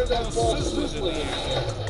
that fall smoothly in here.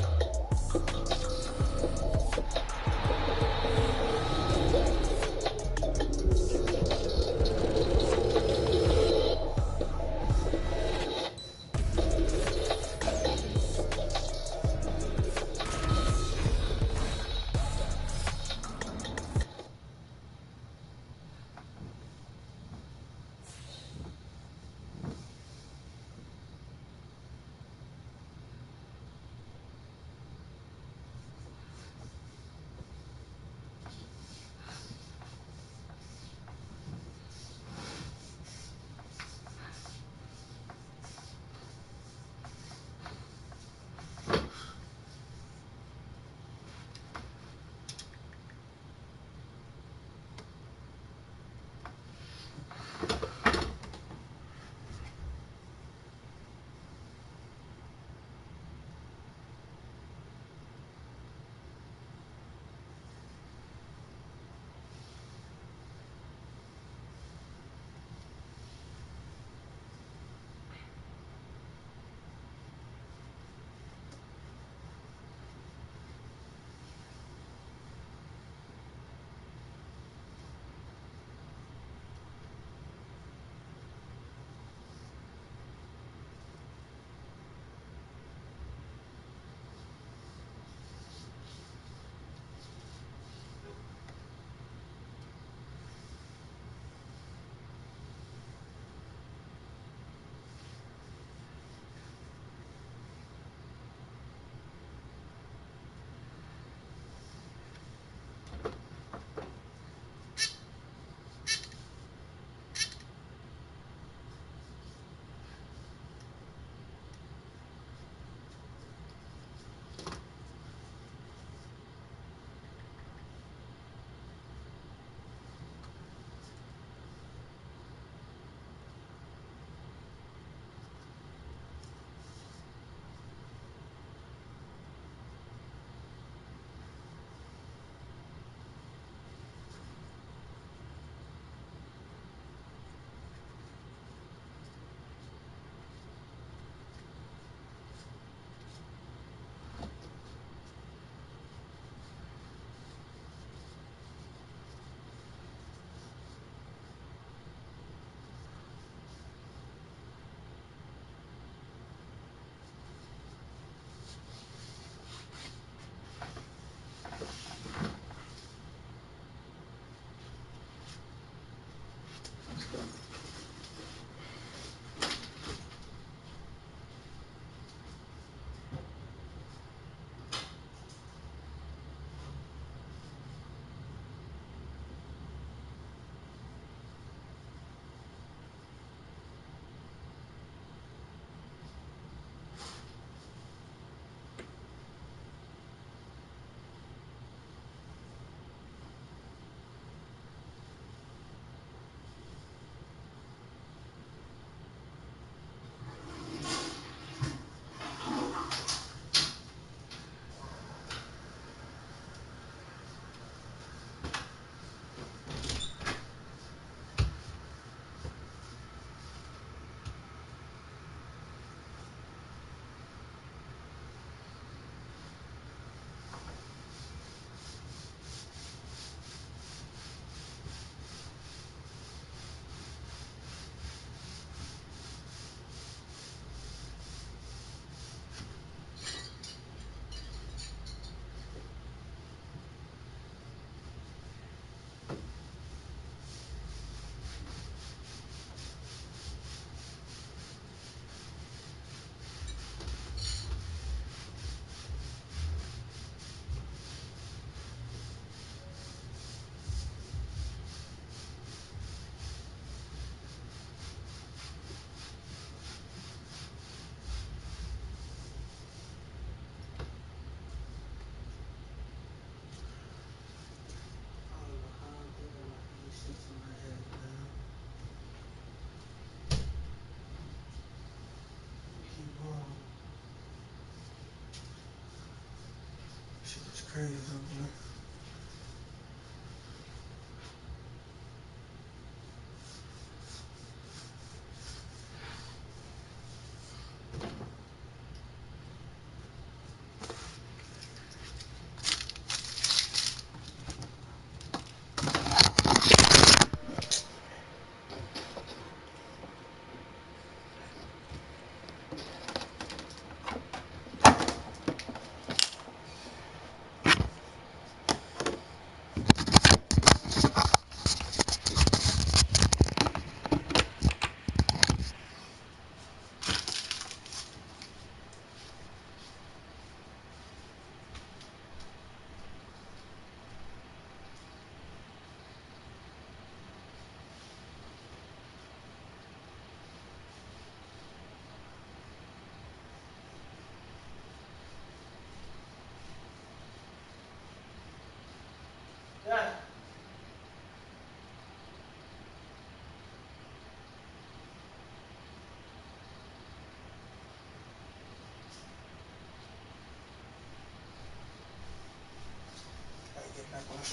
Crazy, man.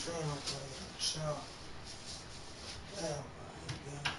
stream, I'm trying to get in the shower. Damn, man.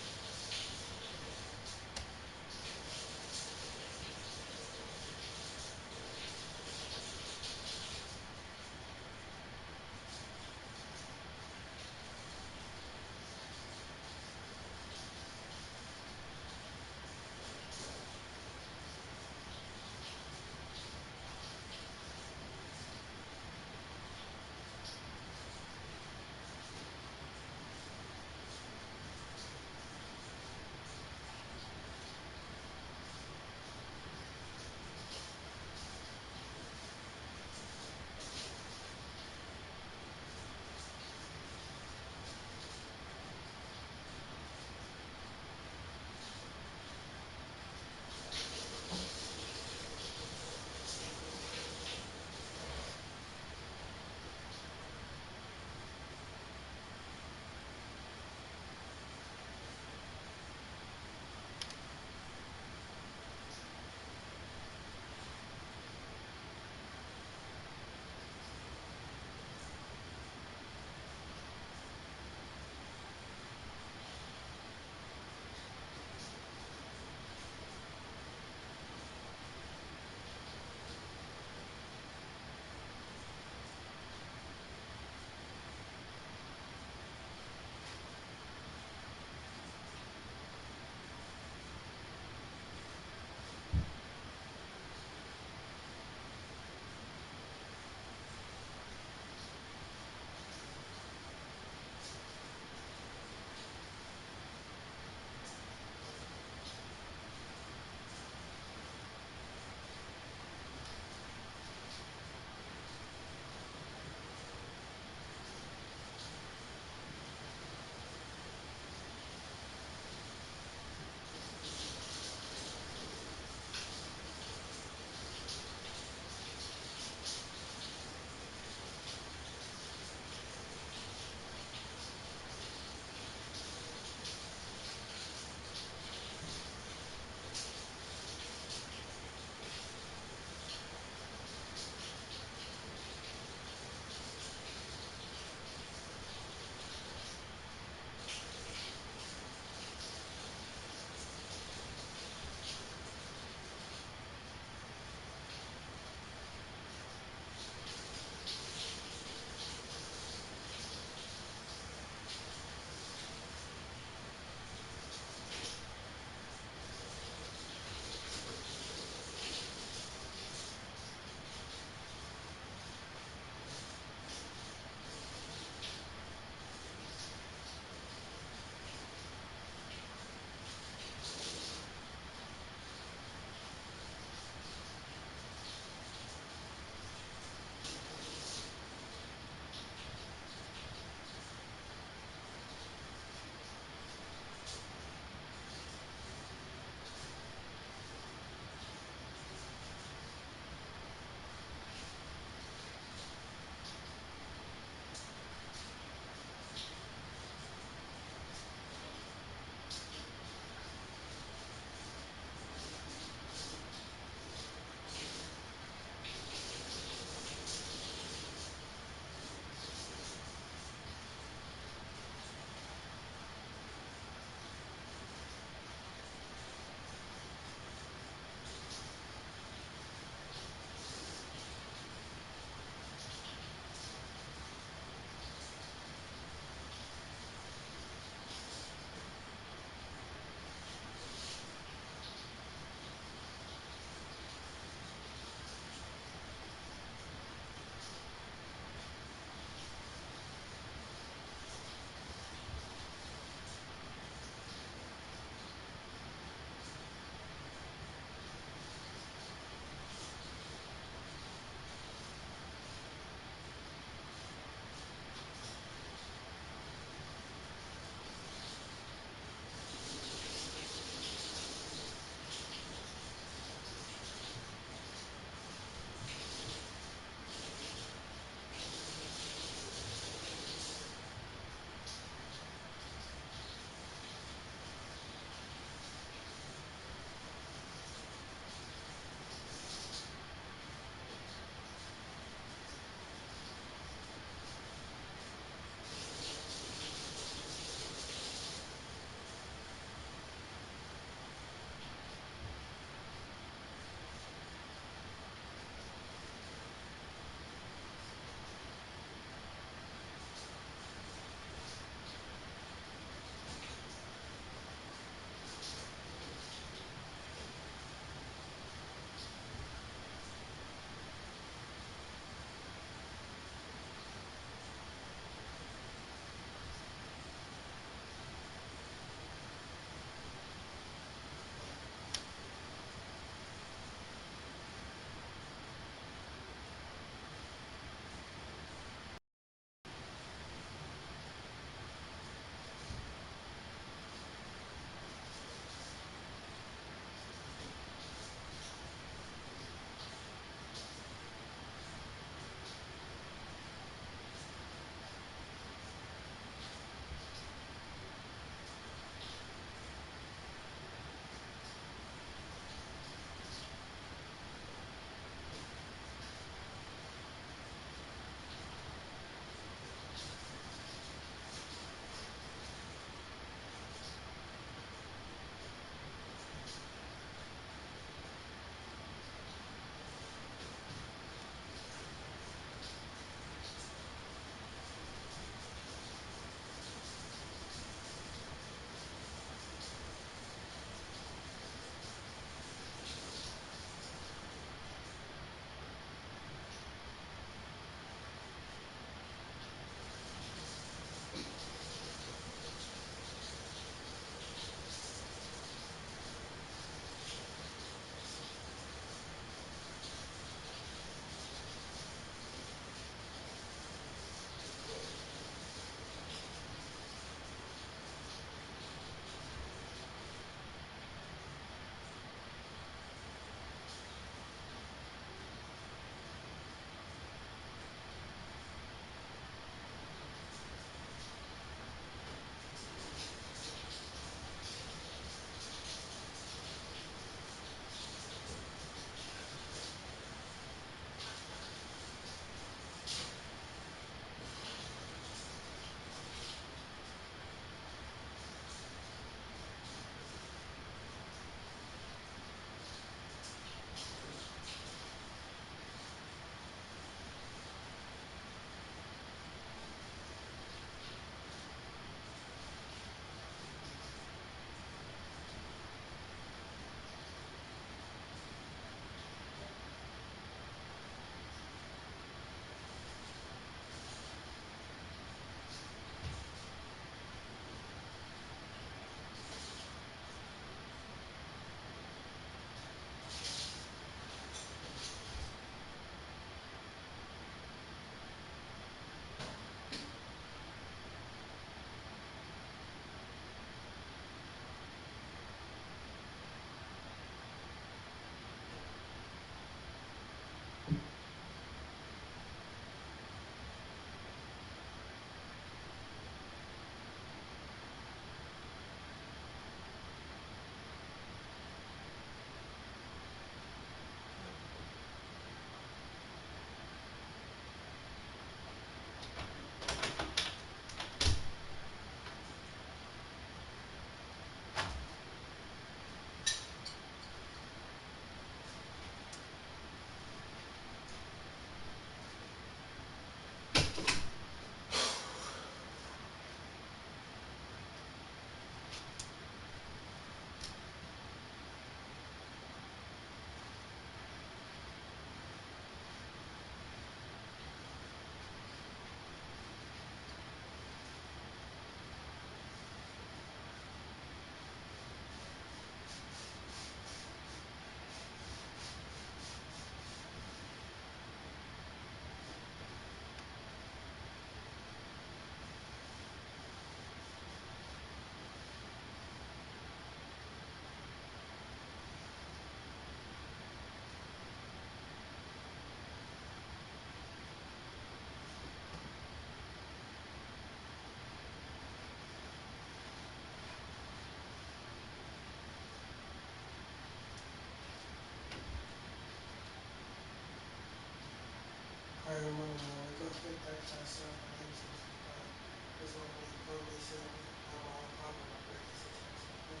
take 30 times 7 and 8665. There's no way you probably said we have our own problem with 36 times 7.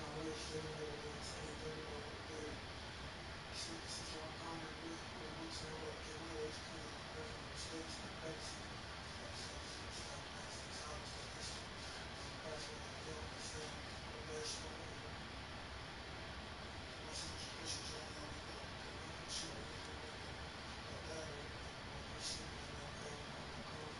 I'm really stimulated against 830 over the bid. 61 pounder grip with boots and rope. Get rid of HQ and prepare for mistakes and legacy. Stop plastic solid for history. Price will have young percent on the best show ever. What's your journey on the show ever making a battery or shit on that page on the code.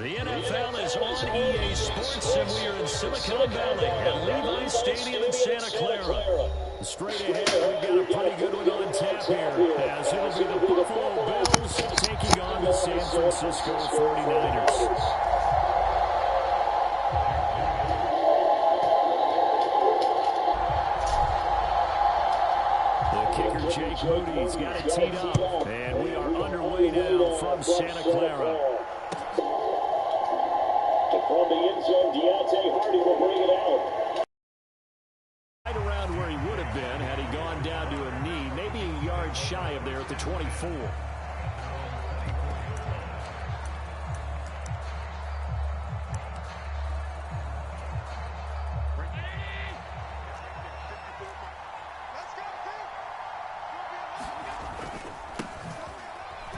The NFL is on EA Sports, and we are in Silicon Valley at Levi's Stadium in Santa Clara. Straight ahead, we've got a pretty good one on tap here, as it'll be the Buffalo Bills taking on the San Francisco 49ers. The kicker, Jake Moody's got it teed up, and we are underway now from Santa Clara. From the end zone, Deontay Hardy will bring it out. Right around where he would have been had he gone down to a knee, maybe a yard shy of there at the 24.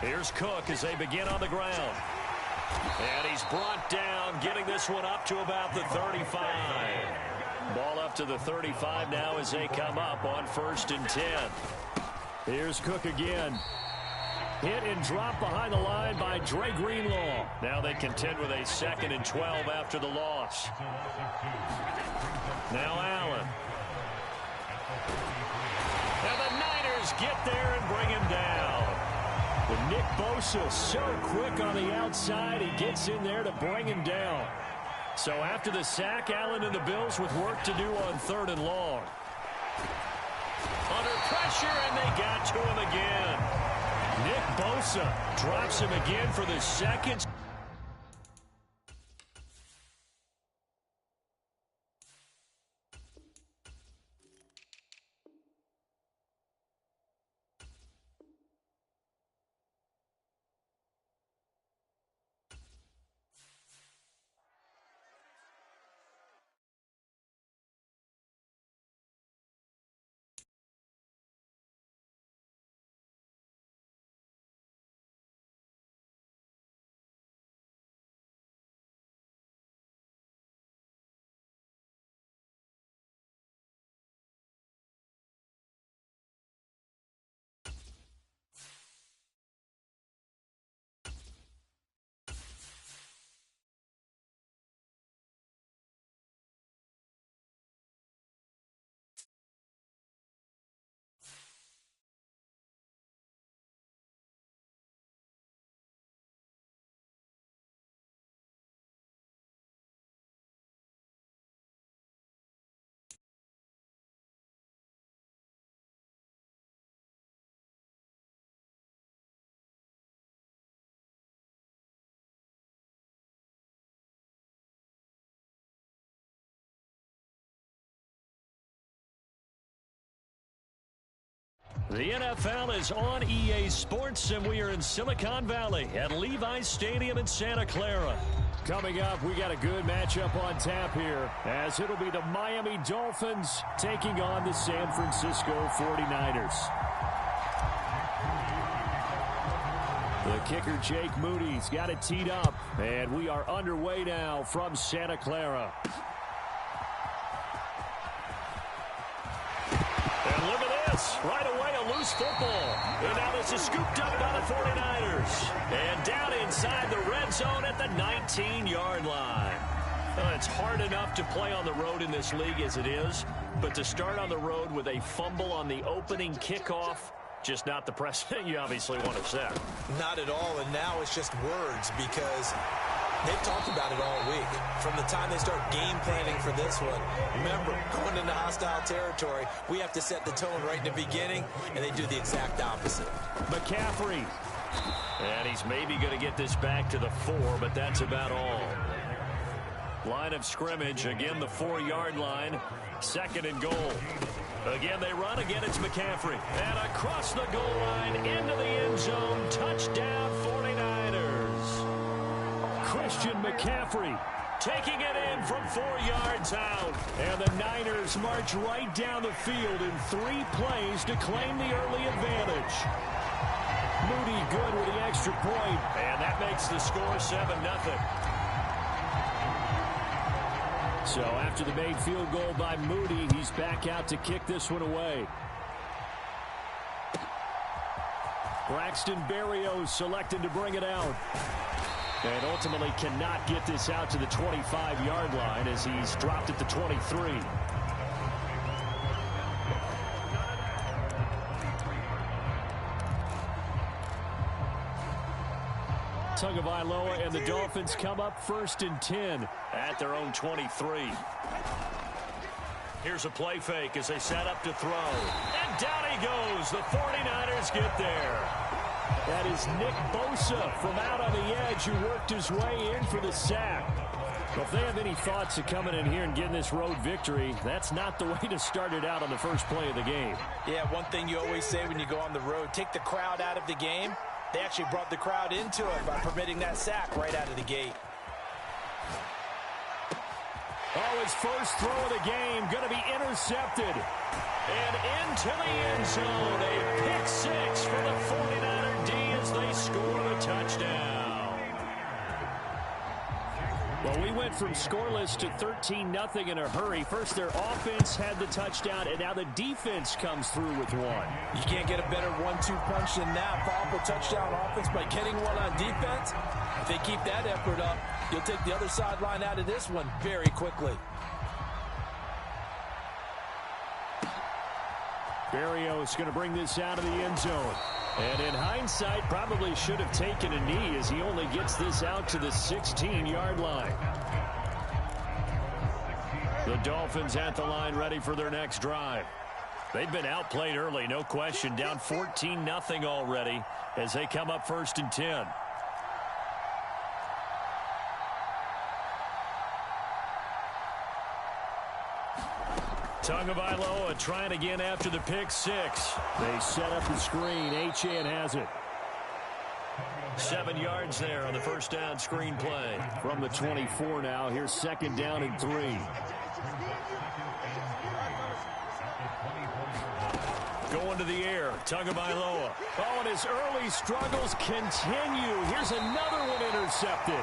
Here's Cook as they begin on the ground. And he's brought down, getting this one up to about the 35. Ball up to the 35 now as they come up on 1st and 10. Here's Cook again. Hit and drop behind the line by Dre Greenlaw. Now they contend with a 2nd and 12 after the loss. Now Allen. And the Niners get there and bring him down. But Nick Bosa so quick on the outside, he gets in there to bring him down. So after the sack, Allen and the Bills with work to do on 3rd and long. Under pressure, and they got to him again. Nick Bosa drops him again for the 2nd. The NFL is on EA Sports, and we are in Silicon Valley at Levi's Stadium in Santa Clara. Coming up, we got a good matchup on tap here, as it'll be the Miami Dolphins taking on the San Francisco 49ers. The kicker, Jake Moody's got it teed up, and we are underway now from Santa Clara. And look at this, right away a loose football. And now this is scooped up by the 49ers. And down inside the red zone at the 19-yard line. It's hard enough to play on the road in this league as it is, but to start on the road with a fumble on the opening kickoff, just not the precedent you obviously want to set. Not at all, and now it's just words because they've talked about it all week. From the time they start game planning for this one, remember, going into hostile territory, we have to set the tone right in the beginning, and they do the exact opposite. McCaffrey. And he's maybe going to get this back to the 4, but that's about all. Line of scrimmage, again the 4-yard line, 2nd and goal. Again, they run. Again, it's McCaffrey. And across the goal line, into the end zone. Touchdown, 49ers. Christian McCaffrey taking it in from 4 yards out. And the Niners march right down the field in 3 plays to claim the early advantage. Moody good with the extra point. And that makes the score 7-0. So after the made field goal by Moody, he's back out to kick this one away. Braxton Berrios selected to bring it out. And ultimately cannot get this out to the 25-yard line as he's dropped at the 23. Tagovailoa and the Dolphins come up 1st and 10 at their own 23. Here's a play fake as they set up to throw. And down he goes. The 49ers get there. That is Nick Bosa from out on the edge who worked his way in for the sack. Well, if they have any thoughts of coming in here and getting this road victory, that's not the way to start it out on the first play of the game. Yeah, one thing you always say when you go on the road, take the crowd out of the game. They actually brought the crowd into it by permitting that sack right out of the gate. Oh, his first throw of the game going to be intercepted. And into the end zone. A pick six for the 49er D as they score the touchdown. Well, we went from scoreless to 13-0 in a hurry. First, their offense had the touchdown, and now the defense comes through with one. You can't get a better 1-2 punch than that. Follow up a touchdown offense by getting one on defense. If they keep that effort up, you'll take the other sideline out of this one very quickly. Berrios going to bring this out of the end zone. And in hindsight, probably should have taken a knee as he only gets this out to the 16-yard line. The Dolphins at the line ready for their next drive. They've been outplayed early, no question. Down 14-0 already as they come up 1st and 10. Tagovailoa trying again after the pick six. They set up the screen. Achane has it. 7 yards there on the first down screen play. From the 24 now. Here's 2nd down and 3. Going to the air. Tagovailoa. Oh, and his early struggles continue. Here's another one intercepted.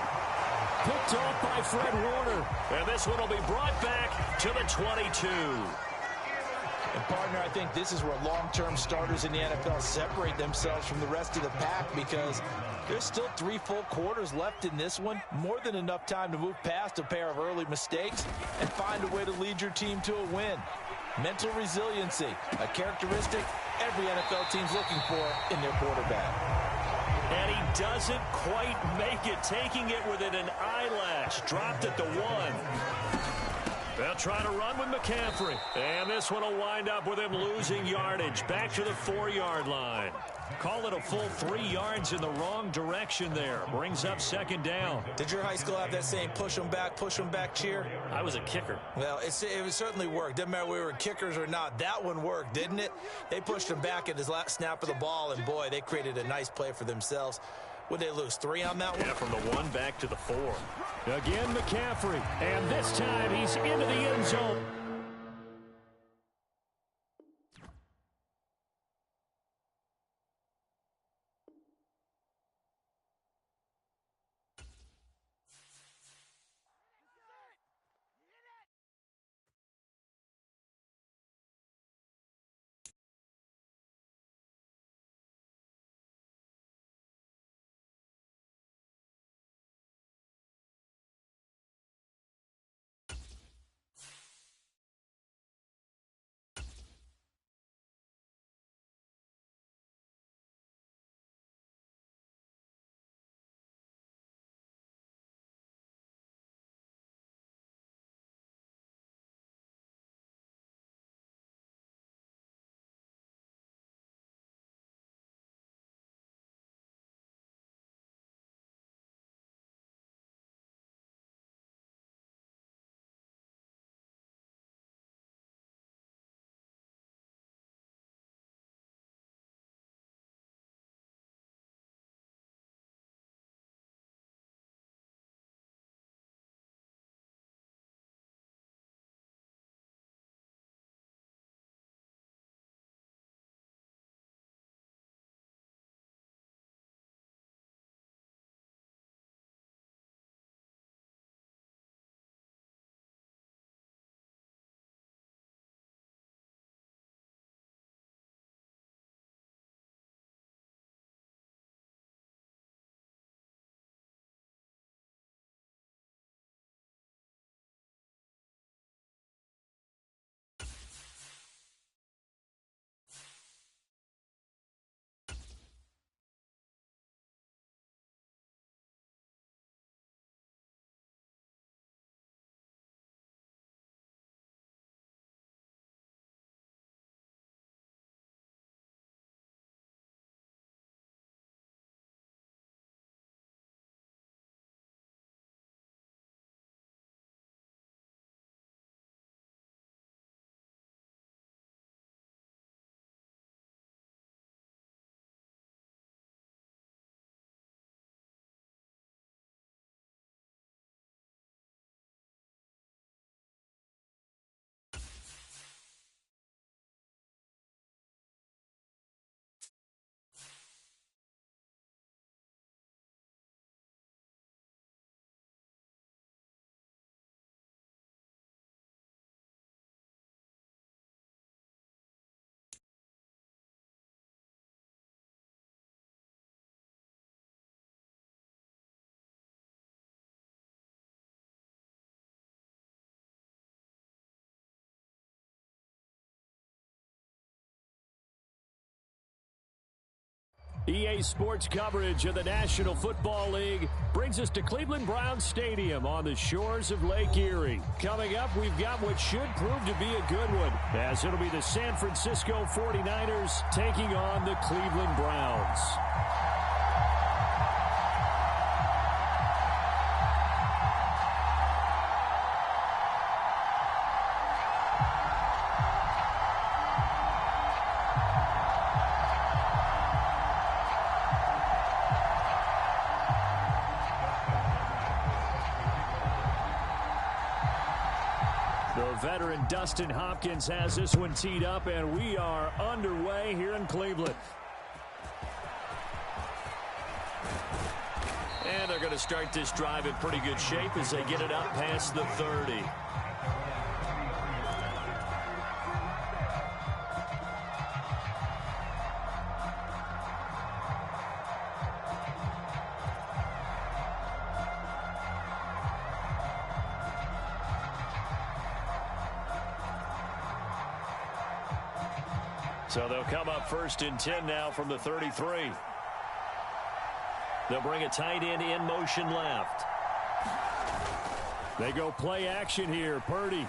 Picked off by Fred Warner. And this one will be brought back to the 22. And, partner, I think this is where long-term starters in the NFL separate themselves from the rest of the pack because there's still 3 full quarters left in this one. More than enough time to move past a pair of early mistakes and find a way to lead your team to a win. Mental resiliency, a characteristic every NFL team's looking for in their quarterback. And he doesn't quite make it, taking it within an eyelash. Dropped at the 1. They'll try to run with McCaffrey. And this one will wind up with him losing yardage. Back to the 4-yard line. Call it a full 3 yards in the wrong direction there. Brings up 2nd down. Did your high school have that same push them back cheer? I was a kicker. Well, it certainly worked. Didn't matter whether we were kickers or not. That one worked, didn't it? They pushed him back at his last snap of the ball, and boy, they created a nice play for themselves. Would they lose 3 on that one? Yeah, from the 1 back to the 4. Again, McCaffrey. And this time he's into the end zone. EA Sports coverage of the National Football League brings us to Cleveland Browns Stadium on the shores of Lake Erie. Coming up, we've got what should prove to be a good one, as it'll be the San Francisco 49ers taking on the Cleveland Browns. The veteran Dustin Hopkins has this one teed up, and we are underway here in Cleveland. And they're going to start this drive in pretty good shape as they get it up past the 30. So they'll come up 1st and 10 now from the 33. They'll bring a tight end in motion left. They go play action here. Purdy.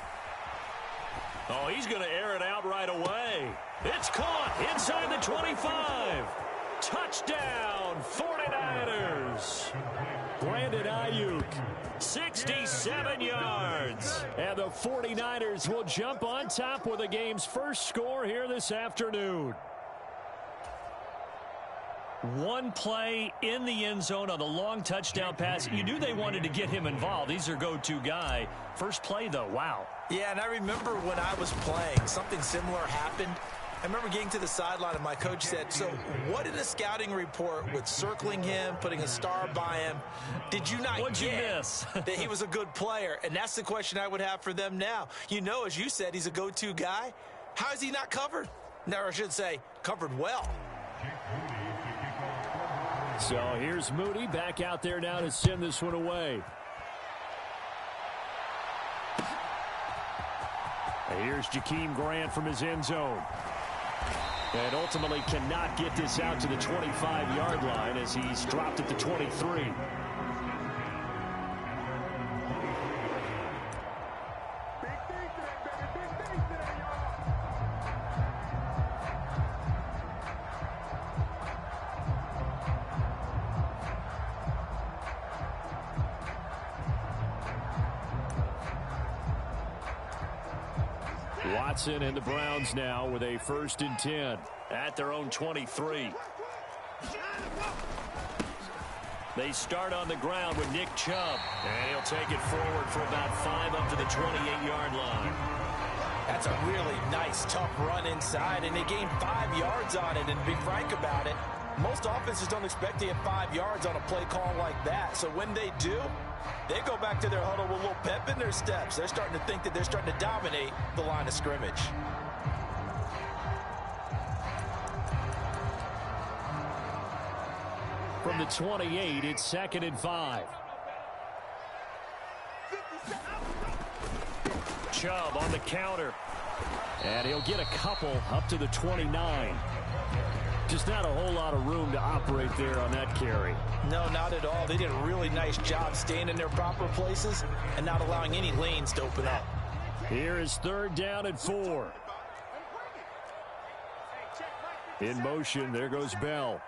Oh, he's going to air it out right away. It's caught inside the 25. Touchdown, 49ers. Brandon Ayuk, 67 yards. And the 49ers will jump on top with the game's first score here this afternoon. One play in the end zone on the long touchdown pass. You knew they wanted to get him involved. He's their go-to guy. First play, though, wow. Yeah, and I remember when I was playing, something similar happened. I remember getting to the sideline and my coach said, so what in a scouting report with circling him, putting a star by him, did you not get that he was a good player? And that's the question I would have for them now. You know, as you said, he's a go-to guy. How is he not covered? No, I should say covered well. So here's Moody back out there now to send this one away. Here's Jakeem Grant from his end zone. And ultimately cannot get this out to the 25-yard line as he's dropped at the 23. Watson and the Browns now with a 1st and 10 at their own 23. They start on the ground with Nick Chubb, and he'll take it forward for about 5 up to the 28-yard line. That's a really nice, tough run inside, and they gained 5 yards on it. And to be frank about it, most offenses don't expect to get 5 yards on a play call like that. So when they do, they go back to their huddle with a little pep in their steps. They're starting to think that they're starting to dominate the line of scrimmage. From the 28, it's 2nd and 5. Chubb on the counter. And he'll get a couple up to the 29. Just not a whole lot of room to operate there on that carry. No, not at all. They did a really nice job staying in their proper places and not allowing any lanes to open up. Here is 3rd down and 4. In motion, there goes Bell.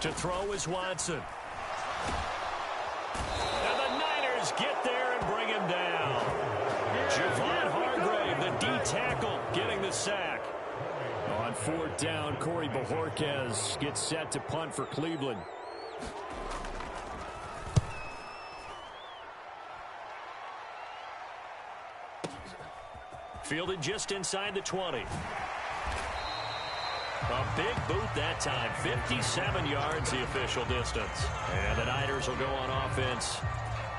To throw is Watson. And the Niners get there and bring him down. Javon Hargrave, the D tackle, getting the sack. On 4th down, Corey Bojorquez gets set to punt for Cleveland. Fielded just inside the 20. A big boot that time. 57 yards the official distance. And the Niners will go on offense.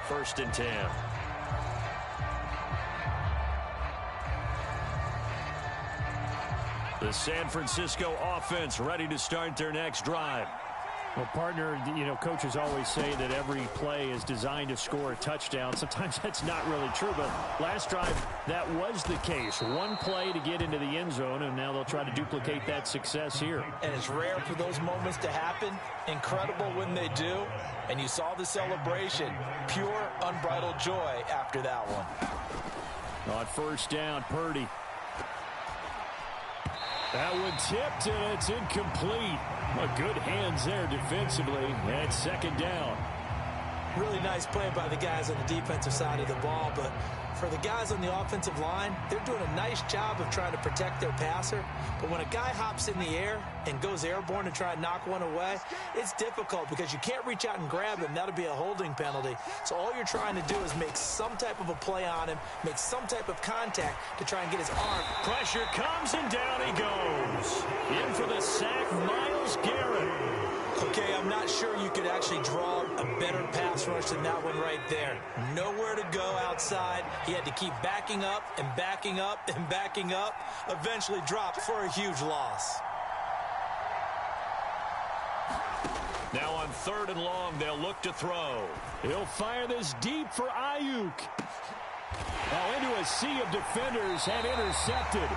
1st and 10. The San Francisco offense ready to start their next drive. Well, partner, coaches always say that every play is designed to score a touchdown. Sometimes that's not really true, but last drive, that was the case. One play to get into the end zone, and now they'll try to duplicate that success here. And it's rare for those moments to happen. Incredible when they do. And you saw the celebration. Pure, unbridled joy after that one. On first down, Purdy. That one tipped, and it's incomplete. Well, good hands there defensively. And second down. Really nice play by the guys on the defensive side of the ball, but for the guys on the offensive line, they're doing a nice job of trying to protect their passer. But when a guy hops in the air and goes airborne to try and knock one away, it's difficult because you can't reach out and grab him. That'll be a holding penalty. So all you're trying to do is make some type of a play on him, make some type of contact to try and get his arm. Pressure comes, and down he goes. In for the sack, Myles Garrett. Okay, I'm not sure you could actually draw a better pass rush than that one right there. Nowhere to go outside. He had to keep backing up and backing up and backing up. Eventually dropped for a huge loss. Now on 3rd and long, they'll look to throw. He'll fire this deep for Ayuk. Now into a sea of defenders and intercepted.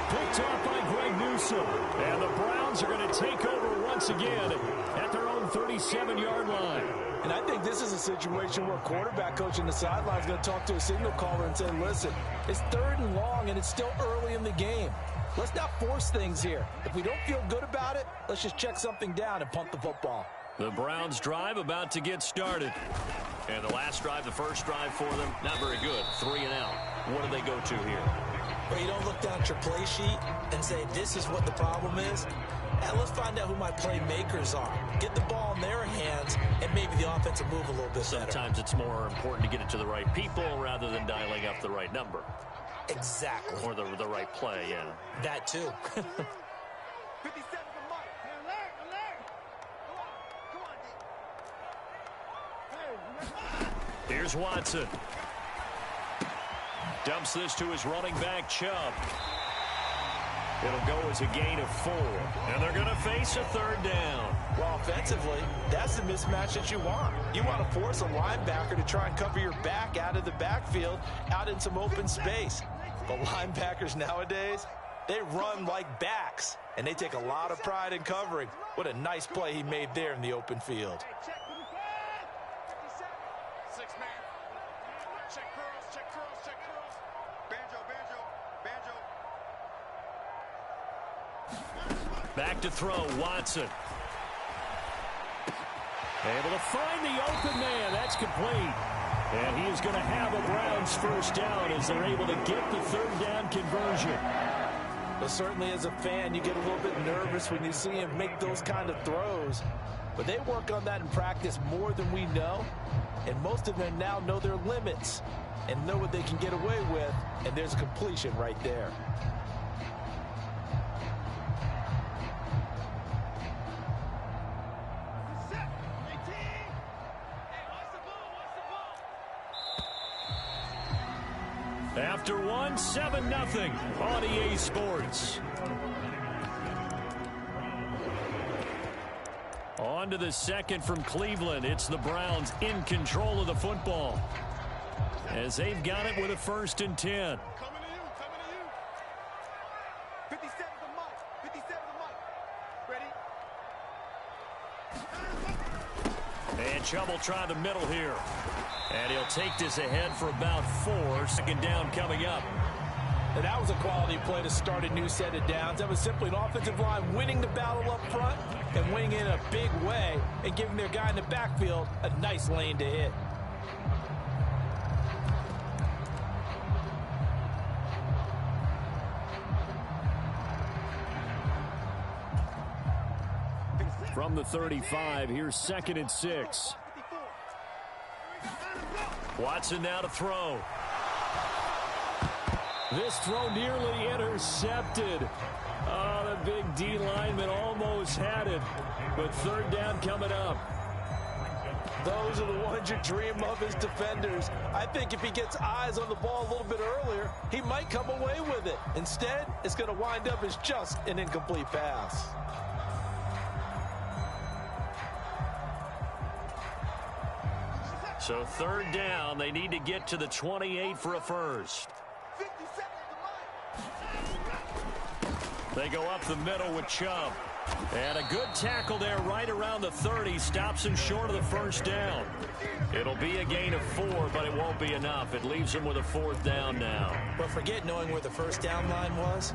Picked off by Greg Newsome. And the Browns are going to take over once again at their own 37-yard line. And I think this is a situation where a quarterback coach in the sideline is going to talk to a signal caller and say, listen, it's 3rd and long and it's still early in the game. Let's not force things here. If we don't feel good about it, let's just check something down and punt the football. The Browns drive about to get started. And the last drive, the first drive for them, not very good. 3 and out. What do they go to here? Well, you don't look down at your play sheet and say, this is what the problem is. And let's find out who my playmakers are. Get the ball in their hands, and maybe the offense will move a little bit better. Sometimes it's more important to get it to the right people rather than dialing up the right number. Exactly. Or the right play, yeah. That too. Here's Watson. Dumps this to his running back, Chubb. It'll go as a gain of 4. And they're going to face a 3rd down. Well, offensively, that's the mismatch that you want. You want to force a linebacker to try and cover your back out of the backfield, out in some open space. But linebackers nowadays, they run like backs, and they take a lot of pride in covering. What a nice play he made there in the open field. Back to throw, Watson. Able to find the open man. That's complete. And he is going to have a Browns first down as they're able to get the 3rd down conversion. But certainly as a fan, you get a little bit nervous when you see him make those kind of throws. But they work on that in practice more than we know. And most of them now know their limits and know what they can get away with. And there's a completion right there. After 7-0 on EA Sports. On to the second from Cleveland. It's the Browns in control of the football, as they've got it with a 1st and 10. Coming to you. 57 to Mike. 57 to Mike. Ready? And Chubb will try the middle here. And he'll take this ahead for about 4. 2nd down coming up. And that was a quality play to start a new set of downs. That was simply an offensive line winning the battle up front and winning it in a big way and giving their guy in the backfield a nice lane to hit. From the 35, here's 2nd and 6. Watson now to throw. This throw nearly intercepted. Oh, the big D lineman almost had it. But 3rd down coming up. Those are the ones you dream of as defenders. I think if he gets eyes on the ball a little bit earlier, he might come away with it. Instead, it's going to wind up as just an incomplete pass. So third down, they need to get to the 28 for a first. 50 seconds to They go up the middle with Chubb. And a good tackle there right around the 30. Stops him short of the first down. It'll be a gain of 4, but it won't be enough. It leaves him with a fourth down now. But forget knowing where the first down line was.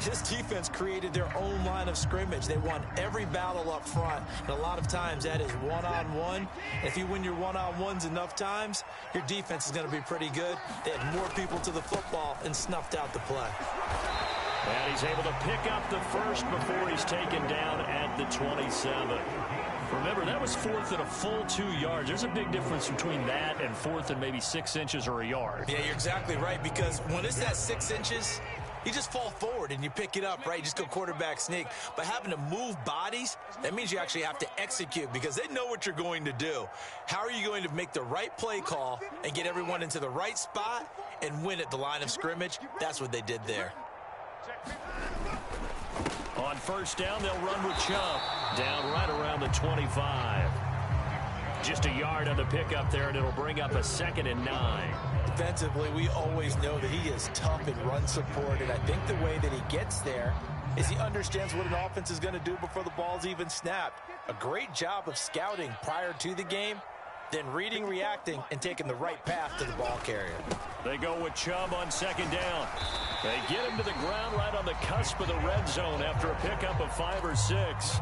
This defense created their own line of scrimmage. They won every battle up front. And a lot of times that is one-on-one. If you win your one-on-ones enough times, your defense is going to be pretty good. They had more people to the football and snuffed out the play. And he's able to pick up the first before he's taken down at the 27. Remember, that was fourth and a full 2 yards. There's a big difference between that and fourth and maybe 6 inches or a yard. Yeah, you're exactly right, because when it's that 6 inches, you just fall forward and you pick it up, right? You just go quarterback sneak. But having to move bodies, that means you actually have to execute because they know what you're going to do. How are you going to make the right play call and get everyone into the right spot and win at the line of scrimmage? That's what they did there. On first down, they'll run with Chubb. Down right around the 25. Just a yard on the pickup there, and it'll bring up a 2nd and 9. Defensively, we always know that he is tough in run support, and I think the way that he gets there is he understands what an offense is going to do before the ball's even snapped. A great job of scouting prior to the game, then reading, reacting, and taking the right path to the ball carrier. They go with Chubb on 2nd down. They get him to the ground right on the cusp of the red zone after a pickup of 5 or 6.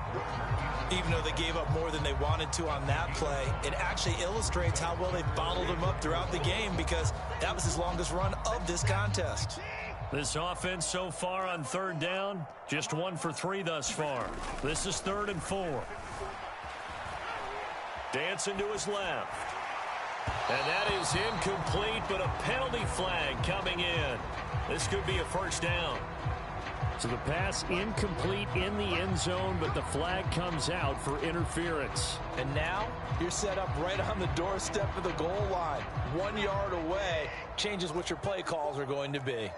Even though they gave up more than they wanted to on that play, it actually illustrates how well they bottled him up throughout the game because that was his longest run of this contest. This offense so far on 3rd down, just 1 for 3 thus far. This is 3rd and 4. Dancing to his left. And that is incomplete, but a penalty flag coming in. This could be a first down. So the pass incomplete in the end zone, but the flag comes out for interference. And now you're set up right on the doorstep of the goal line. 1 yard away changes what your play calls are going to be.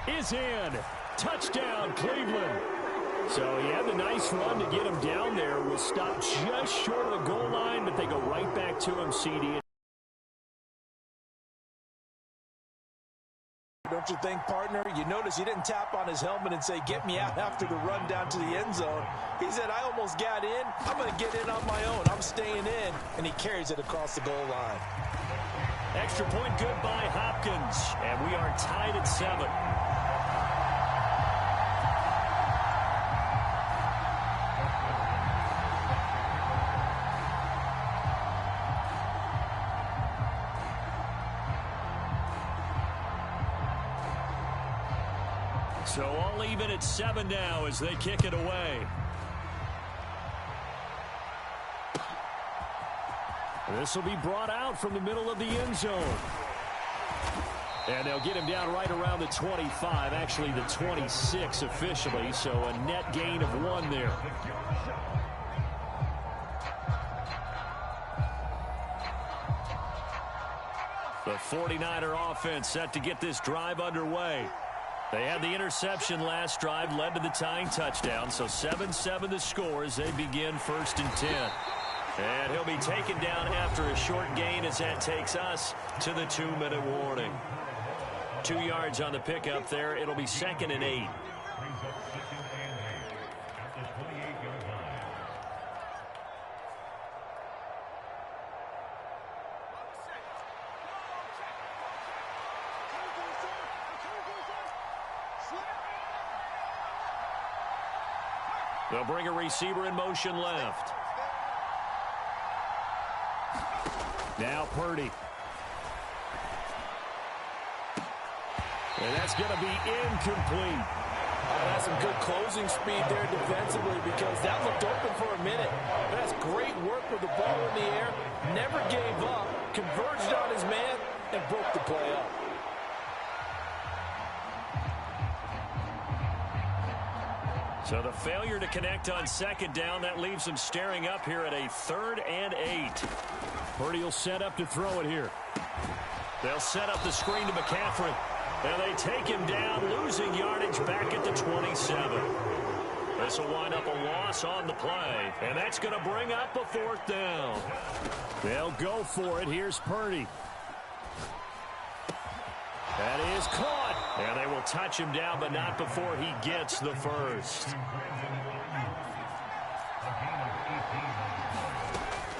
Is in. Touchdown, Cleveland. So he had the nice run to get him down there. Was stopped just short of the goal line, but they go right back to him, CD. Don't you think, partner? You notice he didn't tap on his helmet and say, get me out after the run down to the end zone. He said, I almost got in. I'm going to get in on my own. I'm staying in. And he carries it across the goal line. Extra point good by Hopkins. And we are tied at 7. So all even at 7 now as they kick it away. This will be brought out from the middle of the end zone. And they'll get him down right around the 25, actually the 26 officially, so a net gain of 1 there. The 49er offense set to get this drive underway. They had the interception last drive, led to the tying touchdown, so 7-7 the score as they begin 1st and 10. And he'll be taken down after a short gain as that takes us to the 2-minute warning. 2 yards on the pickup there. It'll be 2nd and 8. They'll bring a receiver in motion left. Now Purdy. And that's going to be incomplete. That's some good closing speed there defensively because that looked open for a minute. But that's great work with the ball in the air. Never gave up. Converged on his man and broke the play up. So the failure to connect on 2nd down, that leaves them staring up here at a 3rd and 8. Purdy will set up to throw it here. They'll set up the screen to McCaffrey. And they take him down, losing yardage back at the 27. This will wind up a loss on the play, and that's going to bring up a 4th down. They'll go for it. Here's Purdy. That is caught. And they will touch him down, but not before he gets the first.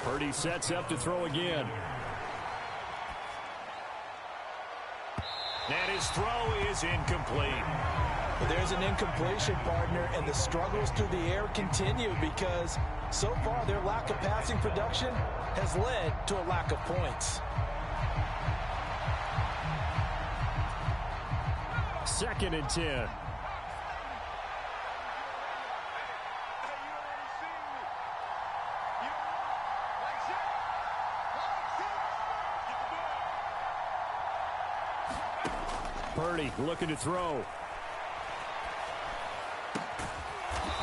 Purdy sets up to throw again. And his throw is incomplete. But there's an incompletion, partner, and the struggles through the air continue because so far their lack of passing production has led to a lack of points. 2nd and 10. Purdy looking to throw.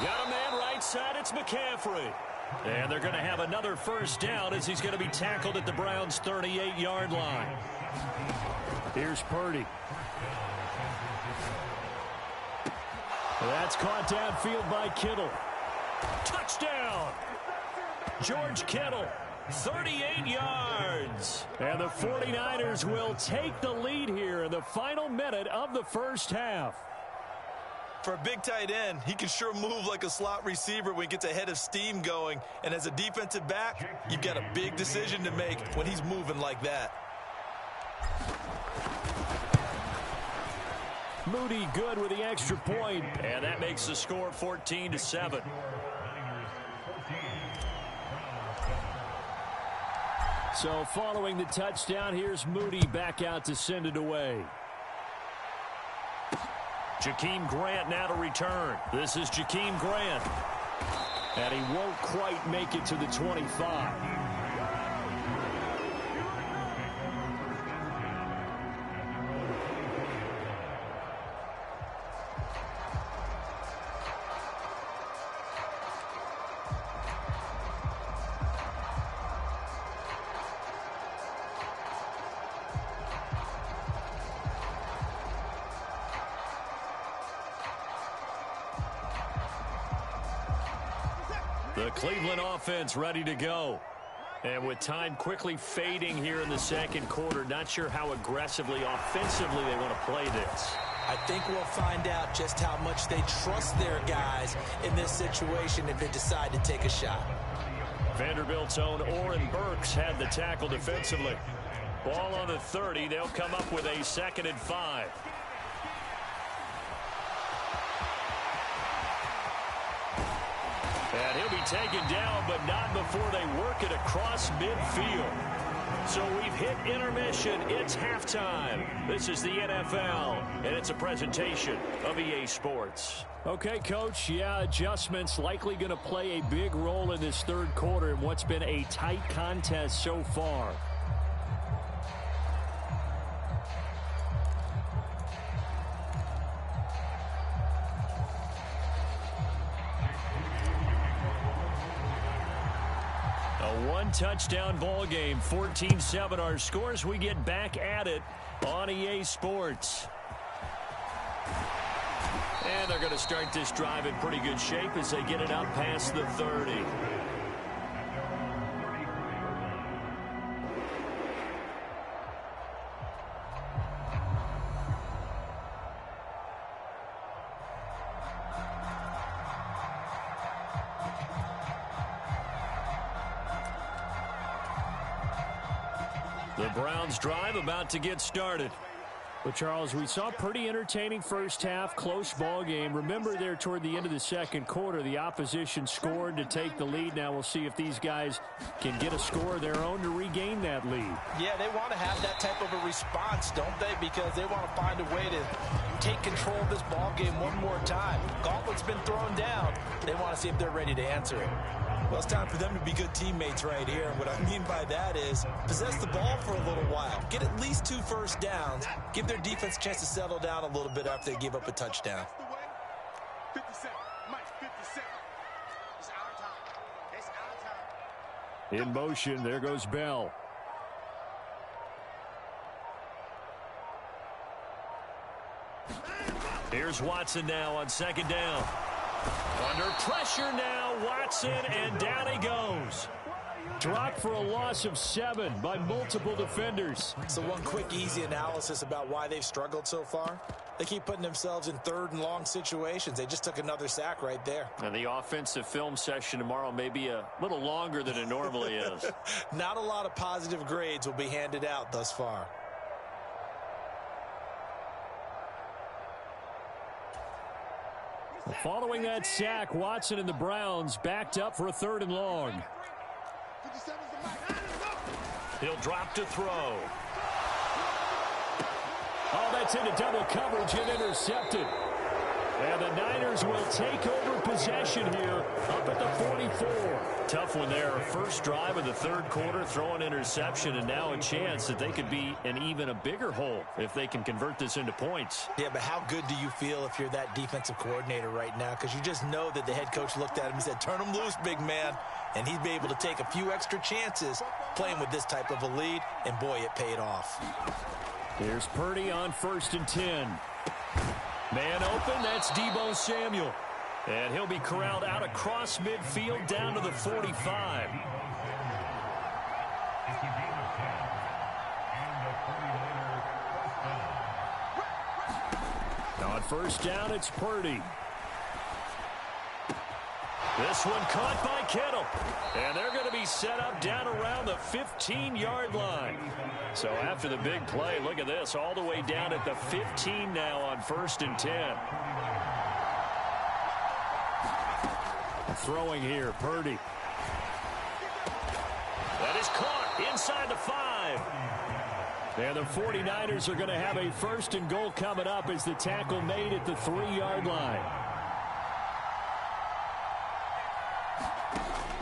Got a man right side. It's McCaffrey. And they're going to have another 1st down as he's going to be tackled at the Browns' 38-yard line. Here's Purdy. That's caught downfield by Kittle. Touchdown! George Kittle, 38 yards. And the 49ers will take the lead here in the final minute of the 1st half. For a big tight end, he can sure move like a slot receiver when he gets a head of steam going. And as a defensive back, you've got a big decision to make when he's moving like that. Moody good with the extra point, and that makes the score 14-7. So following the touchdown, here's Moody back out to send it away. Jakeem Grant now to return. This is Jakeem Grant. And he won't quite make it to the 25. The Cleveland offense ready to go. And with time quickly fading here in the 2nd quarter, not sure how aggressively, offensively they want to play this. I think we'll find out just how much they trust their guys in this situation if they decide to take a shot. Vanderbilt's own Oren Burks had the tackle defensively. Ball on the 30. They'll come up with a 2nd and 5. And he'll be taken down, but not before they work it across midfield. So we've hit intermission. It's halftime. This is the NFL, and it's a presentation of EA Sports. Okay, Coach, yeah, adjustments likely going to play a big role in this 3rd quarter in what's been a tight contest so far. Touchdown ball game, 14-7 our scores. We get back at it on EA Sports. And they're going to start this drive in pretty good shape as they get it out past the 30. The Browns drive about to get started. Well, Charles, we saw a pretty entertaining 1st half, close ball game. Remember there toward the end of the 2nd quarter, the opposition scored to take the lead. Now we'll see if these guys can get a score of their own to regain that lead. Yeah, they want to have that type of a response, don't they? Because they want to find a way to take control of this ball game one more time. Gauntlet's been thrown down. They want to see if they're ready to answer it. Well, it's time for them to be good teammates right here. And what I mean by that is possess the ball for a little while. Get at least 2 first downs. Give their defense a chance to settle down a little bit after they give up a touchdown. 57. Mike, 57. It's our time. It's our time. In motion, there goes Bell. Here's Watson now on 2nd down. Under pressure now, Watson, and down he goes. Dropped for a loss of 7 by multiple defenders. So one quick, easy analysis about why they've struggled so far. They keep putting themselves in 3rd and long situations. They just took another sack right there. And the offensive film session tomorrow may be a little longer than it normally is. Not a lot of positive grades will be handed out thus far. Following that sack, Watson and the Browns backed up for a 3rd and long. He'll drop to throw. Oh, that's into double coverage and intercepted. And the Niners will take over possession here up at the 44. Tough one there. First drive of the 3rd quarter, throw an interception, and now a chance that they could be in even a bigger hole if they can convert this into points. Yeah, but how good do you feel if you're that defensive coordinator right now? Because you just know that the head coach looked at him and said, turn him loose, big man. And he'd be able to take a few extra chances playing with this type of a lead, and boy, it paid off. Here's Purdy on 1st and 10. Man open, that's Deebo Samuel. And he'll be corralled out across midfield down to the 45. On 1st down, it's Purdy. This one caught by Kittle. And they're going to be set up down around the 15-yard line. So after the big play, look at this, all the way down at the 15 now on 1st and 10. Throwing here, Purdy. That is caught inside the 5. And the 49ers are going to have a 1st and goal coming up as the tackle made at the 3-yard line.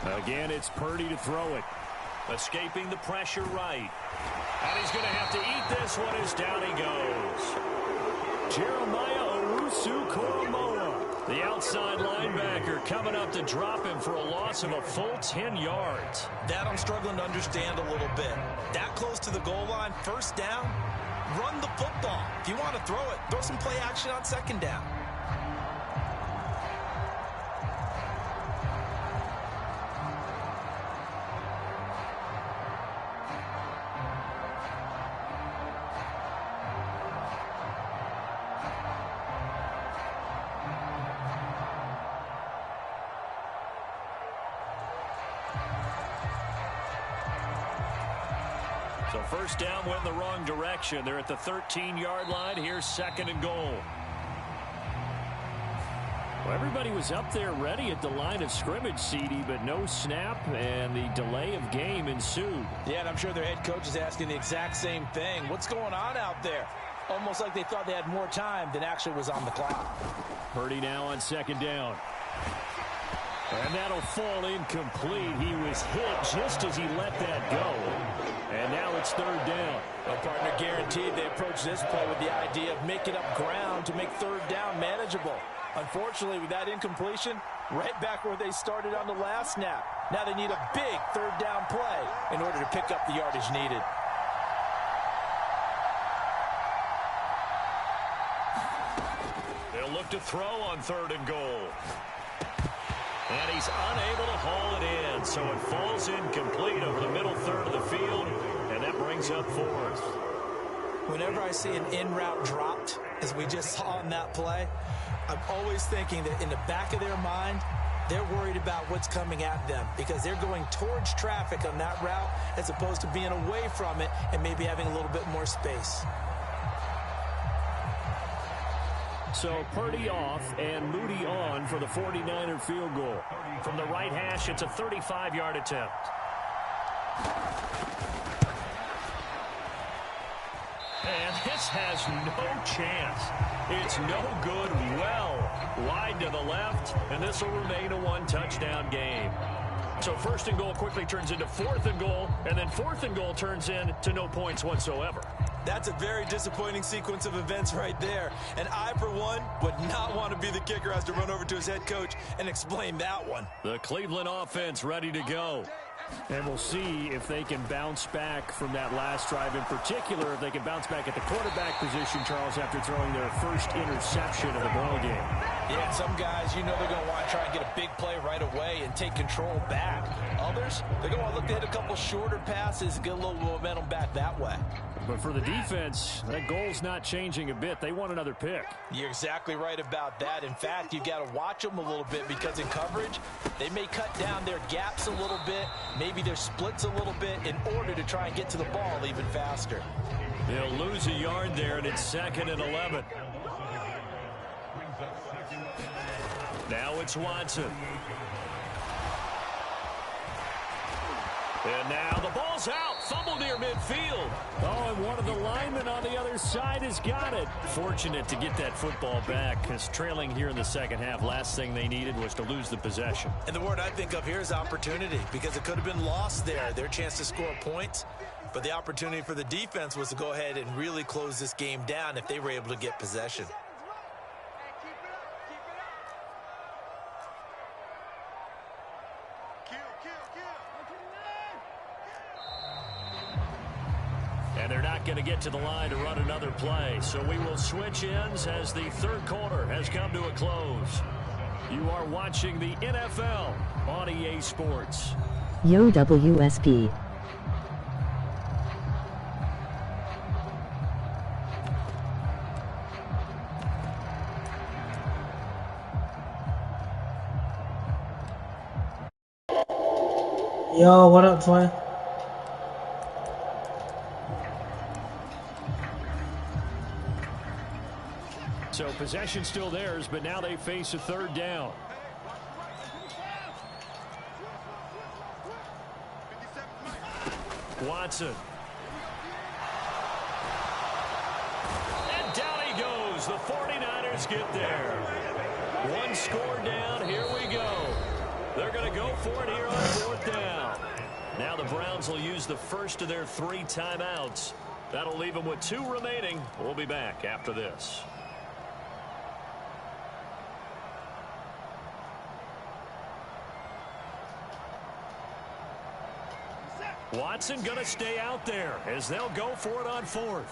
Again, it's Purdy to throw it. Escaping the pressure right. And he's going to have to eat this one as down he goes. Jeremiah Owusu-Koramoah, the outside linebacker, coming up to drop him for a loss of a full 10 yards. That I'm struggling to understand a little bit. That close to the goal line, 1st down, run the football. If you want to throw it, throw some play action on 2nd down. So 1st down went in the wrong direction. They're at the 13-yard line. Here's 2nd and goal. Well, everybody was up there ready at the line of scrimmage, CD, but no snap, and the delay of game ensued. Yeah, and I'm sure their head coach is asking the exact same thing. What's going on out there? Almost like they thought they had more time than actually was on the clock. Purdy now on 2nd down. And that'll fall incomplete. He was hit just as he let that go. And now it's 3rd down. Well, partner, guaranteed they approach this play with the idea of making up ground to make 3rd down manageable. Unfortunately, with that incompletion, right back where they started on the last snap. Now they need a big 3rd down play in order to pick up the yardage needed. They'll look to throw on 3rd and goal. And he's unable to haul it in, so it falls incomplete over the middle 3rd of the field, and that brings up 4th. Whenever I see an in-route dropped, as we just saw in that play, I'm always thinking that in the back of their mind, they're worried about what's coming at them because they're going towards traffic on that route as opposed to being away from it and maybe having a little bit more space. So Purdy off and Moody on for the 49er field goal. From the right hash, it's a 35-yard attempt. And this has no chance. It's no good, well wide to the left, and this will remain a 1-touchdown game. So 1st and goal quickly turns into 4th and goal, and then 4th and goal turns into no points whatsoever. That's a very disappointing sequence of events right there. And I, for one, would not want to be the kicker who has to run over to his head coach and explain that one. The Cleveland offense ready to go. And we'll see if they can bounce back from that last drive, in particular, if they can bounce back at the quarterback position, Charles, after throwing their first interception of the ball game. Yeah, some guys, you know they're going to want to try and get a big play right away and take control back. Others, they're going to want to look to hit a couple shorter passes and get a little momentum back that way. But for the defense, that goal's not changing a bit. They want another pick. You're exactly right about that. In fact, you've got to watch them a little bit because in coverage, they may cut down their gaps a little bit, maybe their splits a little bit in order to try and get to the ball even faster. They'll lose a yard there, and it's 2nd and 11. Now it's Watson. And now the ball's out. Fumble near midfield. Oh, and one of the linemen on the other side has got it. Fortunate to get that football back, because trailing here in the second half, last thing they needed was to lose the possession. And the word I think of here is opportunity, because it could have been lost there, their chance to score points. But the opportunity for the defense was to go ahead and really close this game down if they were able to get possession. And they're not going to get to the line to run another play. So we will switch ends as the third quarter has come to a close. You are watching the NFL on EA Sports. Yo WSP. Yo, what up, Twin? So possession still theirs, but now they face a third down. Watson. And down he goes. The 49ers get there. One score down. Here we go. They're going to go for it here on 4th down. Now the Browns will use the first of their 3 timeouts. That'll leave them with 2 remaining. We'll be back after this. Watson going to stay out there as they'll go for it on 4th.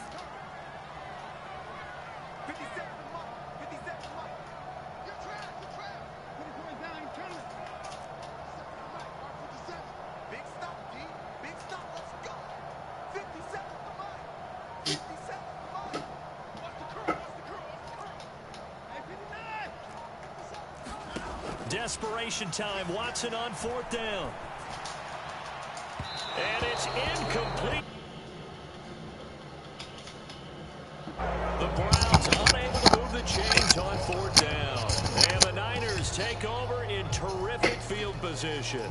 Desperation time. Watson on 4th down. And it's incomplete. The Browns unable to move the chains on 4th down. And the Niners take over in terrific field position.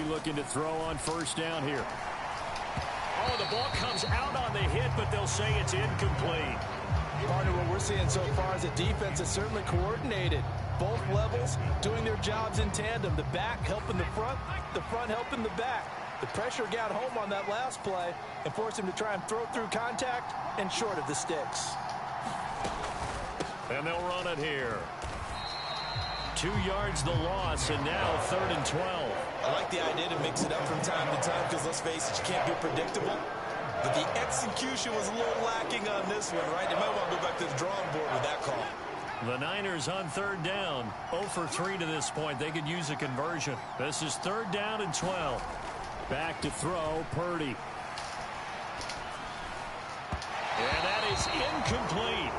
Looking to throw on 1st down here. Oh, the ball comes out on the hit, but they'll say it's incomplete. Partner, what we're seeing so far is a defense that's certainly coordinated. Both levels doing their jobs in tandem. The back helping the front helping the back. The pressure got home on that last play and forced him to try and throw through contact and short of the sticks. And they'll run it here. 2 yards the loss, and now 3rd and 12. I like the idea to mix it up from time to time because, let's face it, you can't be predictable. But the execution was a little lacking on this one, right? They might want to go back to the drawing board with that call. The Niners on 3rd down. 0 for 3 to this point. They could use a conversion. This is 3rd down and 12. Back to throw, Purdy. And that is incomplete.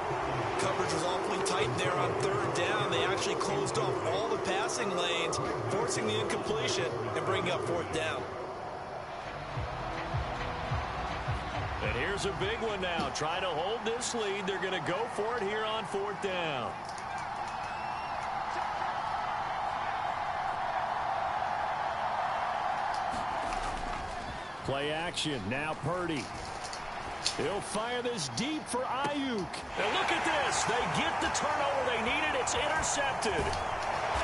Coverage was awfully tight there on 3rd down. They actually closed off all the passing lanes, forcing the incompletion and bringing up 4th down. And here's a big one now. Trying to hold this lead. They're going to go for it here on 4th down. Play action. Now Purdy. He'll fire this deep for Ayuk. And look at this. They get the turnover they needed. It's intercepted.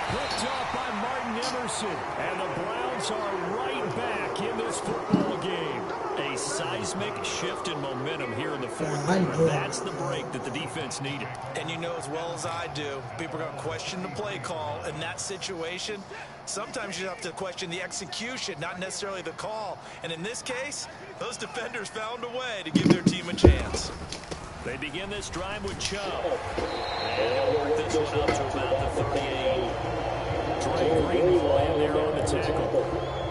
Picked off by Martin Emerson. And the Browns are right back in this football game. A seismic shift in momentum here in the fourth quarter. That's the break that the defense needed. And you know as well as I do, people are going to question the play call in that situation. Sometimes you have to question the execution, not necessarily the call. And in this case, those defenders found a way to give their team a chance. They begin this drive with Chubb. And they'll work this one up to about the 38. Trey Greenlaw in there on the tackle.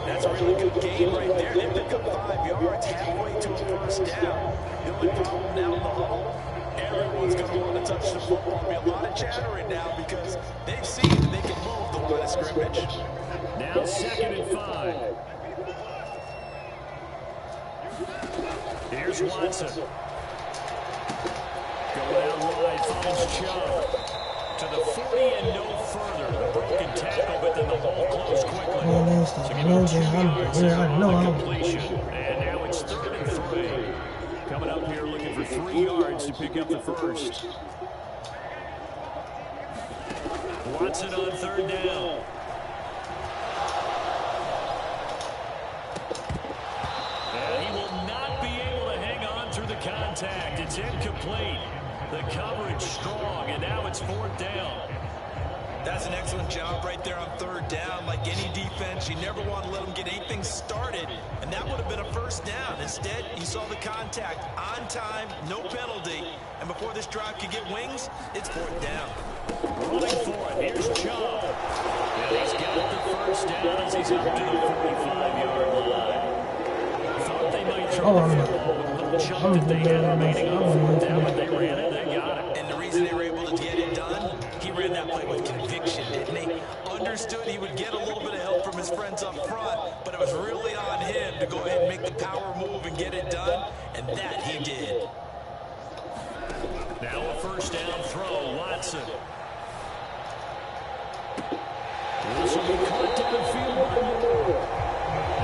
That's a really good game right there. They pick up 5 yards halfway to a first down. The only problem now in the huddle, everyone's going to want to touch the football. There'll be a lot of chattering now because they've seen that they can move the line of scrimmage. Now 2nd and 5. Here's Watson. Going out wide, finds Chubb. To the 40 and no further. The broken tackle, but then the hole closed quickly. So give him 2 yards there on the completion. And now it's 3rd and 3. Coming up here looking for 3 yards to pick up the first. Watson on 3rd down. And he will not be able to hang on through the contact. It's incomplete. The coverage strong, and now it's 4th down. That's an excellent job right there on 3rd down. Like any defense, you never want to let them get anything started, and that would have been a first down. Instead, you saw the contact on time, no penalty, and before this drive could get wings, it's 4th down. Running for it, here's Chubb. And he's got the first down as he's up to the 45-yard line. Thought they might throw the football with a little chunk that they had remaining on 4th down, but they ran it, they got it. And the reason they were able to get it done, he ran that play with conviction, didn't he? Understood he would get a little bit of help from his friends up front, but it was really on him to go ahead and make the power move and get it done, and that he did. Now a first down throw, Watson. This will be caught downfield by Moore.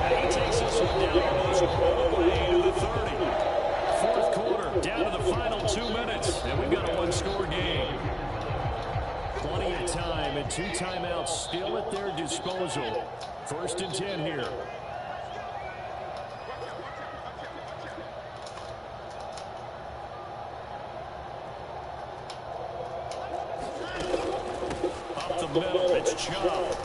And he takes this one down almost all the way to the 30. 4th quarter, down to the final 2 minutes, and we've got a 1-score game. Plenty of time and 2 timeouts still at their disposal. 1st and 10 here. Up the middle, it's Chubb.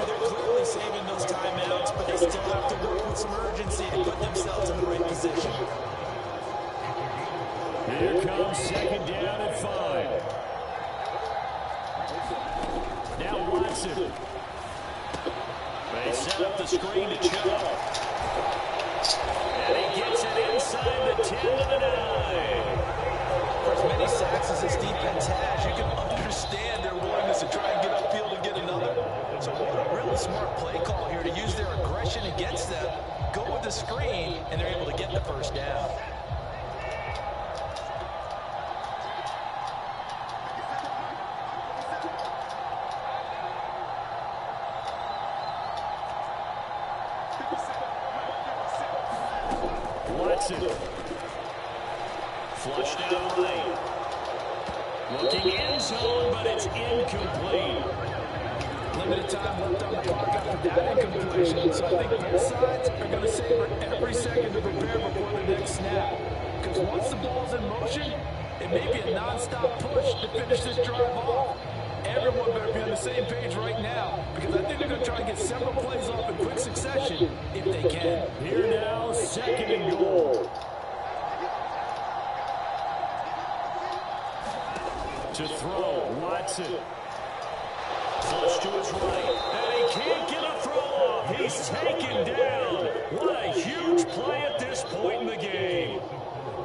They're clearly saving those timeouts, but they still have to work with some urgency to put themselves in the right position. Here comes 2nd down and 5. Now Watson. They set up the screen to Chubb. And he gets it inside the 10 to the 9. For as many sacks as this defense has, you can understand their willingness to try and get upfield and get another. So what a really smart play call here to use their aggression against them, go with the screen, and they're able to get the first down. Watson. Flushed down lane. Looking end zone, but it's incomplete. Limited time left on the clock after that incompletion. So I think both sides are going to savor every second to prepare before the next snap. Because once the ball's in motion, it may be a non-stop push to finish this drive off. Everyone better be on the same page right now, because I think they're going to try and get several plays off in quick succession if they can. Here now, 2nd and goal. To throw, Watson. Flush to his right, and he can't get a throw off. He's taken down. What a huge play at this point in the game.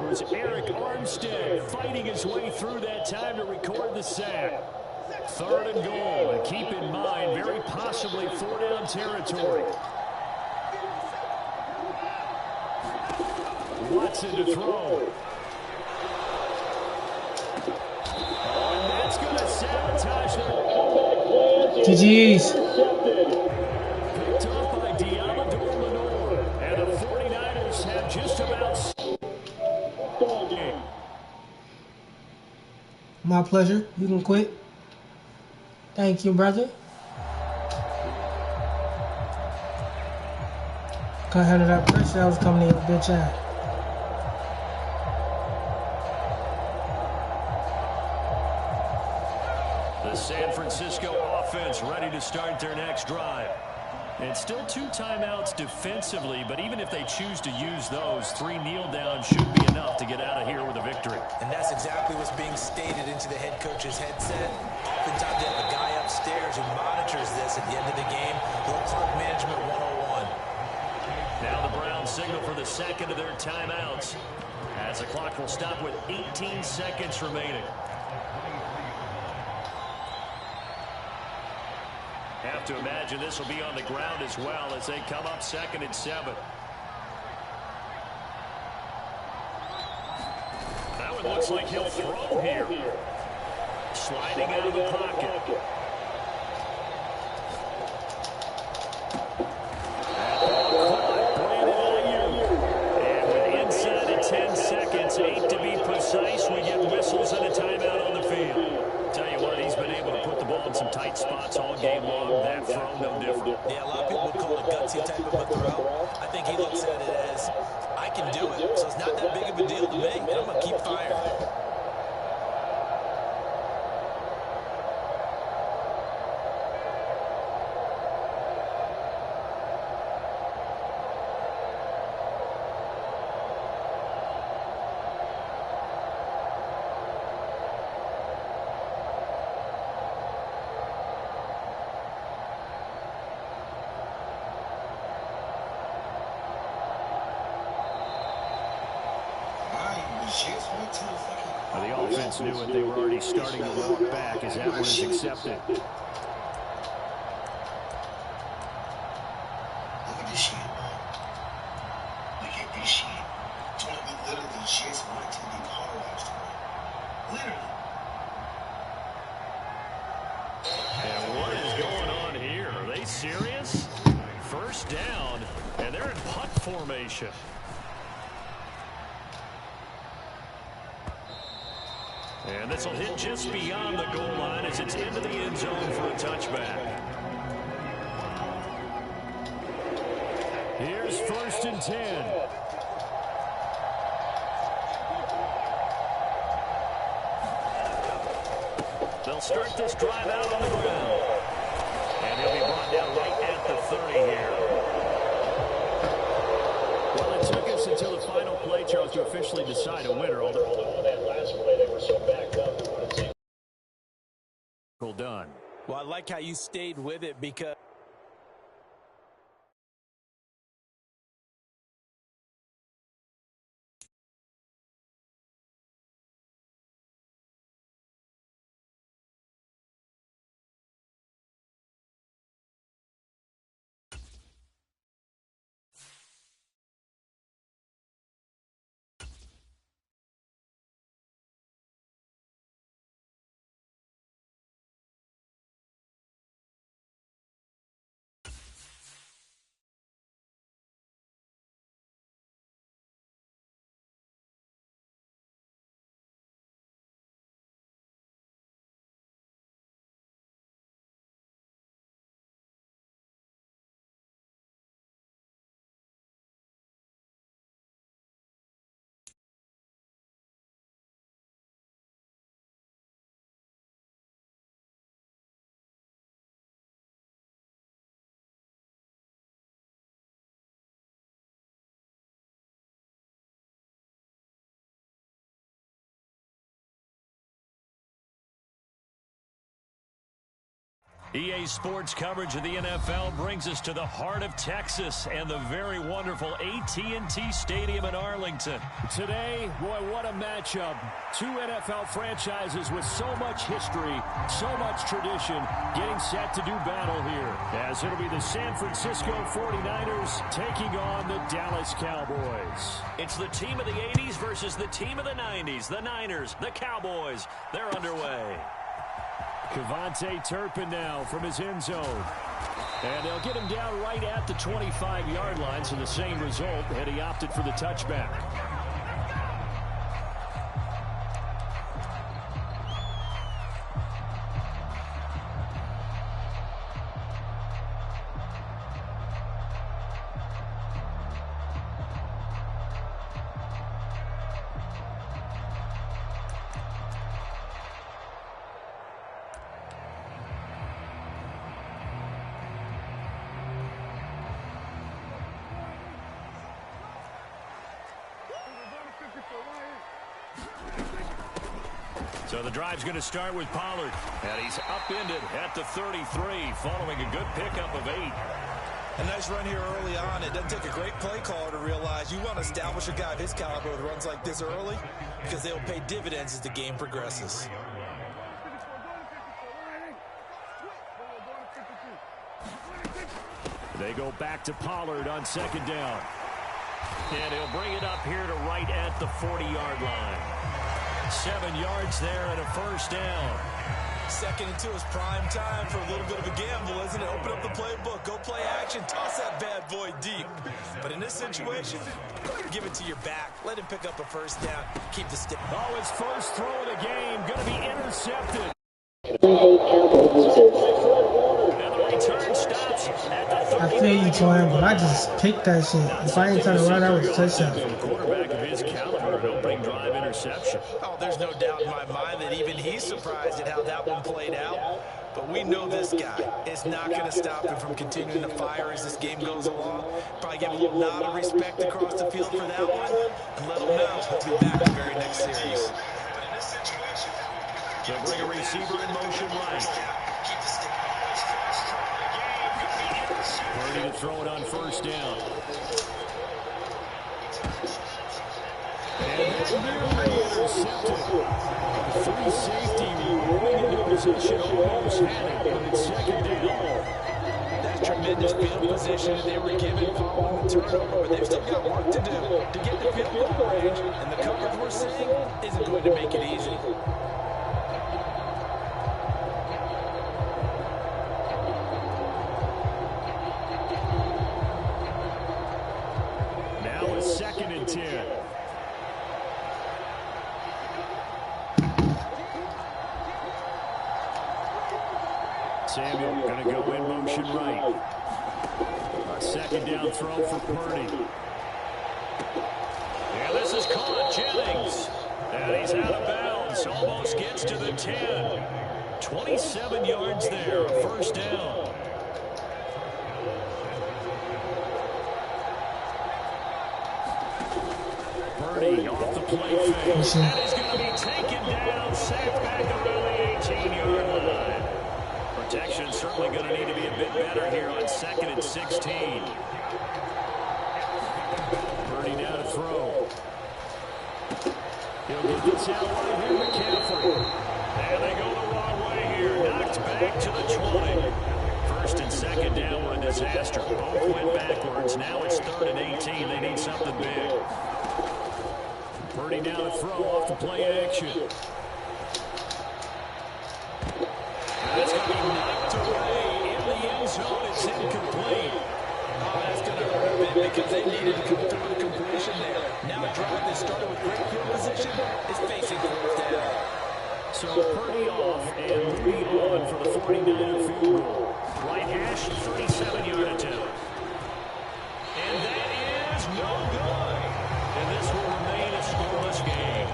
There's Eric Armstead fighting his way through that time to record the sack. 3rd and goal, and keep in mind, very possibly 4-down territory. Watson to throw. And that's going to sabotage them. GG's. Picked off by Diamador Lenore, and the 49ers have just game. My pleasure. You can quit. Thank you, brother. Can't handle that pressure that was coming in your bitch ass. The San Francisco offense ready to start their next drive. And still 2 timeouts defensively, but even if they choose to use those, 3 kneel downs should be enough to get out of here with a victory. And that's exactly what's being stated into the head coach's headset. Oftentimes they have a guy upstairs who monitors this at the end of the game. Little clock management 101. Now the Browns signal for the second of their timeouts, as the clock will stop with 18 seconds remaining. Have to imagine this will be on the ground as well as they come up 2nd and 7. That one looks like he'll throw here. Sliding out of the pocket. And with inside of 10 seconds, 8 to be precise, we get whistles and a timeout on the field. Tell you what, he's been able to put the ball in some tight spots all game long. That throw, no different. Yeah, a lot of people would call it a gutsy type of a throw. I think he looks at it as, I can do it, so it's not that big of a deal to me, and I'm going to keep firing. The offense knew it. They were already starting to walk back as that one is accepted. Look at this shit, man. Look at this shit. Tony, we literally just went to the car wash today. Literally. And what is going on here? Are they serious? First down, and they're in punt formation. And this will hit just beyond the goal line as it's into the end zone for a touchback. Here's 1st and 10. They'll start this drive out on the ground. And he'll be brought down right at the 30 here. Well, it took us until the final play, Charles, to officially decide a winner. Although on that last play, they were so backed up. Done. Well, I like how you stayed with it because EA Sports coverage of the NFL brings us to the heart of Texas and the very wonderful AT&T Stadium in Arlington. Today, boy, what a matchup. 2 NFL franchises with so much history, so much tradition, getting set to do battle here. As it'll be the San Francisco 49ers taking on the Dallas Cowboys. It's the team of the 80s versus the team of the 90s. The Niners, the Cowboys, they're underway. Kevontae Turpin now from his end zone. And they'll get him down right at the 25-yard line, so the same result, and he opted for the touchback. So the drive's going to start with Pollard. And he's upended at the 33 following a good pickup of 8. A nice run here early on. It doesn't take a great play caller to realize you want to establish a guy of his caliber with runs like this early because they'll pay dividends as the game progresses. They go back to Pollard on 2nd down. And he'll bring it up here to right at the 40-yard line. 7 yards there and a 1st down. 2nd and 2 is prime time for a little bit of a gamble, isn't it? Open up the playbook, go play action, toss that bad boy deep. But in this situation, give it to your back. Let him pick up a 1st down. Keep the stick. Oh, his first throw of the game going to be intercepted. I feel you, Twine, but I just picked that shit. If I ain't trying to run, I was a touchdown. Quarterback of his caliber, opening drive interception. Oh, there's no doubt in my mind that even he's surprised at how that one played out. But we know this guy is not going to stop him from continuing to fire as this game goes along. Probably give him a little nod of respect across the field for that one. And let him know he'll be back the very next series. They'll bring a receiver in motion right. Ready to throw it on 1st down. And it's nearly intercepted. The free safety rolling into position, almost had it, but it's 2nd down. That's tremendous field position they were given following the turnover, but they've still got work to do to get the field goal range, and the coverage we're seeing isn't going to make it easy. Now a 2nd and 10. Samuel going to go in motion right. A 2nd down throw for Purdy. And this is caught. Jennings. And he's out of bounds. Almost gets to the 10. 27 yards there. A 1st down. Purdy off the play fake. And he's going to be taken down. Sacked back around the 18-yard line. Protection certainly going to need to be a bit better here on 2nd and 16. Purdy now to throw. He'll get this out right here, McCaffrey. And they go the wrong way here. Knocked back to the 20. 1st and 2nd down were a disaster. Both went backwards. Now it's 3rd and 18. They need something big. Purdy now to throw off the play action. That's going to be knocked away in the end zone. It's incomplete. Oh, that's going to hurt a bit because they needed to come through with a completion there. Now a drive that started with great field position is facing 4th down. So Purdy off and Moody on for the 49er field goal. Right hash, 37-yard attempt. And that is no good. And this will remain a scoreless game.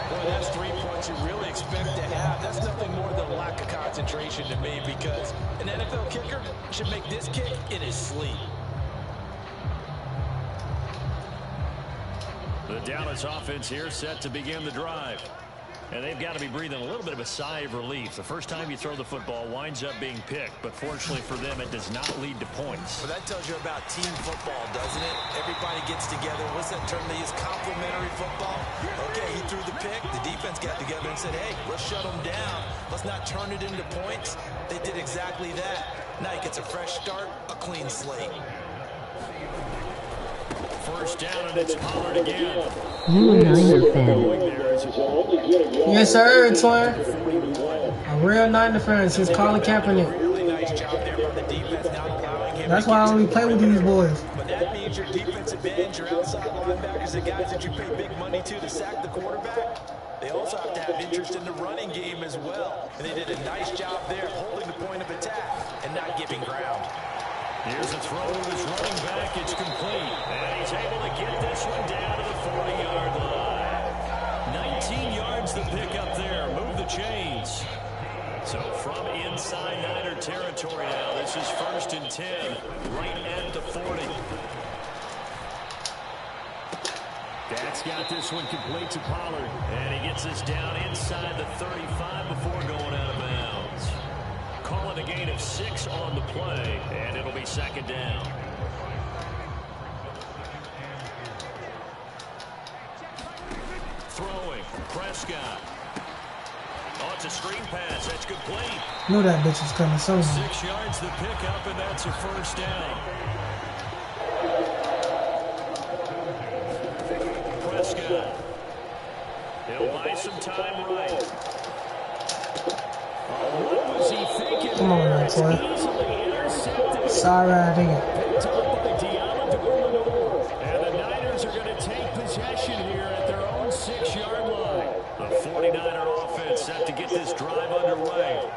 Boy, that's 3 points you really expect to have. That's nothing more than a lack of concentration to me because an NFL kicker should make this kick in his sleep. The Dallas offense here set to begin the drive. And they've got to be breathing a little bit of a sigh of relief. The first time you throw the football winds up being picked, but fortunately for them, it does not lead to points. Well, that tells you about team football, doesn't it? Everybody gets together. What's that term they use? Complementary football. Okay, he threw the pick. The defense got together and said, hey, let's shut them down. Let's not turn it into points. They did exactly that. Now he gets a fresh start, a clean slate. 1st down, and it's Pollard again. You a Niner fan. Yes, sir, Twine. A real Niner fan since Colin Kaepernick. Really nice job there by the defense, not allowing him. That's why I only play with these boys. But that means your defensive ends, your outside linebackers, the guys that you pay big money to sack the quarterback, they also have to have interest in the running game as well. And they did a nice job there holding the point of attack and not giving ground. Here's a throw to his running back. It's complete. And he's able to get this one down to the 40-yard line. 19 yards the pick up there. Move the chains. So from inside Niner territory now, this is 1st and 10, right at the 40. That's got this one complete to Pollard. And he gets us down inside the 35 before going out of bounds. Calling a gain of 6 on the play, and it'll be second down. Throwing, Prescott. Oh, it's a screen pass. That's complete. Knew that bitch was coming so soon. 6 yards the pickup, and that's a first down. Prescott. He'll buy some time right. What was he thinking? Come on, man, boy. Sorry, I think it. And the Niners are going to take possession here at their own 6-yard line. The 49er offense set to get this drive underway.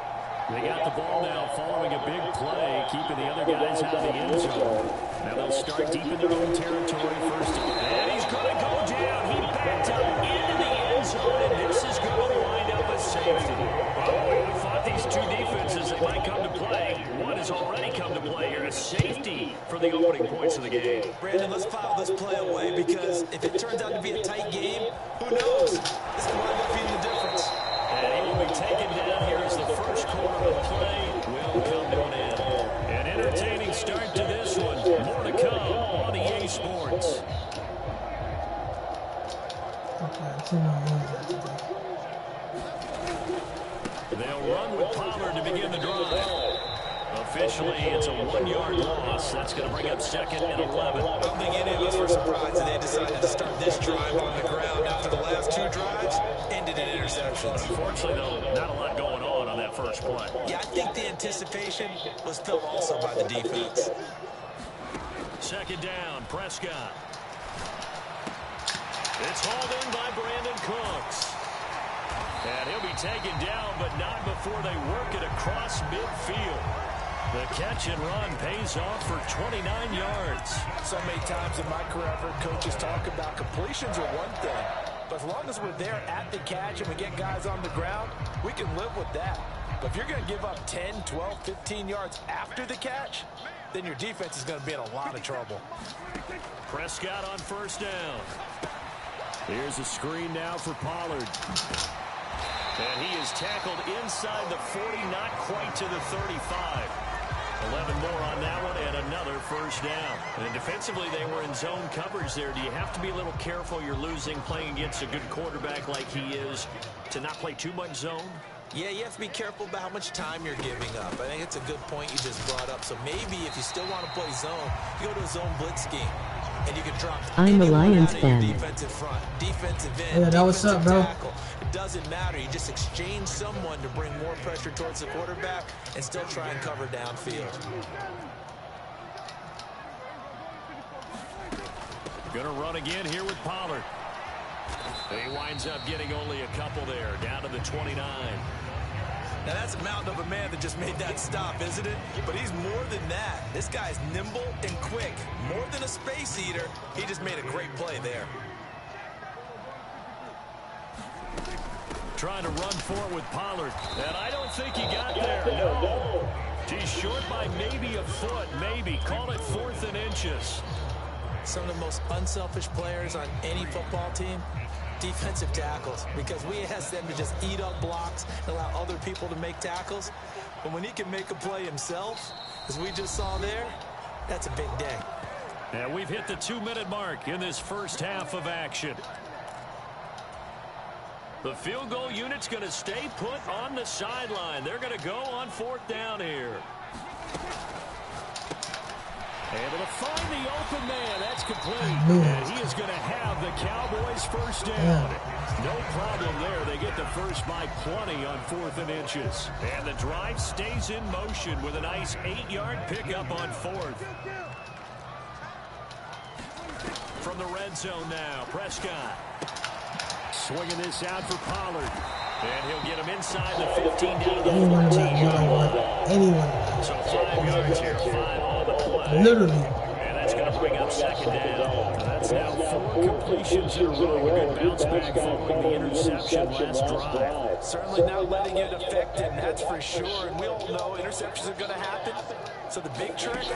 They got the ball now following a big play, keeping the other guys out of the end zone. Now they'll start deep in their own territory first. And he's going to go down. He backed up into the end zone, and this is going to wind up a safety. Well, we thought these two defenses that might come to play. One has already come to play here. A safety for the opening points of the game. Brandon, let's file this play away because if it turns out to be a tight game, who knows? This can wind up being the difference. And he will be taken down here as the first quarter of play will come to an end. An entertaining start to this one. More to come on EA Sports. They'll run with Pollard to begin the drive. Officially, it's a 1-yard loss. That's going to bring up second and 11. I don't think any of us were surprised that they decided to start this drive on the ground after the last 2 drives ended in interceptions. Unfortunately, though, not a lot going on that first play. Yeah, I think the anticipation was felt also by the defense. Second down, Prescott. It's hauled in by Brandon Cooks. And he'll be taken down, but not before they work it across midfield. The catch and run pays off for 29 yards. So many times in my career, I've heard coaches talk about completions are one thing. But as long as we're there at the catch and we get guys on the ground, we can live with that. But if you're going to give up 10, 12, 15 yards after the catch, then your defense is going to be in a lot of trouble. Prescott on first down. Here's a screen now for Pollard. And he is tackled inside the 40, not quite to the 35. 11 more on that one, and another first down. And defensively, they were in zone coverage there. Do you have to be a little careful? You're losing, playing against a good quarterback like he is, to not play too much zone? Yeah, you have to be careful about how much time you're giving up. I think it's a good point you just brought up. So maybe if you still want to play zone, you go to a zone blitz scheme. And you can drop I'm a Lions fan. Defensive front, defensive end, yeah, that was up, bro. Tackle. It doesn't matter. You just exchange someone to bring more pressure towards the quarterback and still try and cover downfield. Gonna run again here with Pollard. He winds up getting only a couple there, down to the 29. Now that's a mountain of a man that just made that stop, isn't it? But he's more than that. This guy's nimble and quick. More than a space eater, he just made a great play there. Trying to run for it with Pollard. And I don't think he got there. No. He's short by maybe a foot, maybe. Call it 4th and inches. Some of the most unselfish players on any football team, defensive tackles, because we ask them to just eat up blocks and allow other people to make tackles. But when he can make a play himself, as we just saw there, that's a big day. And we've hit the 2-minute mark in this first half of action. The field goal unit's going to stay put on the sideline. They're going to go on 4th down here. Able to find the open man. That's complete. And he is going to have the Cowboys first down. No problem there. They get the first by plenty on 4th and inches. And the drive stays in motion with a nice 8-yard pickup on 4th. From the red zone now, Prescott. Swinging this out for Pollard. And he'll get him inside the 15 down to the 14-yard line. So 5 yards here, 5 on the play. Literally. And that's going to bring up second down. That's now 4 completions in a row. A good bounce back following the interception last drive. Certainly not letting it affect him, that's for sure. And we all know interceptions are going to happen. So the big trick,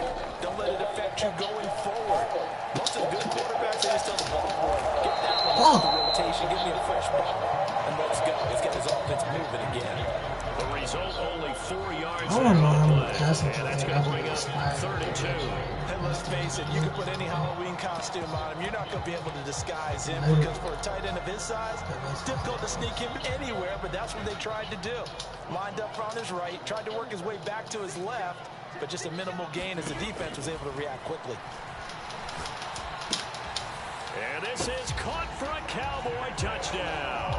don't let it affect you going forward. Most of the good quarterbacks, they just tell the ball boy, get down off the rotation, give me a fresh ball, and let's go. Let's get his offense moving again. The result, only 4 yards. I don't know how many play. passing And that's plays going to bring I up inspired. 32. And let's face it, you can put any Halloween costume on him. You're not going to be able to disguise him because for a tight end of his size, it's difficult to sneak him anywhere, but that's what they tried to do. Lined up on his right, tried to work his way back to his left, but just a minimal gain as the defense was able to react quickly. And this is caught for a Cowboy touchdown.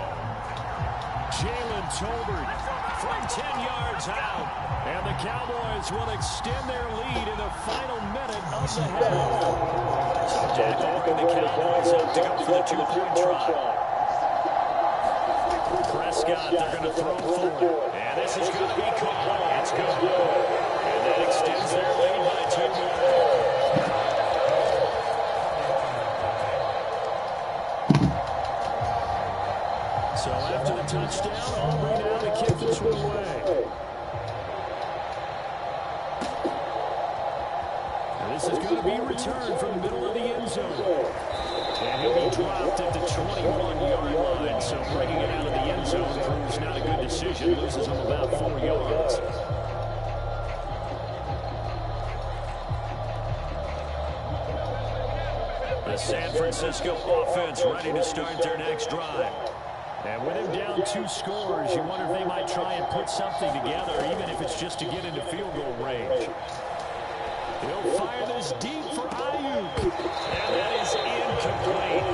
Jalen Tolbert from 10 yards out. And the Cowboys will extend their lead in the final minute of the half. Jack to bring the Cowboys up to go for the 2-point try. Prescott, they're going to throw for it. And this is going to be caught. It's good. And that extends their lead by 2 more. So after the touchdown, Aubrey now to kick this one away. And this is going to be returned from the middle of the end zone. And he'll be dropped at the 21-yard line. So bringing it out of the end zone proves not a good decision. Loses him about 4 yards. The San Francisco offense ready to start their next drive. And with him down 2 scores, you wonder if they might try and put something together, even if it's just to get into field goal range. He'll fire this deep for Ayuk. And that is incomplete.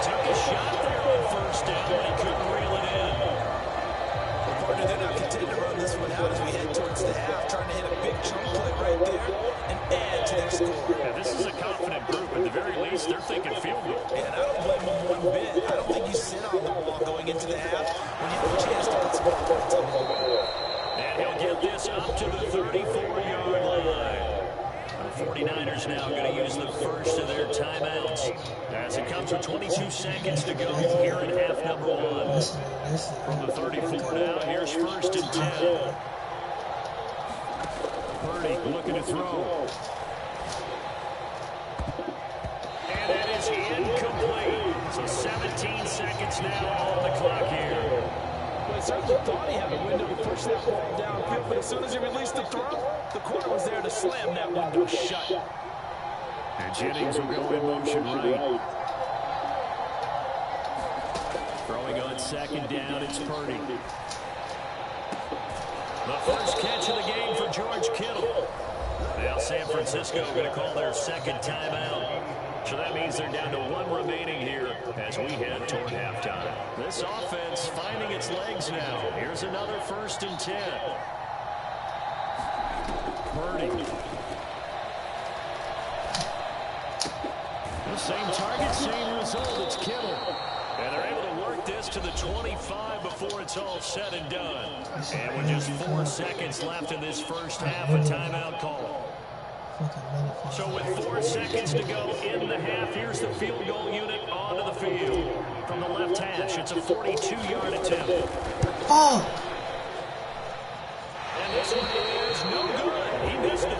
Took a shot there on first down, but he couldn't reel it in. Well, partner, they're not content to run this one out as we head towards the half, trying to hit a big chunk play right there and add to their score. Yeah, this is a confident group. At the very least, they're thinking field goal. And I don't blame them one bit. I don't think you sit on the ball going into the half when you have a chance to put some points on the board. And he'll get this up to the 34-yard line. The 49ers now going to use the first of their timeouts as it comes with 22 seconds to go here in half number 1. From the 34 now, here's first and 10. Purdy looking to throw. And that is incomplete. So 17 seconds now on the clock here. Well, he certainly thought he had a window to push that ball downfield, but as soon as he released the throw, the corner was there to slam that window shut. And Jennings will go in motion right. Throwing on second down, it's Purdy. The first catch of the game for George Kittle. Now San Francisco going to call their second timeout. So that means they're down to 1 remaining here as we head toward halftime. This offense finding its legs now. Here's another first and 10. Purdy. The same target, same result. It's Kittle. And they're able to work this to the 25 before it's all said and done. And with just 4 seconds left in this first half, a timeout call. So with 4 seconds to go in the half, here's the field goal unit onto the field. From the left hash, it's a 42-yard attempt. Oh! And this one is no good. He missed it.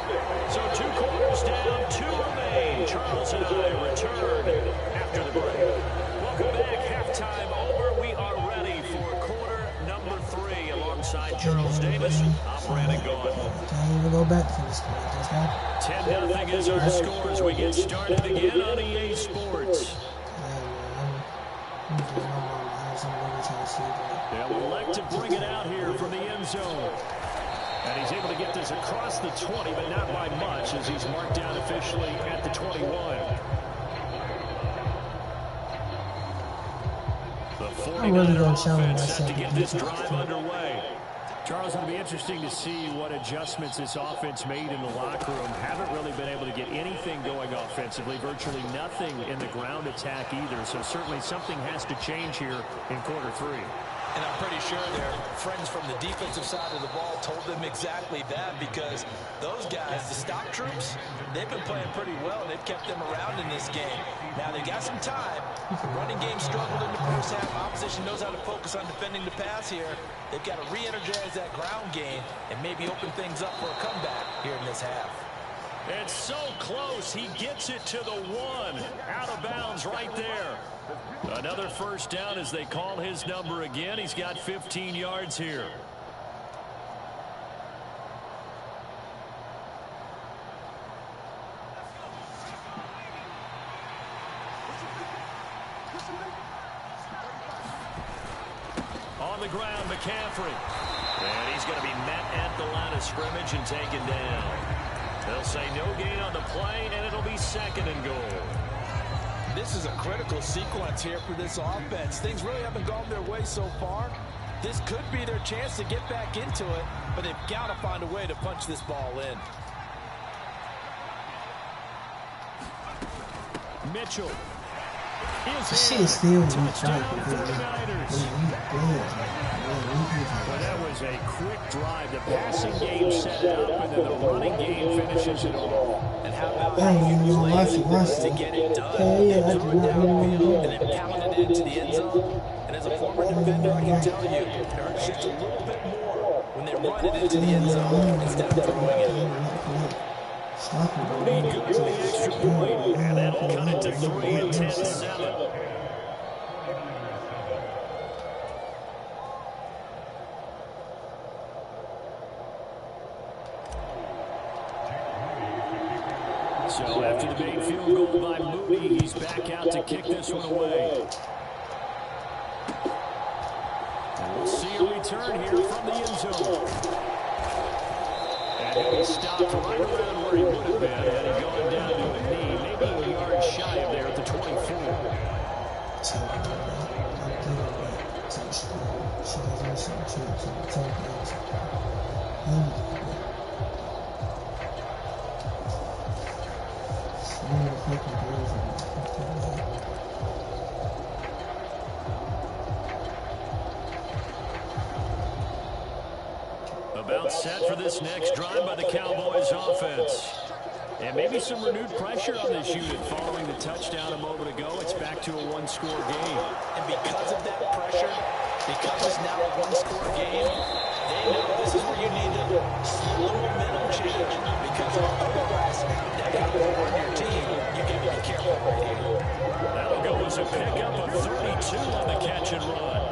So 2 quarters down, 2 remain. Charles and I return after the break. Welcome back. Halftime over. We are ready for quarter number 3 alongside Charles Davis. I'm Brandon Gaughan. Can't even go back to this point. 10-0 is our score as we get started again on EA Sports. Yeah, we'll elect to bring it out here from the end zone. And he's able to get this across the 20, but not by much as he's marked down officially at the 21. The 49er offense set to get this drive underway. Charles, it'll be interesting to see what adjustments this offense made in the locker room. Haven't really been able to get anything going offensively, virtually nothing in the ground attack either. So certainly something has to change here in quarter 3. And I'm pretty sure their friends from the defensive side of the ball told them exactly that, because those guys, the stock troops, they've been playing pretty well, and they've kept them around in this game. Now, they got some time. The running game struggled in the first half. Opposition knows how to focus on defending the pass here. They've got to re-energize that ground game and maybe open things up for a comeback here in this half. It's so close. He gets it to the 1. Out of bounds right there. Another first down as they call his number again. He's got 15 yards here. On the ground, McCaffrey. And he's going to be met at the line of scrimmage and taken down. They'll say no gain on the play, and it'll be 2nd and goal. This is a critical sequence here for this offense. Things really haven't gone their way so far. This could be their chance to get back into it, but they've got to find a way to punch this ball in. Mitchell. This shit is still in my Touchdown 49ers. Well, that was a quick drive. The passing game set it up, and then the running game finishes it off. And how about how you plays to get it done? They threw it downfield and then pounded it into the end zone. And as a former defender, I can tell you, it hurts just a little bit more when they run it into the end zone instead of throwing it. He goes the extra point, and that'll cut it to 3 and 10-7. So after the main field goal by Moody, he's back out to kick this one away. And we'll see a return here from the end zone. And he'll be stopped right around where he would have been had he gone down to a knee, maybe a yard shy of there at the 24. About set for this next drive by the Cowboys offense. And maybe some renewed pressure on this unit following the touchdown a moment ago. It's back to a one-score game. And because of that pressure, because it's now a one-score game, they know this is where you need to slow the momentum change. Because otherwise, that got to on your team. You got to be careful right here. That'll go as a pickup of 32 on the catch and run.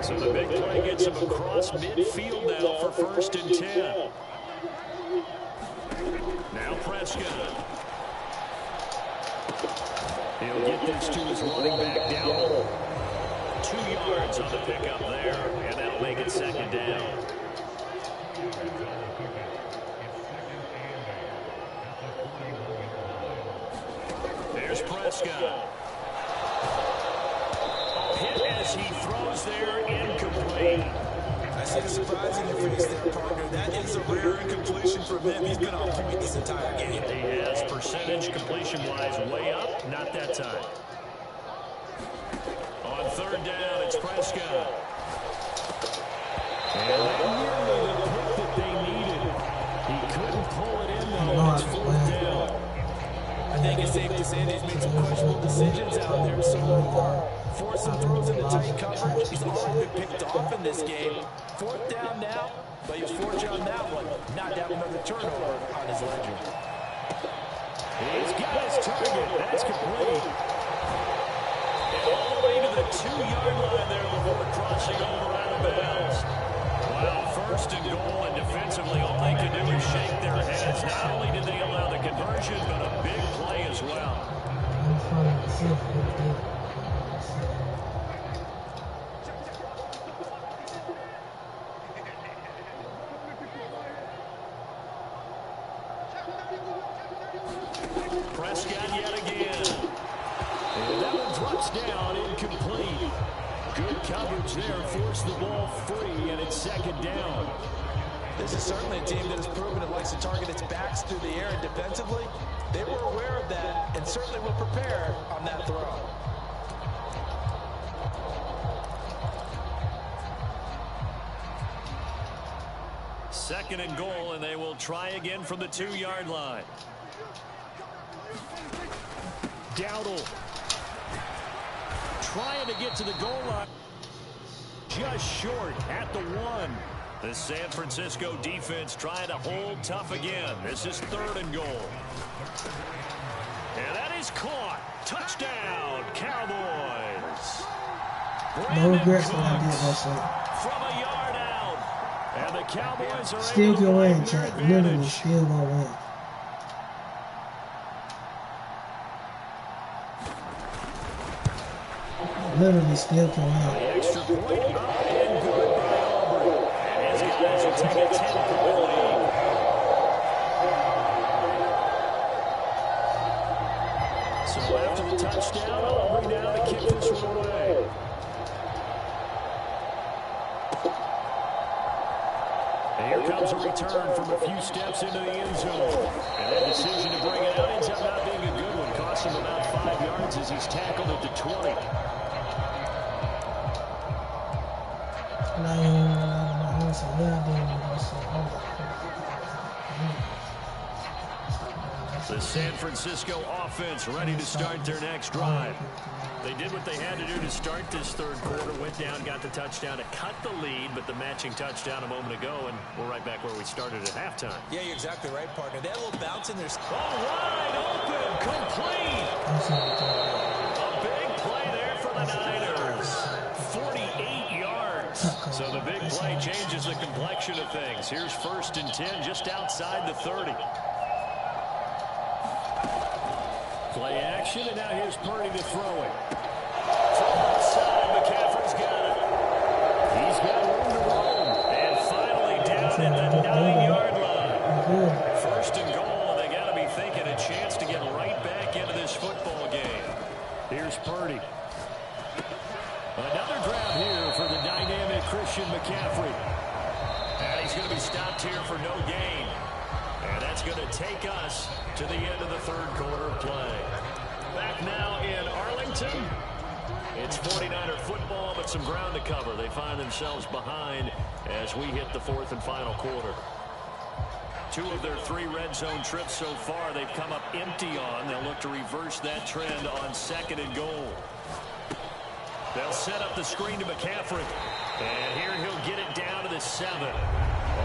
So the big play gets him across midfield now for 1st and 10. Now Prescott. He'll get this to his running back down. 2 yards on the pickup there, and that'll make it 2nd down. There's Prescott. Hit as he throws there, incomplete. I see the surprise in your face there, partner. That is a rare incompletion from him. He's been on point this entire game. He has percentage completion-wise way up, not that time. On 3rd down, it's Prescott. And that nearly the pick that they needed. He couldn't pull it in, though. It's 4th down. I think it's safe to say that he's made some questionable decisions out there so far. Forced some throws into tight coverage. He's already been picked off in this game. 4th down now, but he was fortunate on that one. Not to have another turnover on his ledger. He's got his target. That's complete. And all the way to the 2-yard line there before crossing over out of bounds. Well, 1st and goal, and defensively all they can do is shake their heads. Not only did they allow the conversion, but a big play as well. Prescott yet again. And that one drops down, incomplete. Good coverage there, forced the ball free, and it's 2nd down. This is certainly a team that has proven it likes to target its backs through the air, and defensively, they were aware of that and certainly were prepared on that throw. Second and goal, and they will try again from the 2-yard line. Dowdle trying to get to the goal line. Just short at the 1. The San Francisco defense trying to hold tough again. This is 3rd and goal. And that is caught. Touchdown, Cowboys. No regrets when I did that shit. From a yard out. And the Cowboys are still able to gonna win, win, chat. Literally still gonna win. Literally still can win. The extra point up and good by Auburn. And his guys will take a 10-point lead. So after the touchdown, Auburn now to kick this one away. And here comes a return from a few steps into the end zone. And that decision to bring it out ends up not being a good one. Cost him about 5 yards as he's tackled at the 20. The San Francisco offense ready to start their next drive. They did what they had to do to start this 3rd quarter. Went down, got the touchdown to cut the lead, but the matching touchdown a moment ago, and we're right back where we started at halftime. Yeah, you're exactly right, partner. They had a little bounce in their... Wide open, complete. A big play there for the Niners. 48 yards. So the big play changes the complexion of things. Here's 1st and 10 just outside the 30. Play action, and now here's Purdy to throw it. From outside, McCaffrey's got it. He's got room to roam. And finally down at the 9-yard line. 1st and goal, and they got to be thinking a chance to get right back into this football game. Here's Purdy. Another grab here for the dynamic Christian McCaffrey. And he's going to be stopped here for no gain. And that's going to take us to the end of the 3rd quarter play. Back now in Arlington. It's 49er football, but some ground to cover. They find themselves behind as we hit the 4th and final quarter. 2 of their 3 red zone trips so far they've come up empty on. They'll look to reverse that trend on 2nd and goal. They'll set up the screen to McCaffrey. And here he'll get it down to the 7.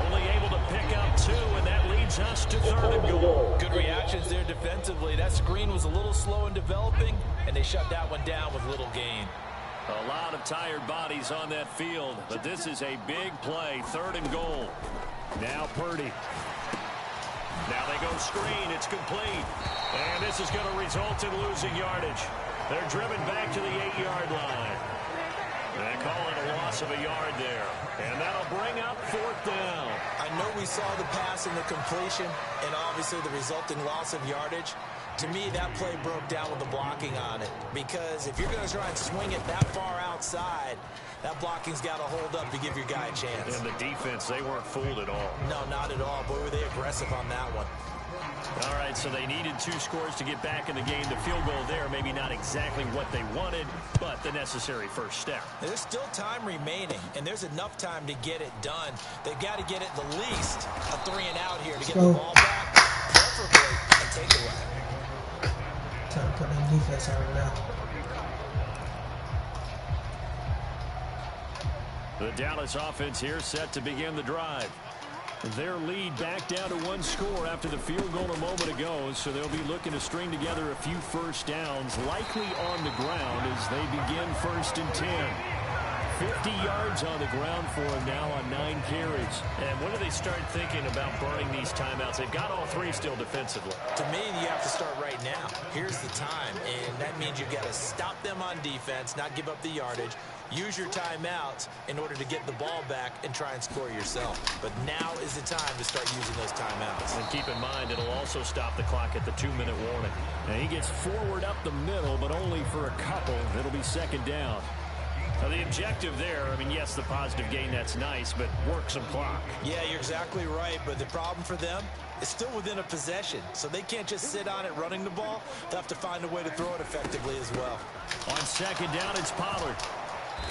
Only able to pick up 2, and that leads us to 3rd and goal. Good reactions there defensively. That screen was a little slow in developing, and they shut that one down with little gain. A lot of tired bodies on that field, but this is a big play. 3rd and goal. Now Purdy. Now they go screen. It's complete. And this is going to result in losing yardage. They're driven back to the 8-yard line. They call it a loss of a yard there. And that'll bring up 4th down. I know we saw the pass and the completion and obviously the resulting loss of yardage. To me, that play broke down with the blocking on it. Because if you're going to try and swing it that far outside, that blocking's got to hold up to give your guy a chance. And the defense, they weren't fooled at all. No, not at all. Boy, were they aggressive on that one. All right, so they needed 2 scores to get back in the game. The field goal there, maybe not exactly what they wanted, but the necessary first step. There's still time remaining, and there's enough time to get it done. They've got to get it the least a 3 and out here to get the ball back, preferably a takeaway. Time to put that defense on now. The Dallas offense here set to begin the drive. Their lead back down to 1 score after the field goal a moment ago, so they'll be looking to string together a few first downs, likely on the ground as they begin 1st and 10. 50 yards on the ground for him now on 9 carries. And when do they start thinking about burning these timeouts? They've got all 3 still defensively. To me, you have to start right now. Here's the time, and that means you've got to stop them on defense, not give up the yardage. Use your timeouts in order to get the ball back and try and score yourself. But now is the time to start using those timeouts. And keep in mind, it'll also stop the clock at the 2-minute warning. And he gets forward up the middle, but only for a couple. It'll be 2nd down. Now, the objective there, I mean, yes, the positive gain, that's nice, but work some clock. Yeah, you're exactly right, but the problem for them is still within a possession, so they can't just sit on it running the ball. They'll have to find a way to throw it effectively as well. On 2nd down, it's Pollard.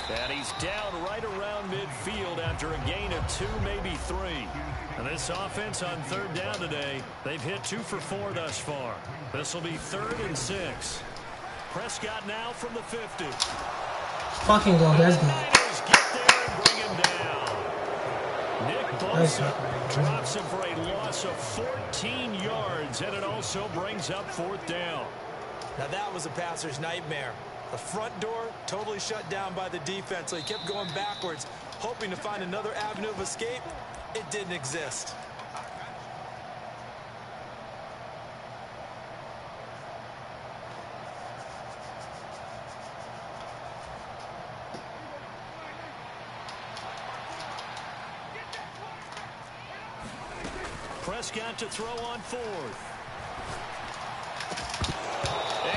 And he's down right around midfield after a gain of 2, maybe 3. And this offense on 3rd down today, they've hit 2 for 4 thus far. This will be 3rd and 6. Prescott now from the 50. Fucking go, that's good. Niners get there and bring him down. Nick Bosa drops him for a loss of 14 yards, and it also brings up 4th down. Now that was a passer's nightmare. The front door totally shut down by the defense, so he kept going backwards, hoping to find another avenue of escape. It didn't exist. Prescott to throw on 4th.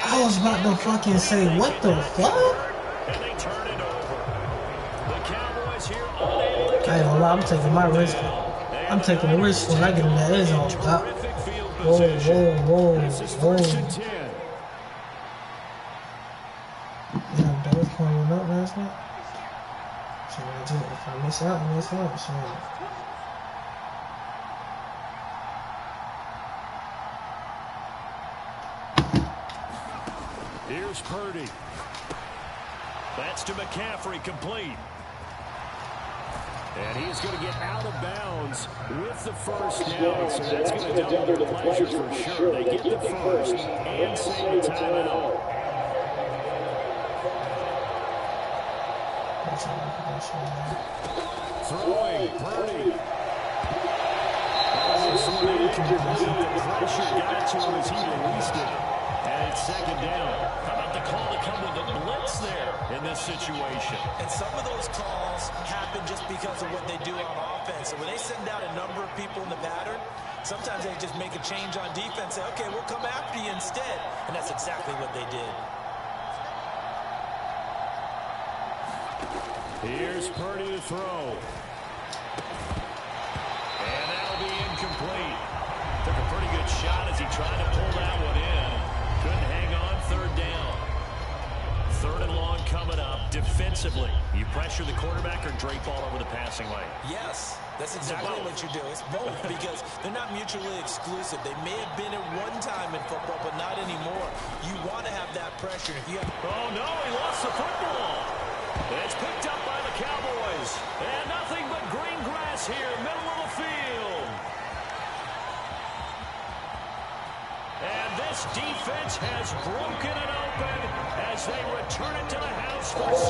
I was about to fucking say, what the fuck? And they turn it over. The Cowboys here unable to I ain't gonna lie, I'm taking my risk. I'm taking the risk when I get in that end zone. Whoa, whoa, whoa, whoa. Damn, that was coming up last night. So if I miss out, I miss out. So. Here's Purdy. That's to McCaffrey, complete. And he's going to get out of bounds with the 1st down. So that's going to double their pleasure for sure. They get the 1st and save the timeout. Throwing, Purdy. This one incomplete. The pressure got to him as he released it. And it's 2nd down. How about the call to come with a blitz there in this situation? And some of those calls happen just because of what they do on offense. So when they send out a number of people in the pattern, sometimes they just make a change on defense. Say, okay, we'll come after you instead. And that's exactly what they did. Here's Purdy to throw. And that'll be incomplete. Took a pretty good shot as he tried to pull that one in. Couldn't hang on, 3rd down. 3rd and long coming up. Defensively, you pressure the quarterback or drape all over the passing lane? Yes, that's exactly what you do. It's both because they're not mutually exclusive. They may have been at one time in football, but not anymore. You want to have that pressure. If you have... Oh, no, he lost the football. It's picked up by the Cowboys. And nothing but green grass here, middle of the field. And this defense has broken it open as they return it to the house for 6.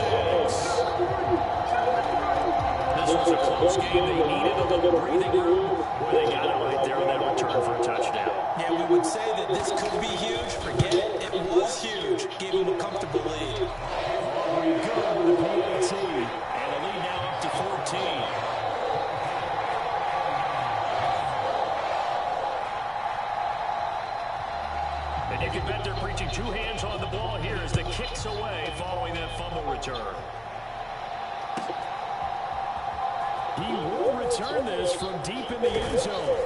This was a close game. They needed a little breathing room. Well, they got it right there on that return for a touchdown. Yeah, we would say that this could be huge. Forget it. It was huge. Gave them a comfortable lead. Very good with the PAT. And the lead now up to 14. And you can bet they're preaching 2 hands on the ball here as the kick's away following that fumble return. He will return this from deep in the end zone.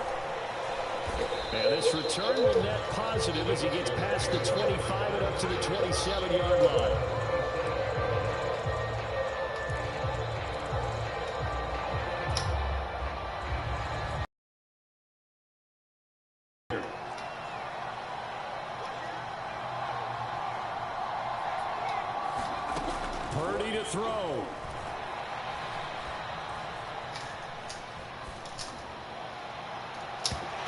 And this return will net positive as he gets past the 25 and up to the 27-yard line. Purdy to throw.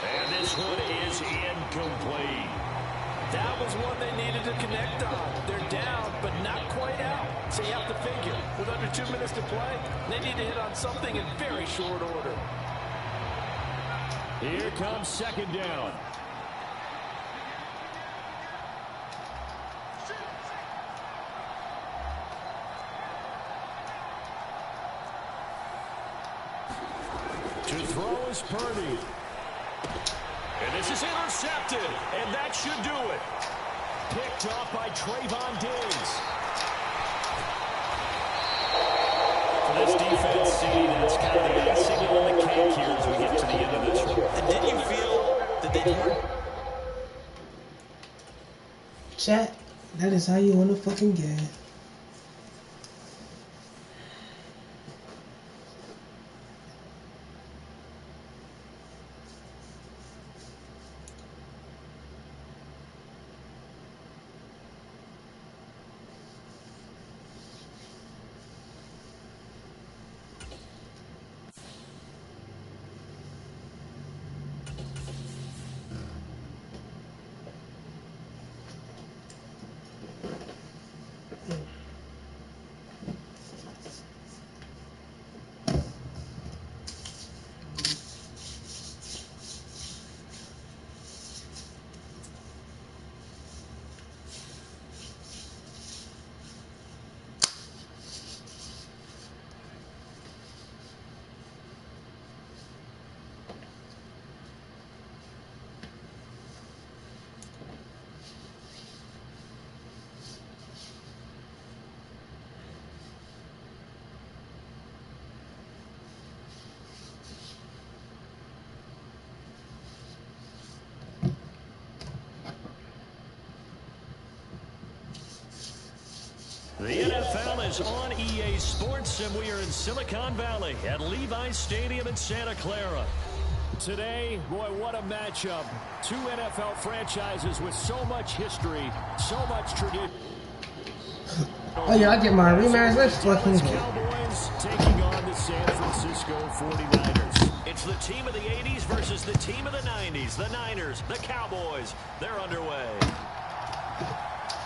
And this one is incomplete. That was one they needed to connect on. They're down, but not quite out. So you have to figure, with under 2 minutes to play, they need to hit on something in very short order. Here comes 2nd down. To throw is Purdy. And this is intercepted, and that should do it. Picked off by Trayvon Diggs. For this defense, see, that's kind of the icing on the cake here as we get to the end of this one. And didn't you feel that they weren't? Chat, that is how you win a fucking game. is on EA Sports, and we are in Silicon Valley at Levi's Stadium in Santa Clara. Today, boy, what a matchup. Two NFL franchises with so much history, so much tradition. Oh yeah, I get my rematch. Let's fucking go. Cowboys taking on the San Francisco 49ers. It's the team of the 80s versus the team of the 90s. The Niners, the Cowboys, they're underway.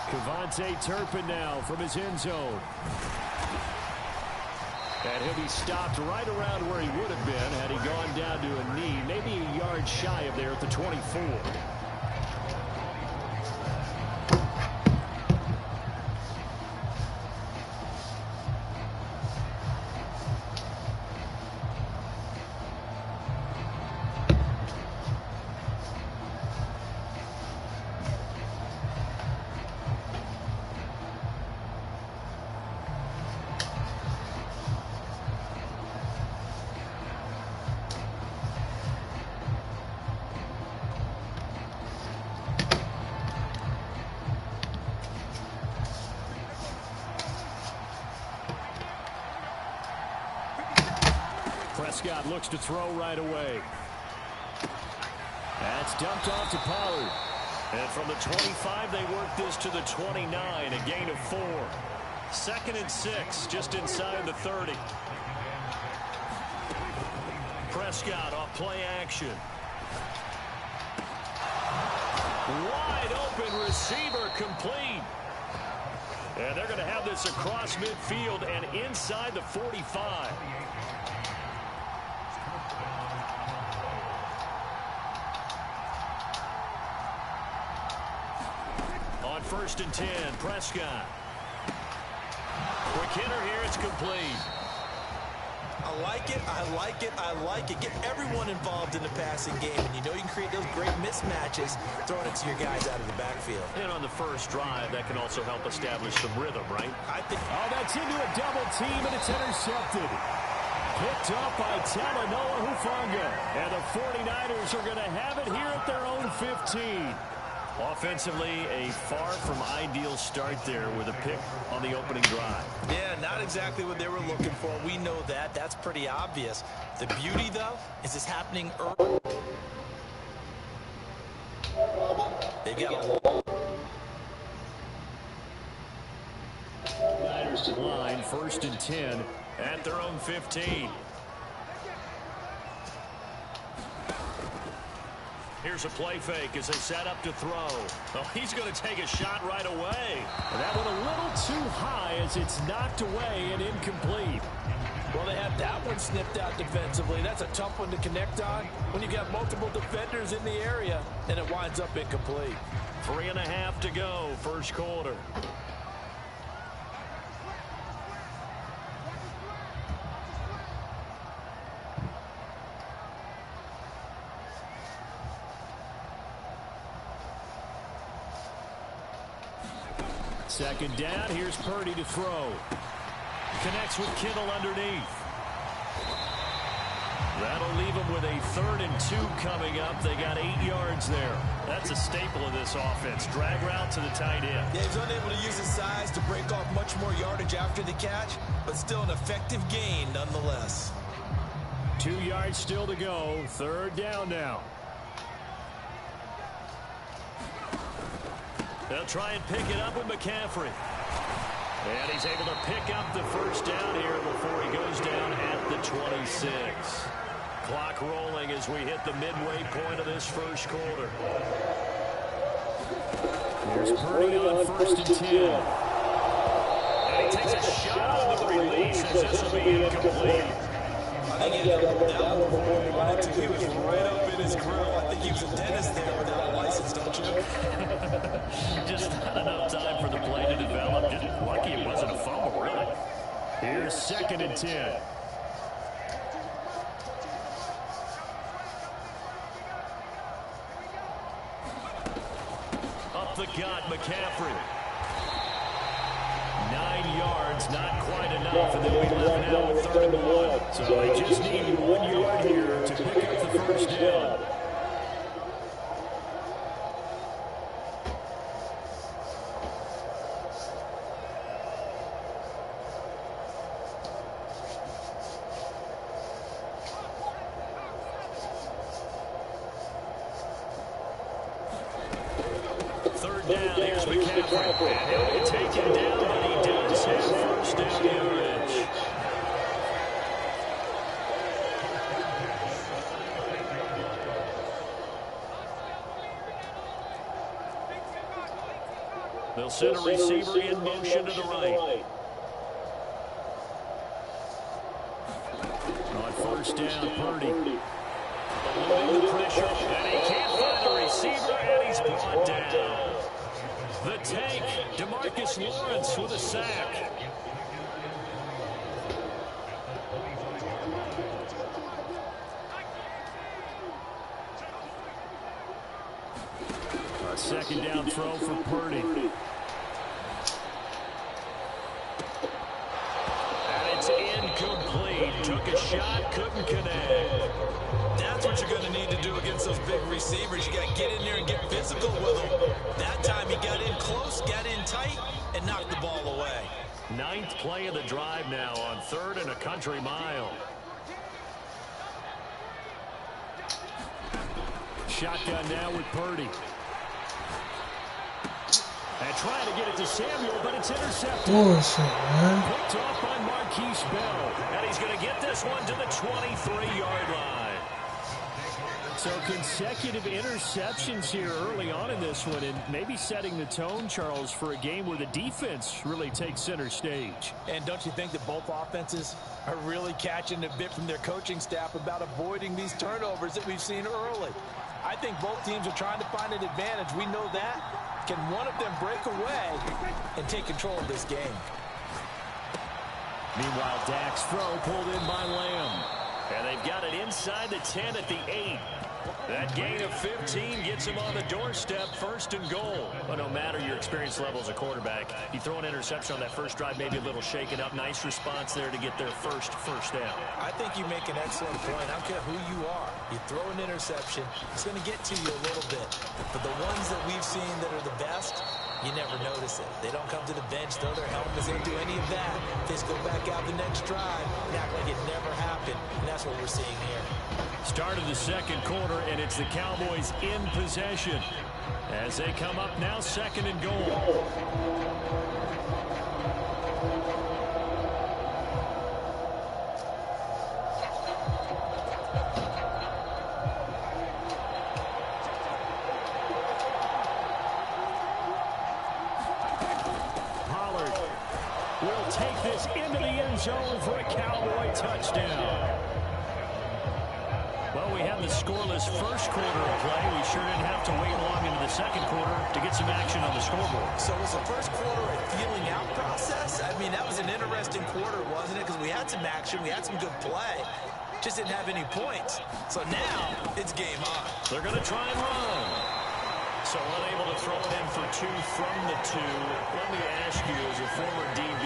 Kevontae Turpin now from his end zone. And he'll be stopped right around where he would have been had he gone down to a knee, maybe a yard shy of there at the 24. Prescott looks to throw right away. That's dumped off to Pollard. And from the 25, they work this to the 29, a gain of 4. 2nd and 6, just inside the 30. Prescott off play action. Wide open receiver complete. And they're going to have this across midfield and inside the 45. On 1st and 10, Prescott. Quick hitter here, it's complete. I like it, I like it, I like it. Get everyone involved in the passing game, and you know you can create those great mismatches throwing it to your guys out of the backfield. And on the first drive, that can also help establish some rhythm, right? I think. Oh, that's into a double team, and it's intercepted. Picked up by Talanoa Hufanga. And the 49ers are going to have it here at their own 15. Offensively, a far from ideal start there with a pick on the opening drive. Yeah, not exactly what they were looking for. We know that. That's pretty obvious. The beauty, though, is this happening early. They got a Niners to line, 1st and 10 at their own 15. Here's a play fake as they set up to throw. Oh, he's going to take a shot right away. That one a little too high as it's knocked away and incomplete. Well, they have that one snipped out defensively. That's a tough one to connect on when you got multiple defenders in the area, and it winds up incomplete. 3.5 to go, first quarter. Second down, here's Purdy to throw. Connects with Kittle underneath. That'll leave him with a 3rd and 2 coming up. They got 8 yards there. That's a staple of this offense. Drag route to the tight end. Yeah, he's unable to use his size to break off much more yardage after the catch, but still an effective gain nonetheless. 2 yards still to go. 3rd down now. They'll try and pick it up with McCaffrey. And he's able to pick up the first down here before he goes down at the 26. Clock rolling as we hit the midway point of this first quarter. Here's Purdy on 1st and 10. And he takes a shot on the release as this will be incomplete. I think he had down before he wanted to. He was right up in his grill. I think he was a dentist there without a license, don't you? Just not enough time for the play to develop. Just lucky it wasn't a fumble, really. Here's 2nd and 10. Up the gut, McCaffrey. 9 yards, not quite enough, and they'll be left now with 3rd and 1. So they just need 1 yard here to pick up the first down. And he'll be taken down, but he does have first down yardage. They'll send a receiver in motion to the right. On first down, Purdy. Moving the pressure, and he can't find a receiver, and he's brought down. The tank, DeMarcus Lawrence with a sack. A second down throw for Purdy. And it's incomplete. Took a shot, couldn't connect. That's what you're going to need to do against those big receivers. You got to get in there and get physical with them. That time he got in close, got in tight, and knocked the ball away. Ninth play of the drive now on 3rd and a country mile. Shotgun now with Purdy. And trying to get it to Samuel, but it's intercepted. Bullshit, man. Picked off by Marquise Bell. And he's going to get this one to the 23-yard line. So consecutive interceptions here early on in this one, and maybe setting the tone, Charles, for a game where the defense really takes center stage. And don't you think that both offenses are really catching a bit from their coaching staff about avoiding these turnovers that we've seen early? I think both teams are trying to find an advantage. We know that. Can one of them break away and take control of this game? Meanwhile, Dak's throw pulled in by Lamb. And they've got it inside the 10 at the 8. That gain of 15 gets him on the doorstep, 1st and goal. But no matter your experience level as a quarterback, you throw an interception on that first drive, maybe a little shaken up. Nice response there to get their first down. I think you make an excellent point. I don't care who you are. You throw an interception, it's going to get to you a little bit. But the ones that we've seen that are the best, you never notice it. They don't come to the bench, throw their helmets, they don't do any of that. They just go back out the next drive and act like it never happened. And that's what we're seeing here. Start of the second quarter, and it's the Cowboys in possession as they come up now 2nd and goal. Pollard will take this into the end zone for a Cowboy touchdown. Well, we had the scoreless first quarter of play. We sure didn't have to wait long into the second quarter to get some action on the scoreboard. So was the first quarter a feeling out process? I mean, that was an interesting quarter, wasn't it? Because we had some action, we had some good play. Just didn't have any points. So now it's game on. They're going to try and run. So unable to throw it in for 2 from the 2. Let me ask you, as a former DB,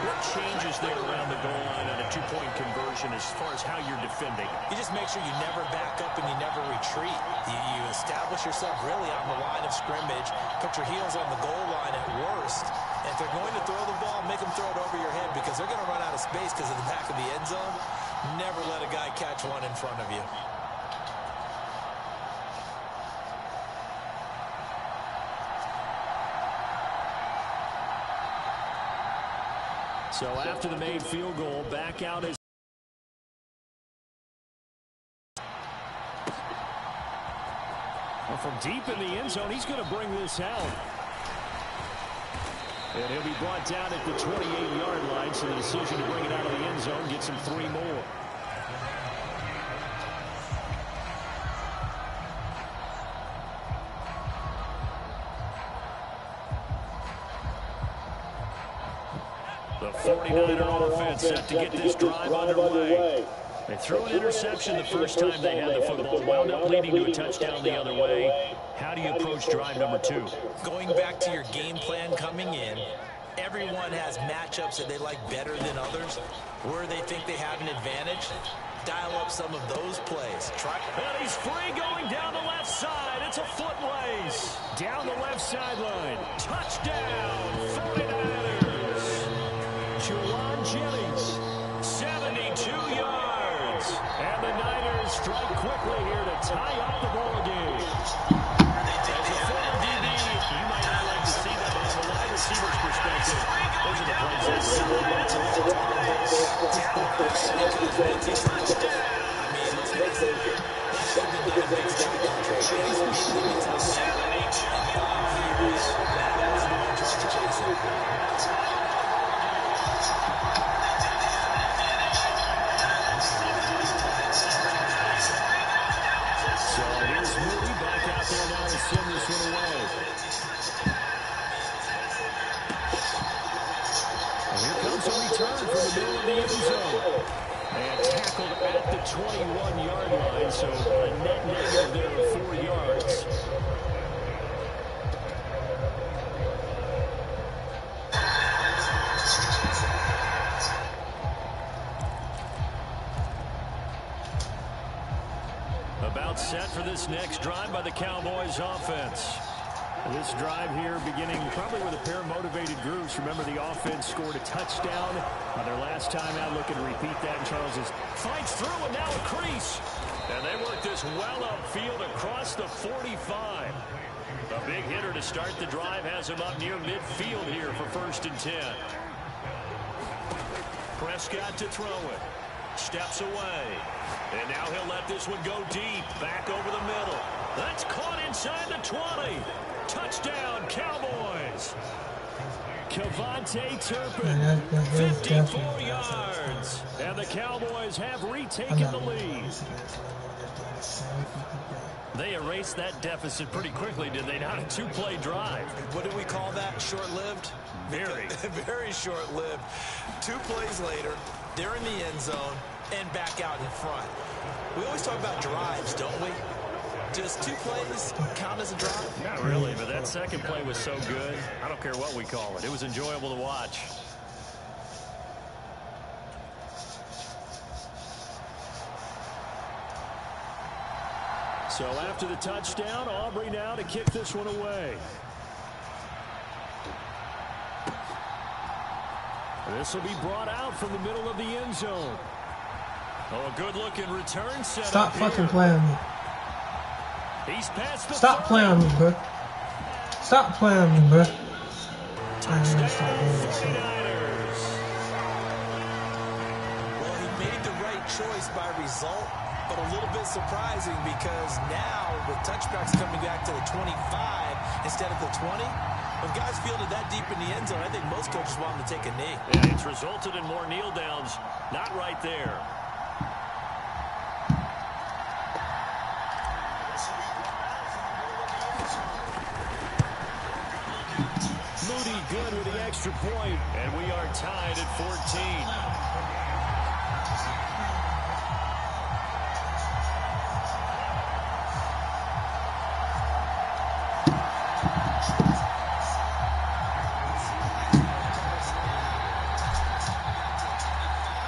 what changes there around the goal line on a 2-point conversion as far as how you're defending? You just make sure you never back up and you never retreat. You establish yourself really on the line of scrimmage, put your heels on the goal line at worst. And if they're going to throw the ball, make them throw it over your head because they're going to run out of space because of the back of the end zone. Never let a guy catch one in front of you. So after the made field goal, back out is from deep in the end zone. He's going to bring this out. And he'll be brought down at the 28-yard line. So the decision to bring it out of the end zone gets him 3 more. The 49er offense set to get this drive underway. They threw an interception the first time they had the football, wound up leading to a touchdown the other way. How do you approach drive number 2? Going back to your game plan coming in, everyone has matchups that they like better than others, where they think they have an advantage. Dial up some of those plays. And he's free going down the left side. It's a foot race. Down the left sideline. Touchdown, 49ers. Juwan Jennings, 72 yards. And the Niners strike quickly here to tie up the ball game. As a former DB, you might not like to see that on the let's face it, that should have been a big stat contract. And he's immediately gets the sack. And he was the one trying to chase him. So here's Moody back out there now to send this one away. And here comes a return from the middle of the end zone. And tackled at the 21-yard line, so a net negative there of 4 yards. About set for this next drive by the Cowboys offense. This drive here beginning probably with a pair of motivated groups. Remember, the offense scored a touchdown on their last time out. Looking to repeat that. And Charles fights through, and now a crease. And they work this well upfield across the 45. A big hitter to start the drive has him up near midfield here for 1st and 10. Prescott to throw it. Steps away. And now he'll let this one go deep. Back over the middle. That's caught inside the 20. Touchdown, Cowboys. Kevontae Turpin, 54 yards. And the Cowboys have retaken the lead. They erased that deficit pretty quickly, did they not? A 2-play drive. What did we call that? Short-lived? Very. Very short-lived. 2 plays later, they're in the end zone and back out in front. We always talk about drives, don't we? Does 2 plays count as a drive? Not really, but that second play was so good. I don't care what we call it. It was enjoyable to watch. So after the touchdown, Aubrey now to kick this one away. This will be brought out from the middle of the end zone. Oh, a good-looking return set. Stop fucking playing me. He's past the Stop playing on me, bro. Stop playing on me, bro. Touchdown, 49ers. Well, he made the right choice by result, but a little bit surprising because now with touchbacks coming back to the 25 instead of the 20, when guys fielded that deep in the end zone, I think most coaches want them to take a knee. Yeah, it's resulted in more kneel downs. Not right there. Moody good with the extra point, and we are tied at 14.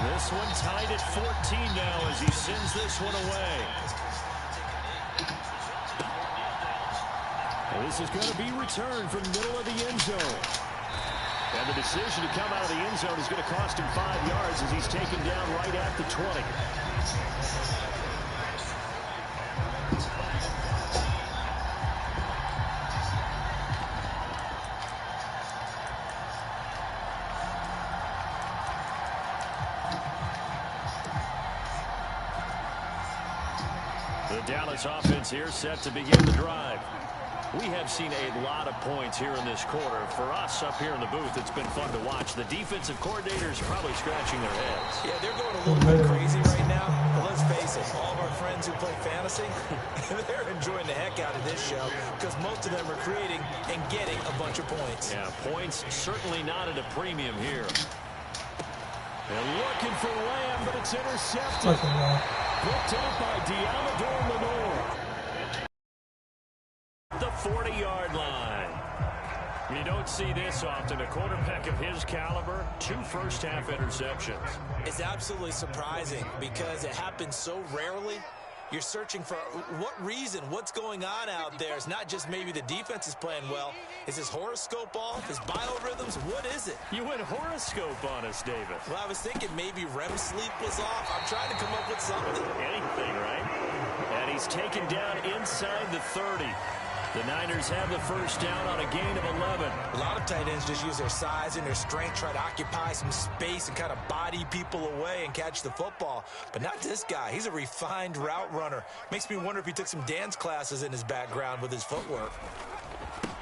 This one tied at 14 now as he sends this one away. This is going to be returned from the middle of the end zone. And the decision to come out of the end zone is going to cost him 5 yards as he's taken down right at the 20. The Dallas offense here set to begin the drive. We have seen a lot of points here in this quarter. For us up here in the booth, it's been fun to watch. The defensive coordinators probably scratching their heads. Yeah, they're going a little bit crazy right now. But let's face it, all of our friends who play fantasy, they're enjoying the heck out of this show because most of them are creating and getting a bunch of points. Yeah, points certainly not at a premium here. They're looking for Lamb, but it's intercepted. Picked up by Deamador Lenore. The 40-yard line. You don't see this often. A quarterback of his caliber, 2 first-half interceptions. It's absolutely surprising because it happens so rarely. You're searching for what reason, what's going on out there. It's not just maybe the defense is playing well. Is his horoscope off? His biorhythms? What is it? You went horoscope on us, David. Well, I was thinking maybe REM sleep was off. I'm trying to come up with something. Anything, right? And he's taken down inside the 30. The Niners have the first down on a gain of 11. A lot of tight ends just use their size and their strength, try to occupy some space and kind of body people away and catch the football. But not this guy. He's a refined route runner. Makes me wonder if he took some dance classes in his background with his footwork.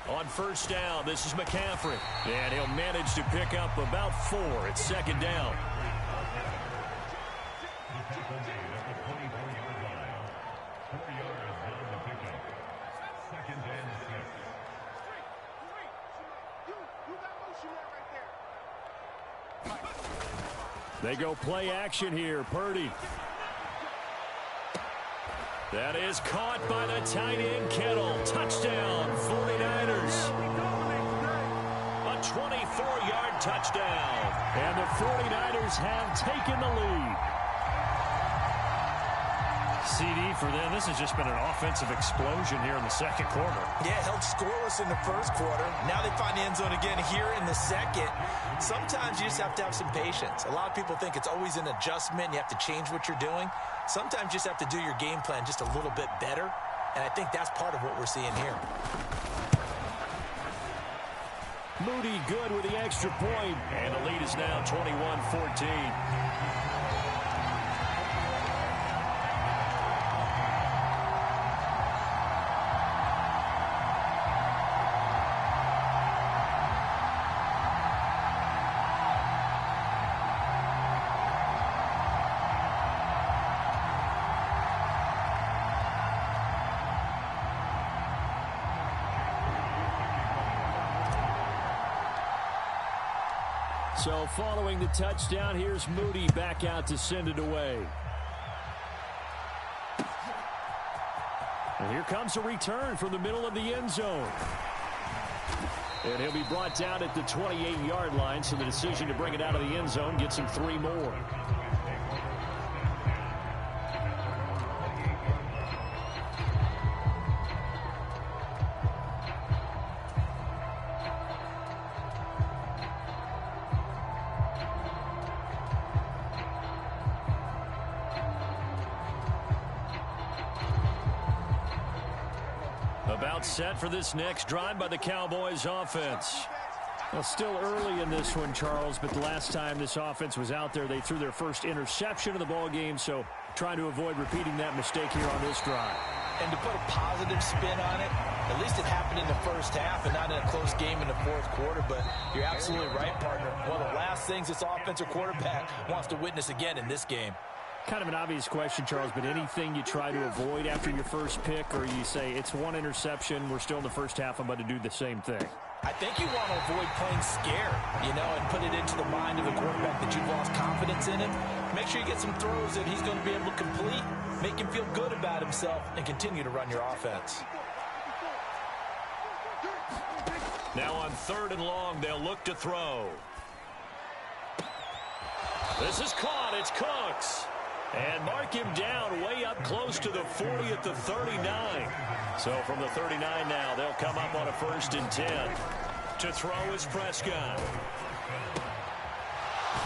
On first down, this is McCaffrey. And he'll manage to pick up about 4 at second down. They go play action here. Purdy. That is caught by the tight end, Kittle. Touchdown, 49ers. A 24-yard touchdown. And the 49ers have taken the lead. CD for them. This has just been an offensive explosion here in the second quarter. Yeah, held scoreless in the first quarter. Now they find the end zone again here in the second. Sometimes you just have to have some patience. A lot of people think it's always an adjustment. You have to change what you're doing. Sometimes you just have to do your game plan just a little bit better. And I think that's part of what we're seeing here. Moody good with the extra point. And the lead is now 21-14. So following the touchdown, here's Moody back out to send it away. And here comes a return from the middle of the end zone. And he'll be brought down at the 28-yard line, so the decision to bring it out of the end zone gets him 3 more. About set for this next drive by the Cowboys offense. Well, still early in this one, Charles, but the last time this offense was out there, they threw their first interception of the ball game, so trying to avoid repeating that mistake here on this drive. And to put a positive spin on it, at least it happened in the first half and not in a close game in the fourth quarter, but you're absolutely right, partner. One of the last things this offensive quarterback wants to witness again in this game. Kind of an obvious question, Charles, but anything you try to avoid after your first pick, or you say it's one interception, we're still in the first half, I'm about to do the same thing? I think you want to avoid playing scared, and put it into the mind of the quarterback that you've lost confidence in him. Make sure you get some throws that he's going to be able to complete, make him feel good about himself, and continue to run your offense. Now on 3rd and long, they'll look to throw. This is caught. It's Cooks. And mark him down way up close to the 40 at the 39. So from the 39 now, they'll come up on a 1st and 10. To throw is Prescott.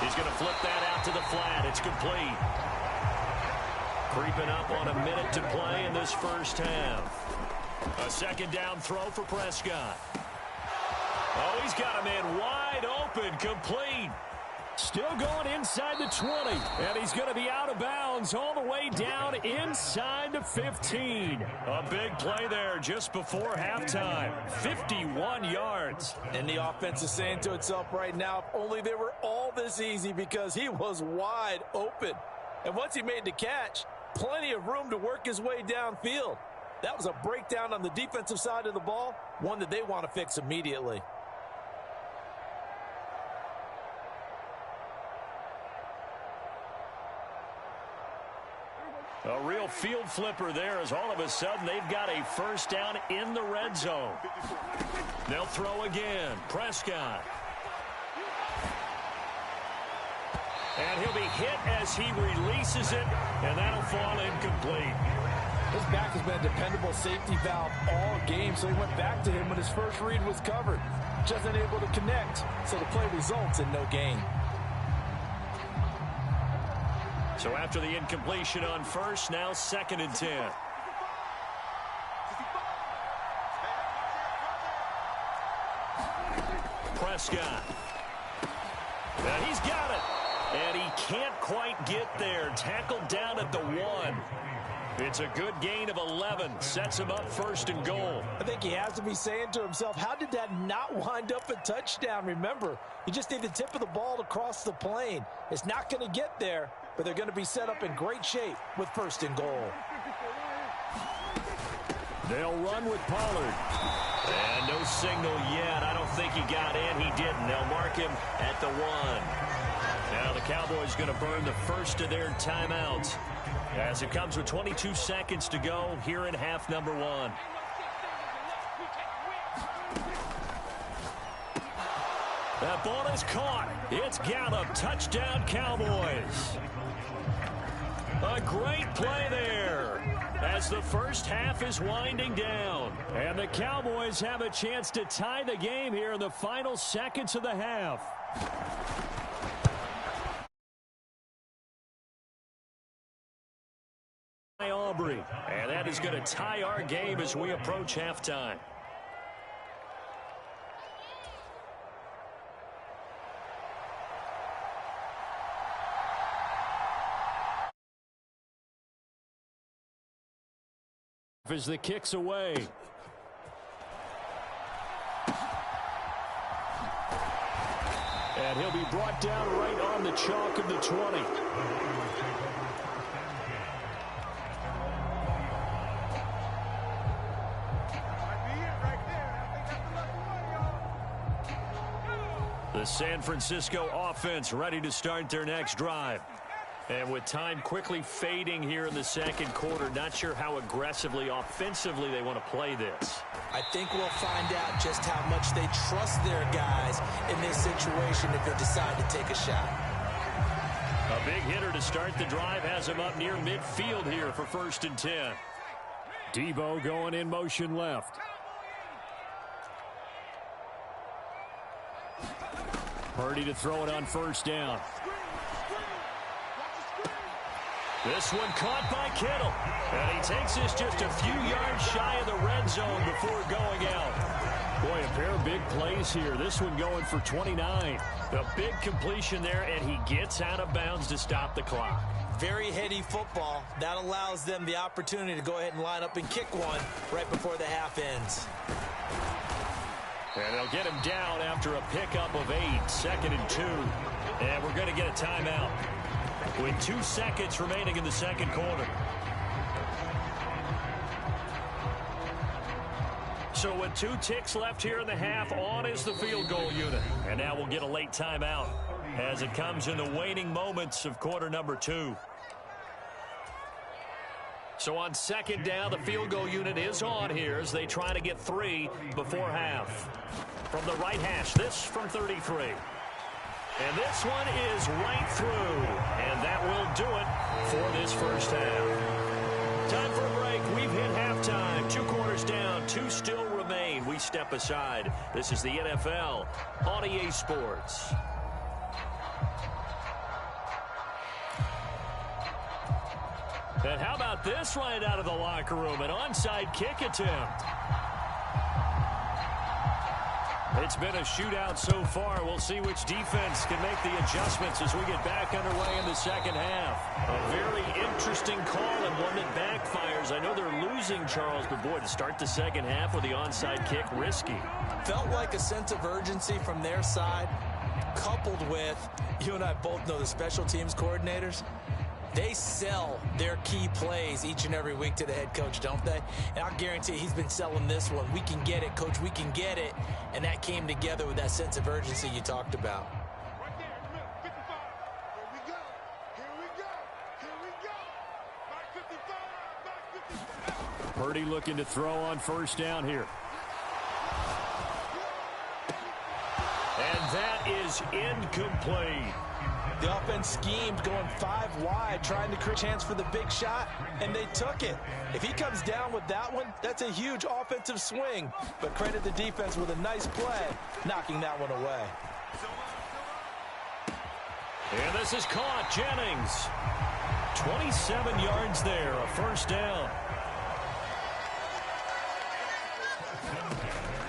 He's going to flip that out to the flat. It's complete. Creeping up on a minute to play in this first half. A 2nd down throw for Prescott. Oh, he's got a man wide open, complete. Still going inside the 20, and he's going to be out of bounds all the way down inside the 15. A big play there just before halftime. 51 yards. And the offense is saying to itself right now, if only they were all this easy, because he was wide open. And once he made the catch, plenty of room to work his way downfield. That was a breakdown on the defensive side of the ball, one that they want to fix immediately. A real field flipper there, as all of a sudden they've got a 1st down in the red zone. They'll throw again. Prescott. And he'll be hit as he releases it, and that'll fall incomplete. This back has been a dependable safety valve all game, so he went back to him when his first read was covered. Just unable to connect, so the play results in no gain. So after the incompletion on 1st, now 2nd and 10. Prescott. And he's got it. And he can't quite get there. Tackled down at the 1. It's a good gain of 11. Sets him up 1st and goal. I think he has to be saying to himself, how did that not wind up a touchdown? Remember, you just need the tip of the ball to cross the plane. It's not going to get there, but they're going to be set up in great shape with 1st and goal. They'll run with Pollard. And no signal yet. I don't think he got in. He didn't. They'll mark him at the 1. Now the Cowboys going to burn the first of their timeouts as it comes with 22 seconds to go here in half number 1. That ball is caught. It's Gallup. Touchdown, Cowboys. A great play there as the first half is winding down. And the Cowboys have a chance to tie the game here in the final seconds of the half. Aubrey. And that is going to tie our game as we approach halftime. As the kick's away. And he'll be brought down right on the chalk of the 20. The San Francisco offense ready to start their next drive. And with time quickly fading here in the second quarter, not sure how aggressively, offensively they want to play this. I think we'll find out just how much they trust their guys in this situation if they decide to take a shot. A big hitter to start the drive has him up near midfield here for 1st and 10. Debo going in motion left. Purdy to throw it on 1st down. This one caught by Kittle. And he takes this just a few yards shy of the red zone before going out. Boy, a pair of big plays here. This one going for 29. The big completion there, and he gets out of bounds to stop the clock. Very heady football. That allows them the opportunity to go ahead and line up and kick one right before the half ends. And they'll get him down after a pickup of 8, 2nd and 2. And we're going to get a timeout with 2 seconds remaining in the second quarter. So with 2 ticks left here in the half, on is the field goal unit. And now we'll get a late timeout as it comes in the waning moments of quarter number 2. So on 2nd down, the field goal unit is on here as they try to get 3 before half. From the right hash, this from 33. And this one is right through. And that will do it for this first half. Time for a break. We've hit halftime. 2 quarters down, 2 still remain. We step aside. This is the NFL on EA Sports. And how about this right out of the locker room? An onside kick attempt. It's been a shootout so far. We'll see which defense can make the adjustments as we get back underway in the second half. A very interesting call and one that backfires. I know they're losing, Charles, but boy, to start the second half with the onside kick, risky. Felt like a sense of urgency from their side, coupled with, you and I both know the special teams coordinators. They sell their key plays each and every week to the head coach, don't they? And I'll guarantee he's been selling this one. We can get it, coach, we can get it. And that came together with that sense of urgency you talked about. Right there, look, 55. Here we go. Here we go. Here we go. Back 55. Back 55. Purdy looking to throw on 1st down here. And that is incomplete. The offense schemed going 5 wide, trying to create a chance for the big shot, and they took it. If he comes down with that one, that's a huge offensive swing. But credit the defense with a nice play, knocking that one away. And this is caught. Jennings. 27 yards there, a 1st down.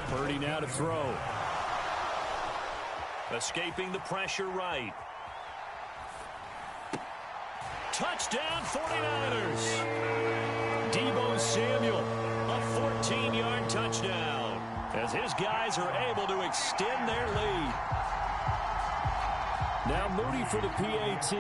Purdy now to throw. Escaping the pressure right. Touchdown 49ers. Deebo Samuel, a 14-yard touchdown, as his guys are able to extend their lead. Now Moody for the PAT.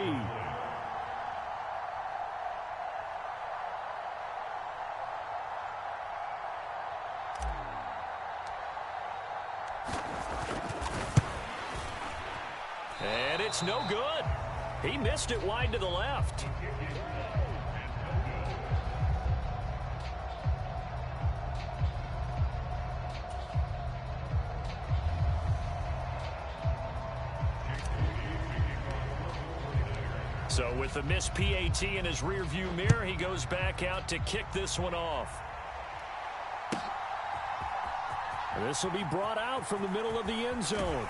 And it's no good. He missed it wide to the left. So with the missed PAT in his rearview mirror, he goes back out to kick this one off. This will be brought out from the middle of the end zone.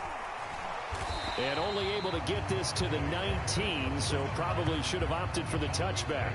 And only able to get this to the 19, so probably should have opted for the touchback.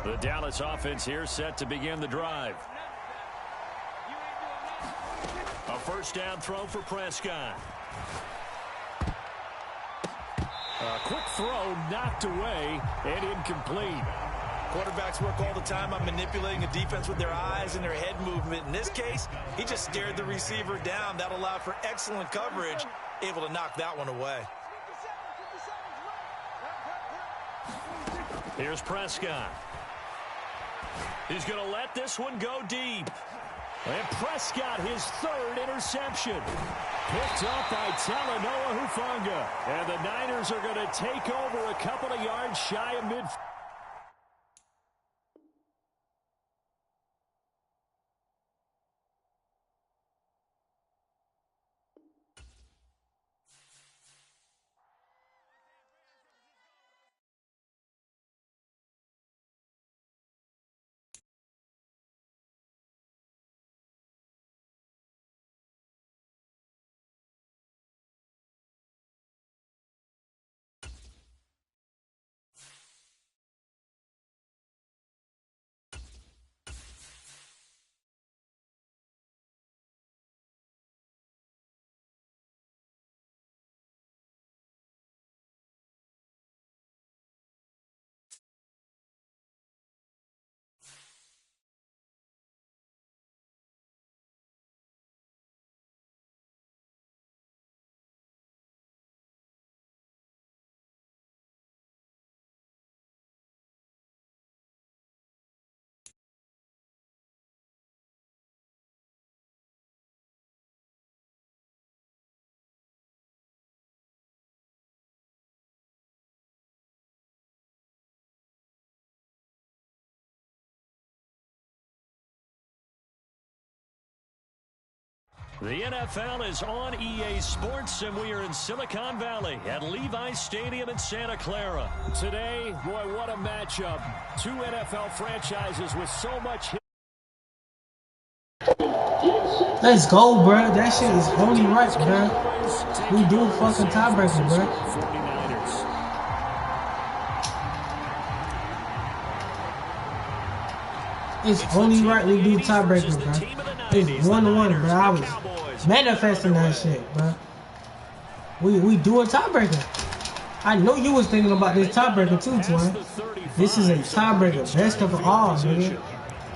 The Dallas offense here set to begin the drive. A first down throw for Prescott. A quick throw knocked away and incomplete. Quarterbacks work all the time on manipulating a defense with their eyes and their head movement. In this case, he just stared the receiver down. That allowed for excellent coverage, able to knock that one away. Here's Prescott. He's going to let this one go deep. And Prescott, his third interception. Picked up by Talanoa Hufanga. And the Niners are going to take over a couple of yards shy of midfield. The NFL is on EA Sports, and we are in Silicon Valley at Levi's Stadium in Santa Clara. Today, boy, what a matchup. Two NFL franchises with so much. Let's go, bro. That shit is only right, bro. We do fucking tiebreaker, bro. 49ers. It's only right we do tiebreaker, bro. It's 1-1, bro. I was manifesting that shit, bro. We do a tiebreaker. I know you was thinking about this tiebreaker too, Twin. This is a tiebreaker, best of all, nigga.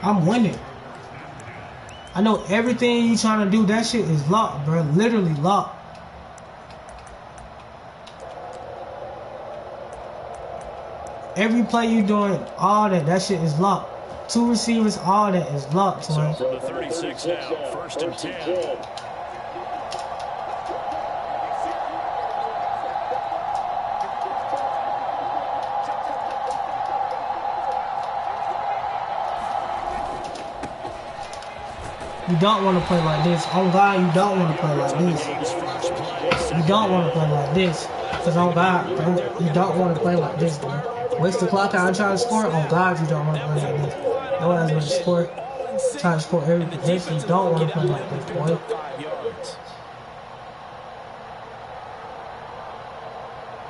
I'm winning. I know everything you trying to do. That shit is locked, bro. Literally locked. Every play you doing, all that shit is locked. Two receivers, all that is locked, Twin. So from the 36 now, first and 10. You don't want to play like this. Oh God, you don't want to play like this. You don't want to play like this. Because on God, you don't want to play like this, bro. Waste the clock out and try to score. On God, you don't want to play like this. No one's going to score. Try to score every possession. You don't want to play like this, boy.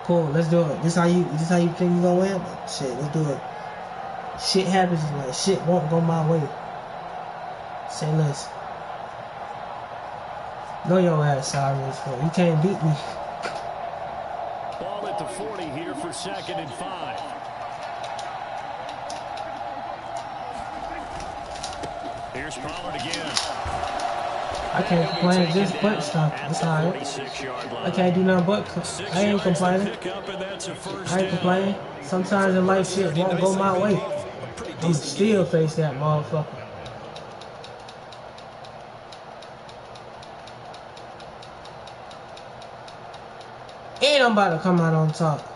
Cool, let's do it. This how you think you gonna win? Shit, let's do it. Shit happens, like shit won't go my way. Say less. Know your ass, Cyrus. You can't beat me. Ball at the 40 here for 2nd and 5. Here's Pollard again. I can't complain, just butt stuff. It's alright. I can't do nothing but I ain't complaining. I ain't complaining. Sometimes in life shit won't go my way. I'm still face that motherfucker. And I'm about to come out on top.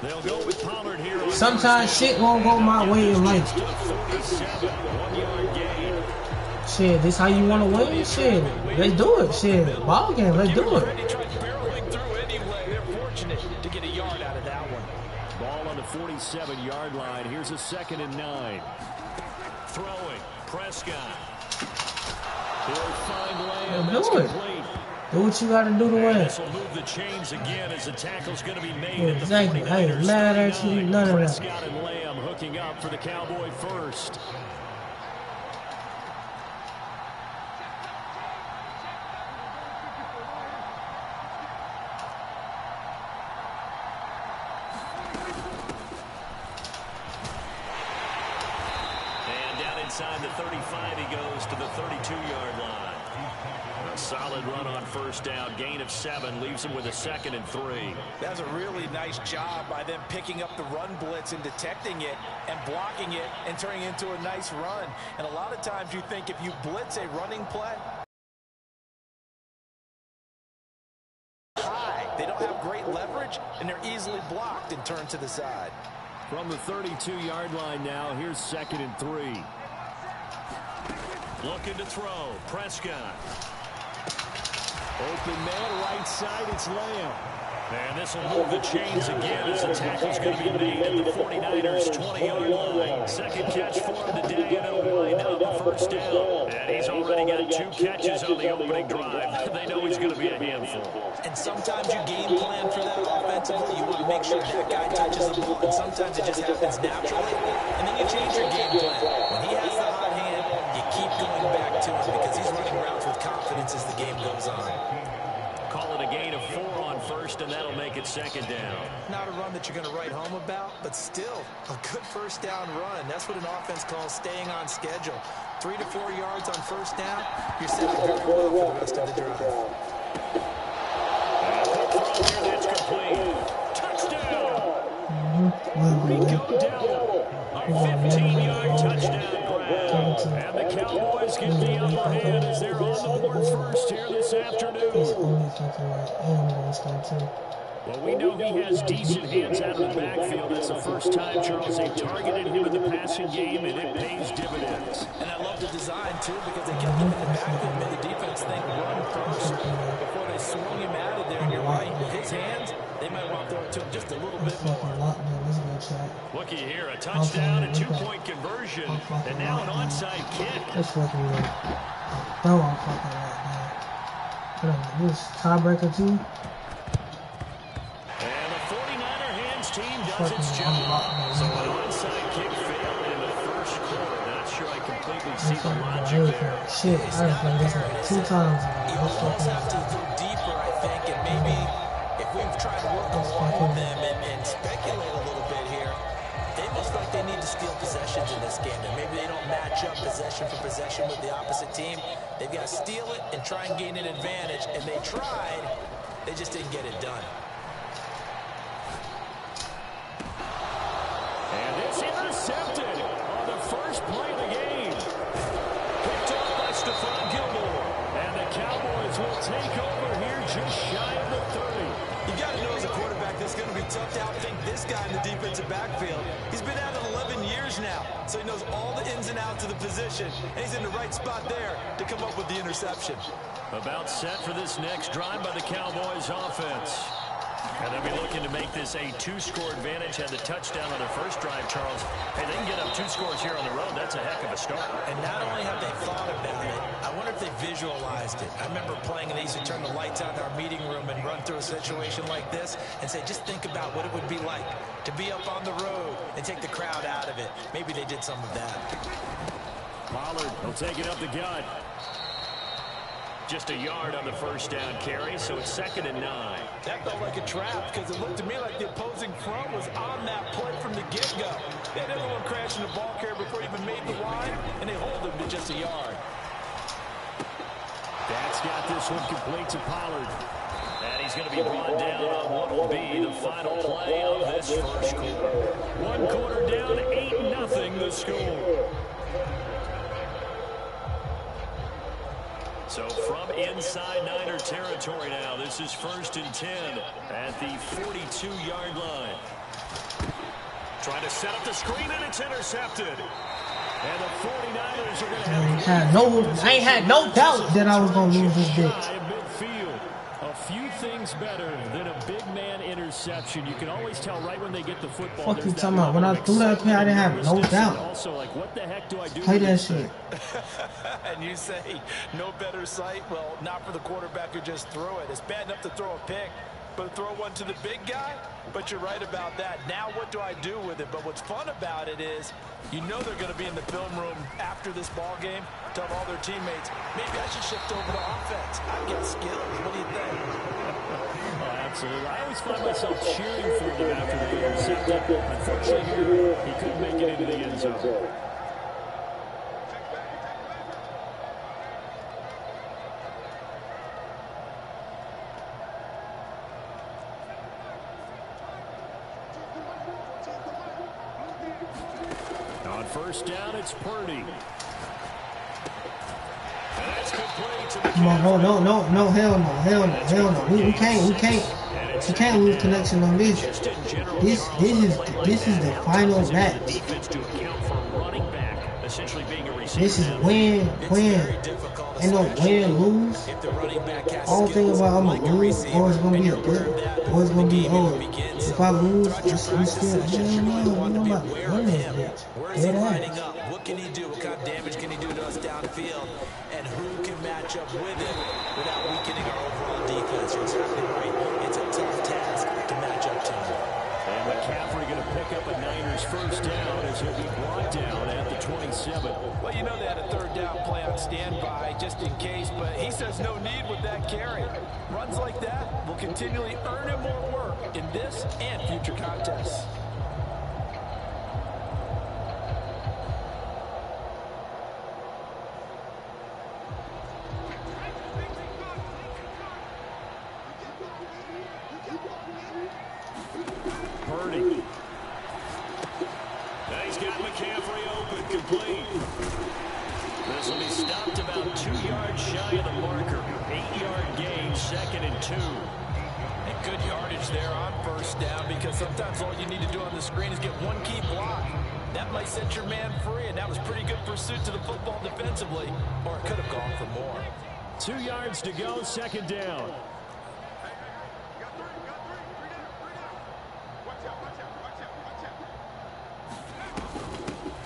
They'll go with Pollard here. Sometimes shit won't go my way in life. Shit, this how you want to win? Shit, let's do it. Shit, ball game, let's do it. Ball on the 47-yard line. Here's a 2nd and 9. Throwing, Prescott. He'll find Lamb. Do it. Do what you gotta do to win. This will move the chains again as the tackle's going to be made. Exactly. I ain't mad at you. None of that. Prescott and Lamb hooking up for the Cowboy first. Inside the 35, he goes to the 32-yard line. A solid run on first down. Gain of 7 leaves him with a 2nd and 3. That's a really nice job by them picking up the run blitz and detecting it and blocking it and turning it into a nice run. And a lot of times you think if you blitz a running play high, they don't have great leverage and they're easily blocked and turned to the side. From the 32-yard line now, here's 2nd and 3. Looking to throw. Prescott. Open man, right side, it's Lamb. And this will move the chains again as the tackle's going to be made at the 49ers' 20-yard line. Second catch for him today, and it'll wind up a first down. And he's already got 2 catches on the opening drive. They know he's going to be a handful. And sometimes you game plan for that offensively. You want to make sure that guy touches the ball, and sometimes it just happens naturally. And then you change your game plan. When he has the hot hand, you keep going back to him because he's running routes with confidence as the game goes on. Call it a gain of 4 on first, and that'll make it 2nd down. Not a run that you're going to write home about, but still a good first down run. That's what an offense calls staying on schedule. 3 to 4 yards on first down, you're set up very well for the rest of the drive. That's complete. Touchdown! Rico Dowdle. A 15-yard touchdown grab. And the Cowboys get the upper hand as they're on the board first here this afternoon. Well, we know he has decent hands out of the backfield. That's the first time, Charles, they've targeted him in the passing game, and it pays dividends. And I love the design, too, because they kept him in the backfield, made the defense think run first before they swung him out of there. And you're right, with his hands, they might want to throw it to him just a little bit more. Looky here, a touchdown, a 2-point conversion, and now an onside kick. That's fucking right. Throw on fucking right now. This tiebreaker too. And the 49er hands team does its job. So an onside kick failed in the first quarter. Not sure I completely see the logic there. Shit, I just played this like 2 times. You almost have to go deeper, I think, and maybe if we've tried to work along with them and speculate a little bit here, they most like they need to steal possessions in this game, and maybe they don't match up possession for possession with the opposite team. They've got to steal it and try and gain an advantage, and they tried, they just didn't get it done. And it's intercepted on the first play of the game. Picked up by Stephon Gilmore. And the Cowboys will take over here just shy of the 30. You got to know as a quarterback It's going to be tough to outthink this guy in the defensive backfield. He's been at it 11 years now, so he knows all the ins and outs of the position, and he's in the right spot there to come up with the interception. About set for this next drive by the Cowboys offense. And they'll be looking to make this a two-score advantage. Had the touchdown on their first drive, Charles. Hey, they can get up 2 scores here on the road. That's a heck of a start. And not only have they thought about it, I wonder if they visualized it. I remember playing, and they used to turn the lights out in our meeting room and run through a situation like this and say, just think about what it would be like to be up on the road and take the crowd out of it. Maybe they did some of that. Pollard will take it up the gut. Just a yard on the first down carry, so it's 2nd and 9. That felt like a trap because it looked to me like the opposing front was on that play from the get-go. They had everyone crashing the ball carrier before he even made the line, and they hold him to just a yard. That's got this one complete to Pollard. And he's going to be brought down on what will be the final play of this first quarter. 1 quarter down, 8-0 the score. So from inside Niner territory now, this is 1st and 10 at the 42-yard line. Trying to set up the screen, and it's intercepted. And the 49ers are going to have... I ain't had no doubt that I was going to lose this bit. A few things better than a big man interception. You can always tell right when they get the football. What you talking about? When I threw that play, I didn't have no doubt. Also, like, what the heck do I do? Play that shit. And you say, no better sight? Well, not for the quarterback who just threw it. It's bad enough to throw a pick, but throw one to the big guy? But you're right about that. Now what do I do with it? But what's fun about it is, you know they're going to be in the film room after this ball game, tell all their teammates, maybe I should shift over to offense. I've got skills. What do you think? Oh, absolutely. I always find myself cheering for them after they intercept it. Unfortunately, he couldn't make it into the end zone. On first down, it's Purdy. That's complete to the Come on, no, hell no. We can't lose connection on this. This is the final match. This is win. Ain't no win, lose. I don't think about I'm gonna lose or it's gonna be a good or it's gonna be over. If I lose, it's still nobody win this bitch. Where's he lining up? What can he do? What kind of damage can he do to us downfield? And who can match up with it without weakening our overall defense? You're exactly right. It's a tough task to match up to him. And McCaffrey going to pick up a Niners first down as he'll be brought down at the 27. Well, you know they had a 3rd down play on standby just in case, but he says no need with that carry. Runs like that will continually earn him more work in this and future contests. Purdy. Now he's got McCaffrey open, complete. This will be stopped about 2 yards shy of the marker. 8-yard gain, 2nd and 2. And good yardage there on first down because sometimes all you need to do on the screen is get one key block. That might set your man free, and that was pretty good pursuit to the football defensively, or it could have gone for more. 2 yards to go, 2nd down.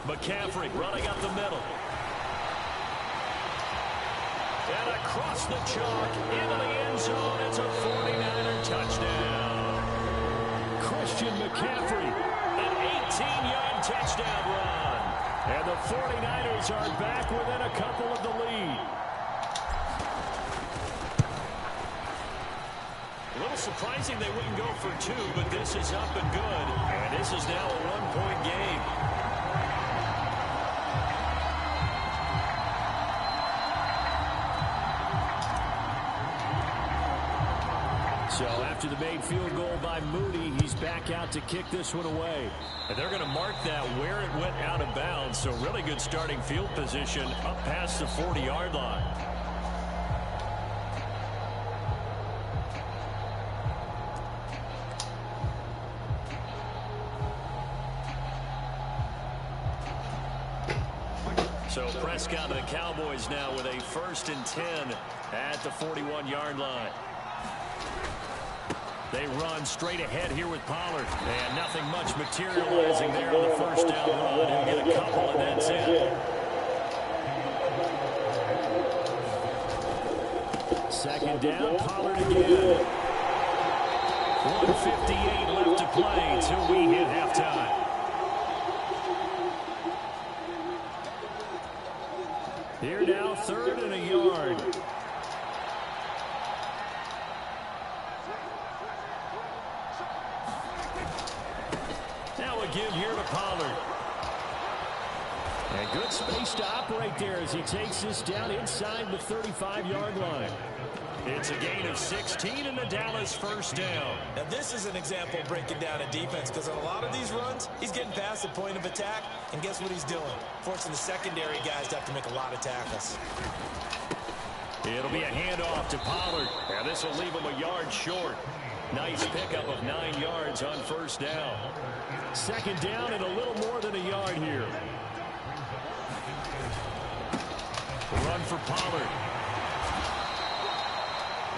McCaffrey running up the middle. And across the chalk into the end zone. It's a 49er touchdown. Christian McCaffrey, an 18-yard touchdown run. And the 49ers are back within a couple of the lead. A little surprising they wouldn't go for 2, but this is up and good. And this is now a 1-point game. So after the made field goal by Mooney, he's back out to kick this one away. And they're going to mark that where it went out of bounds. So really good starting field position up past the 40-yard line. So Prescott and the Cowboys now with a 1st and 10 at the 41-yard line. They run straight ahead here with Pollard. And nothing much materializing there on the 1st down run. He'll get a couple and that's it. 2nd down, Pollard again. 1:58 left to play till we hit halftime. Here now, 3rd and a yard. Now again here to Pollard. And good space to operate there as he takes this down inside the 35-yard line. It's a gain of 16 and the Dallas 1st down. Now this is an example of breaking down a defense, because on a lot of these runs, he's getting past the point of attack, and guess what he's doing? Forcing the secondary guys to have to make a lot of tackles. It'll be a handoff to Pollard. Now this will leave him a yard short. Nice pickup of 9 yards on 1st down. 2nd down and a little more than a yard here. Run for Pollard.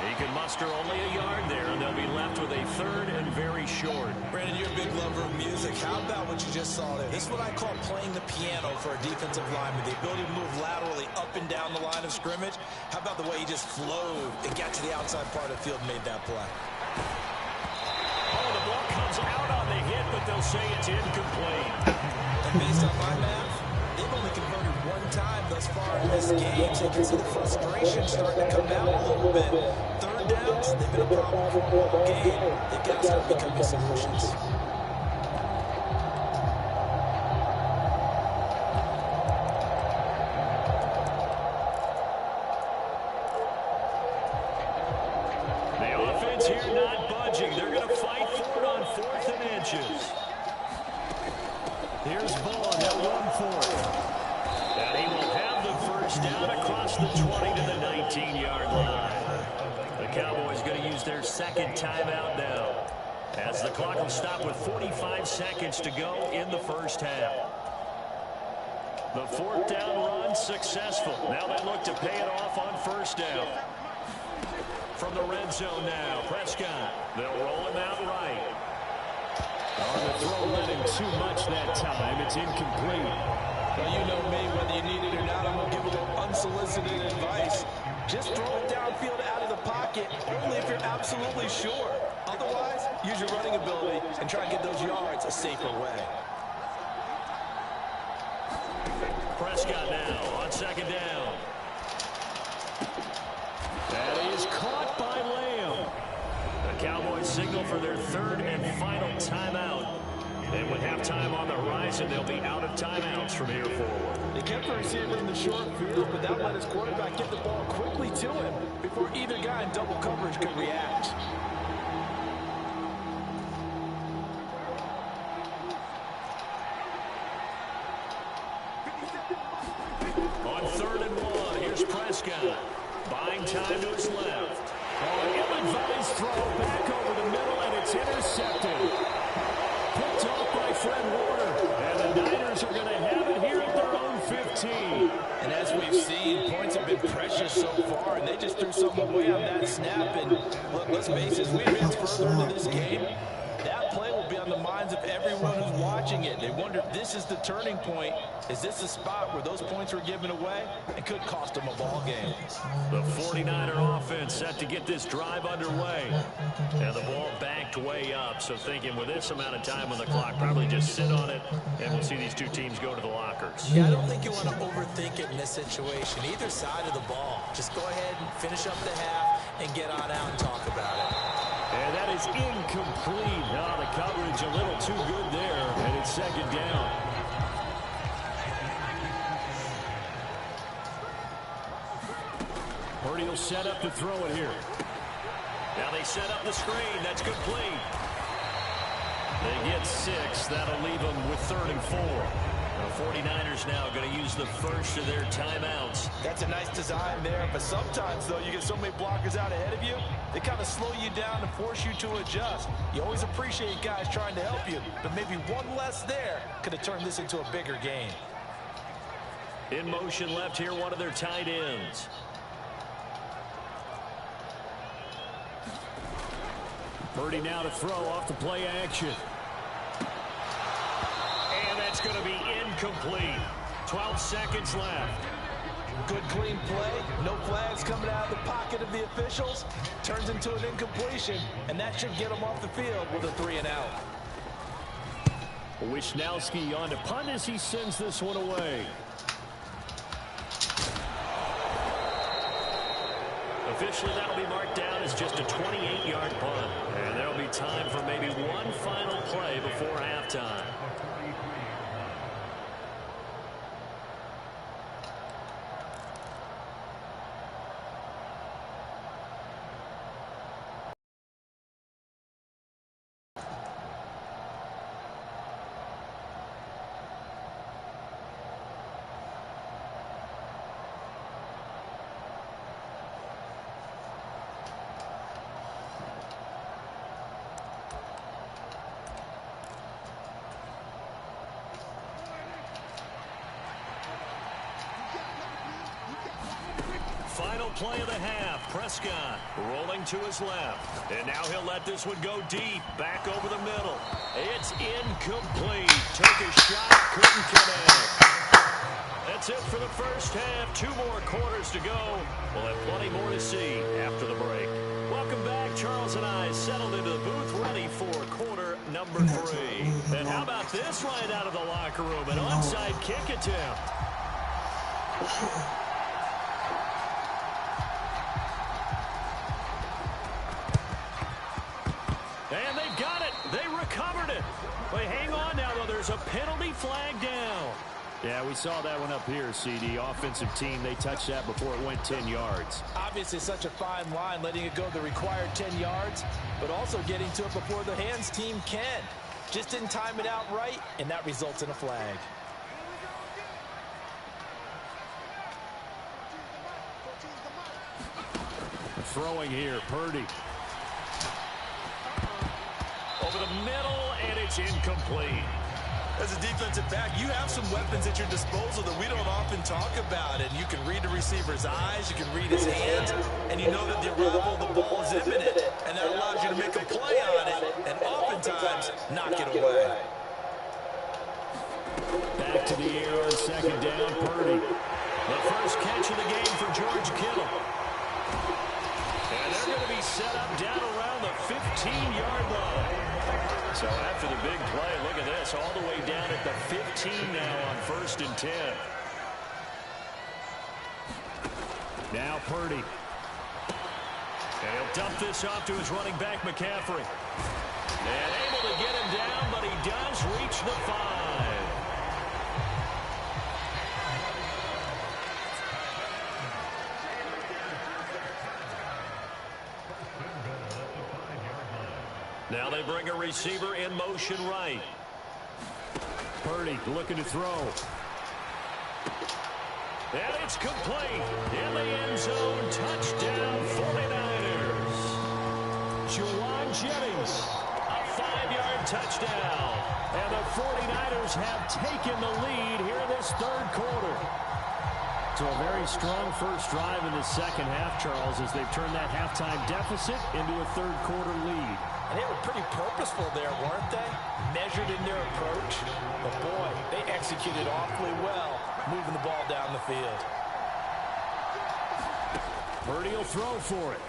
He can muster only a yard there, and they'll be left with a 3rd and very short. Brandon, you're a big lover of music. How about what you just saw there? This is what I call playing the piano for a defensive lineman. The ability to move laterally up and down the line of scrimmage. How about the way he just flowed and got to the outside part of the field and made that play? Oh, the ball comes out on the hit, but they'll say it's incomplete. And based on my math, they've only converted 1 time thus far in this game, so you can see the frustration starting to come out a little bit. 3rd downs, they've been a problem for all game. They've got to start becoming solutions. The offense here not budging. They're going to fight for it on 4th and inches. Here's Vaughn. They'll run for it. And he will have the 1st down across the 20 to the 19-yard line. The Cowboys going to use their 2nd timeout now, as the clock will stop with 45 seconds to go in the 1st half. The 4th down run successful. Now they look to pay it off on 1st down. From the red zone now, Prescott. They'll roll him out right. On the throw, letting too much that time. It's incomplete. Well, you know me, whether you need it or not, I'm going to give a little unsolicited advice. Just throw it downfield out of the pocket, only if you're absolutely sure. Otherwise, use your running ability and try and get those yards a safer way. Prescott now on 2nd down. That is caught by Lamb. The Cowboys signal for their 3rd and final timeout. And with halftime on the horizon, they'll be out of timeouts from here forward. They kept the receiver in the short field, but that let his quarterback get the ball quickly to him before either guy in double coverage could react. On 3rd and 1, here's Prescott. Buying time to his left. Oh, ill-advised throw back over the middle, and it's intercepted. Picked off by Fred Warner. And the Niners are going to have it here at their own 15. And as we've seen, points have been precious so far, and they just threw something away on that snap. And look, let's face it, as we advance further into this game, that play will be on the minds of everyone who's watching it. They wonder if this is the turning point. Is this the spot where those points were given away and could cost them a ball game? The 49er offense set to get this drive underway. And the ball backed way up. So thinking with this amount of time on the clock, probably just sit on it, and we'll see these two teams go to the lockers. Yeah, I don't think you want to overthink it in this situation. Either side of the ball. Just go ahead and finish up the half and get on out and talk about it. And that is incomplete. Oh, the coverage a little too good there, and it's 2nd down. Purdy will set up to throw it here. Now they set up the screen. That's complete. They get 6. That'll leave them with 3rd and 4. The 49ers now going to use the 1st of their timeouts. That's a nice design there, but sometimes, though, you get so many blockers out ahead of you, they kind of slow you down and force you to adjust. You always appreciate guys trying to help you, but maybe one less there could have turned this into a bigger game. In motion left here, one of their tight ends. Purdy now to throw off the play action. And that's going to be incomplete. 12 seconds left. Good clean play. No flags coming out of the pocket of the officials. Turns into an incompletion, and that should get them off the field with a 3-and-out. Wisnowski on to punt as he sends this one away. Officially, that'll be marked down as just a 28-yard punt. And there'll be time for maybe one final play before halftime. Final play of the half. Prescott rolling to his left. And now he'll let this one go deep. Back over the middle. It's incomplete. Took a shot. Couldn't connect. That's it for the first half. 2 more quarters to go. We'll have plenty more to see after the break. Welcome back. Charles and I settled into the booth ready for quarter number 3. And how about this right out of the locker room? An onside kick attempt. And they've got it. They recovered it. They hang on now, though. There's a penalty flag down. Yeah, we saw that one up here, CD. Offensive team, they touched that before it went 10 yards. Obviously such a fine line, letting it go the required 10 yards, but also getting to it before the hands team can. Just didn't time it out right, and that results in a flag. Throwing here, Purdy. Over the middle, and it's incomplete. As a defensive back, you have some weapons at your disposal that we don't often talk about. And you can read the receiver's eyes, you can read his hands, and you know that the arrival of the ball is imminent. And that allows you to make a play on it, and oftentimes knock it away. Back to the air on second down, Purdy. The first catch of the game for George Kittle. And they're going to be set up down around the 15-yard line. So after the big play, look at this, all the way down at the 15 now on 1st and 10. Now Purdy. And he'll dump this off to his running back, McCaffrey. And able to get him down, but he does reach the 5. Now they bring a receiver in motion right. Purdy looking to throw. And it's complete. In the end zone, touchdown 49ers. Juwan Jennings. A 5-yard touchdown. And the 49ers have taken the lead here in this 3rd quarter. So a very strong first drive in the second half, Charles, as they've turned that halftime deficit into a 3rd quarter lead. And they were pretty purposeful there, weren't they? Measured in their approach. But boy, they executed awfully well, moving the ball down the field. Purdy will throw for it.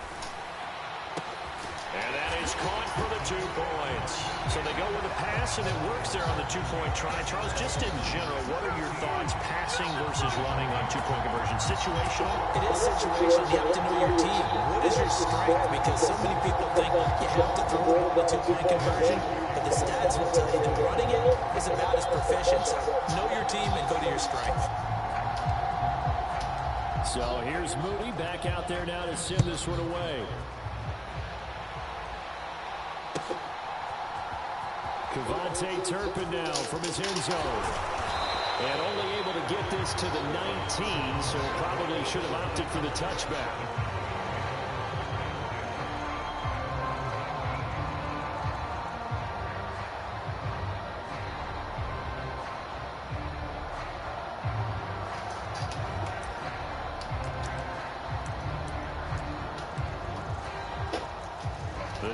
And that is caught for the 2 points. So they go with a pass, and it works there on the 2-point try. Charles, just in general, what are your thoughts passing versus running on 2-point conversion? Situational? It is situational. You have to know your team. What is your strength? Because so many people think you have to throw the 2-point conversion, but the stats will tell you that running it is about as proficient. So know your team and go to your strength. So here's Moody back out there now to send this one away. Cavante Turpin now from his end zone. And only able to get this to the 19, so probably should have opted for the touchback.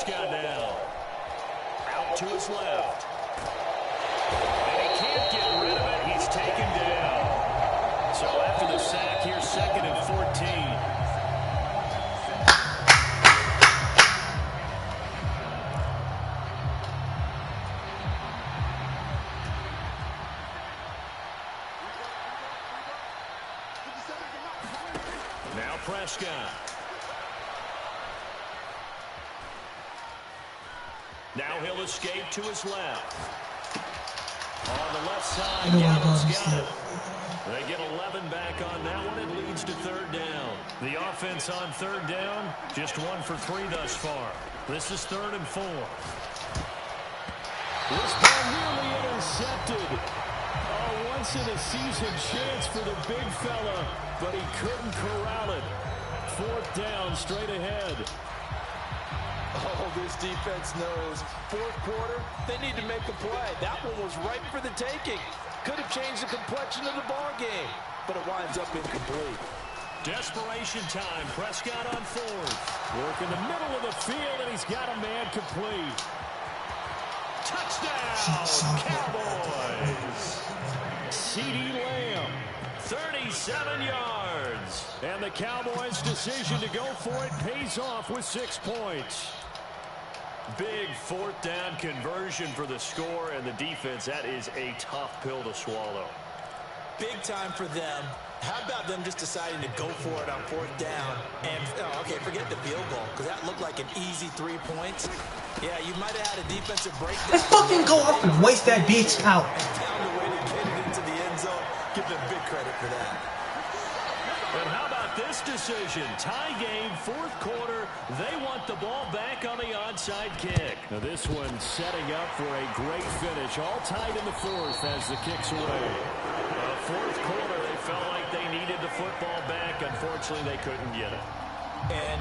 Prescott now. Out to his left. And he can't get rid of it. He's taken down. So after the sack, here's 2nd and 14. Now Prescott. Now he'll escape to his left. On the left side, Gallup's got it. They get 11 back on that one. It leads to 3rd down. The offense on 3rd down, just 1 for 3 thus far. This is 3rd and 4. This ball nearly intercepted. Once in a season chance for the big fella, but he couldn't corral it. 4th down, straight ahead. Oh, this defense knows. 4th quarter, they need to make a play. That one was ripe for the taking. Could have changed the complexion of the ball game, but it winds up incomplete. Desperation time. Prescott on 4th. Work in the middle of the field, and he's got a man complete. Touchdown, Cowboys. CeeDee Lamb, 37 yards. and the Cowboys' decision to go for it pays off with 6 points. Big 4th down conversion for the score, and the defense, that is a tough pill to swallow. Big time for them. How about them just deciding to go for it on 4th down? And, okay, forget the field goal, because that looked like an easy 3 points. Yeah, you might have had a defensive breakdown. Let's fucking go off and waste that bitch out. And found a way to get it into the end zone. Give them big credit for that. And how about this decision? Tie game, 4th quarter. They want the ball back on the onside kick. Now this one setting up for a great finish. All tied in the 4th as the kick's away. 4th quarter, they felt like they needed the football back. Unfortunately, they couldn't get it. And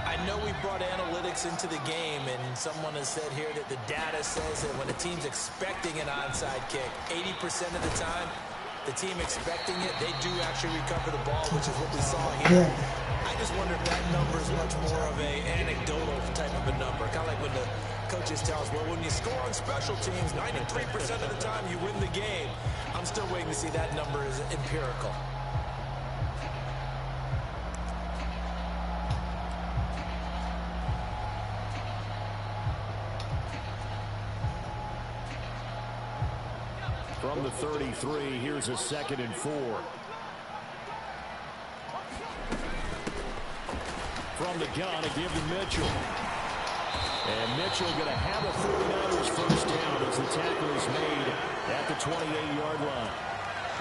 I know we brought analytics into the game, and someone has said here that the data says that when a team's expecting an onside kick, 80% of the time, the team expecting it, they do actually recover the ball, which is what we saw here. I just wonder if that number is much more of a anecdotal type of a number. Kind of like when the coaches tell us, well, when you score on special teams, 93% of the time you win the game. I'm still waiting to see that number is empirical. From the 33, here's a 2nd and 4. From the gun, a give to Mitchell. And Mitchell going to have a 49ers 1st down as the tackle is made at the 28-yard line.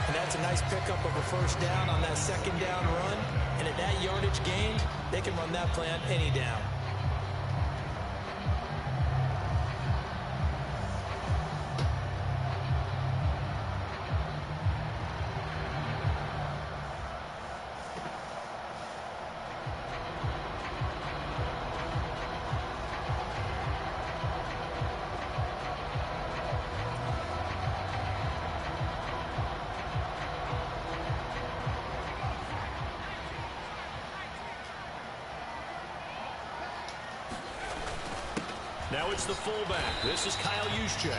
And that's a nice pickup of a 1st down on that 2nd down run. And at that yardage gained, they can run that play on any down. Now it's the fullback. This is Kyle Juszczyk.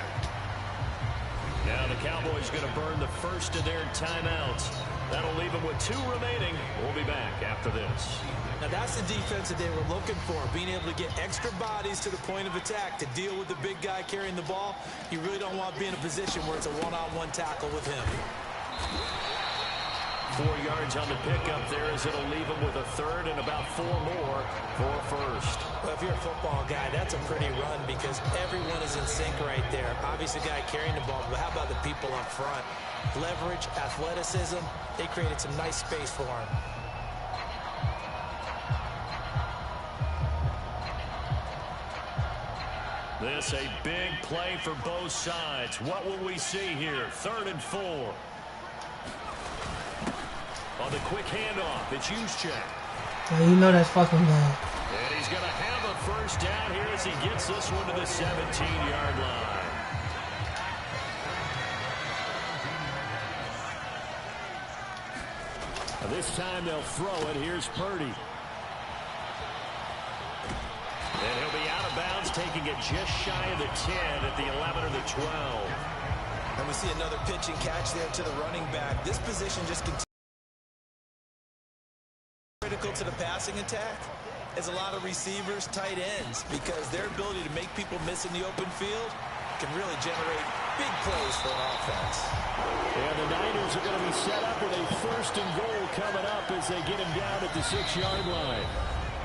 Now the Cowboys going to burn the first of their timeouts. That'll leave them with 2 remaining. We'll be back after this. Now that's the defense that they were looking for, being able to get extra bodies to the point of attack to deal with the big guy carrying the ball. You really don't want to be in a position where it's a one-on-one tackle with him. 4 yards on the pickup there as it'll leave them with a 3rd and about 4 more for a 1st. Well, if you're a football guy, that's a pretty run because everyone is in sync right there. Obviously, the guy carrying the ball, but how about the people up front? Leverage, athleticism, they created some nice space for him. This a big play for both sides. What will we see here? 3rd and 4. On the quick handoff, it's Juszczyk. Yeah, you know that's fucking bad. And he's going to have a 1st down here as he gets this one to the 17-yard line. Now this time they'll throw it. Here's Purdy. And he'll be out of bounds taking it just shy of the 10 at the 11 or the 12. And we see another pitch and catch there to the running back. This position just continues critical to the passing attack is a lot of receivers, tight ends, because their ability to make people miss in the open field can really generate big plays for an offense. And the Niners are going to be set up with a 1st and goal coming up as they get him down at the 6-yard line.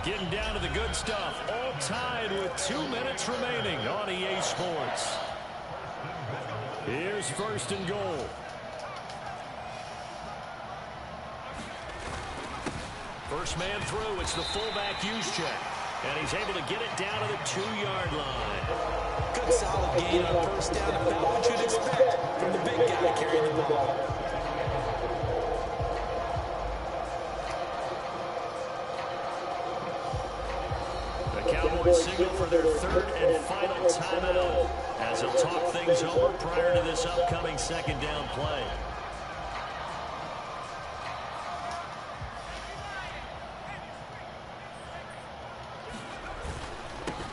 Getting down to the good stuff. All tied with 2 minutes remaining on EA Sports. Here's 1st and goal. First man through, it's the fullback Juszczyk. And he's able to get it down to the 2-yard line. Good solid gain on 1st down, about what you'd expect from the big guy carrying the ball. The Cowboys signal for their 3rd and final timeout as they'll talk things over prior to this upcoming 2nd down play.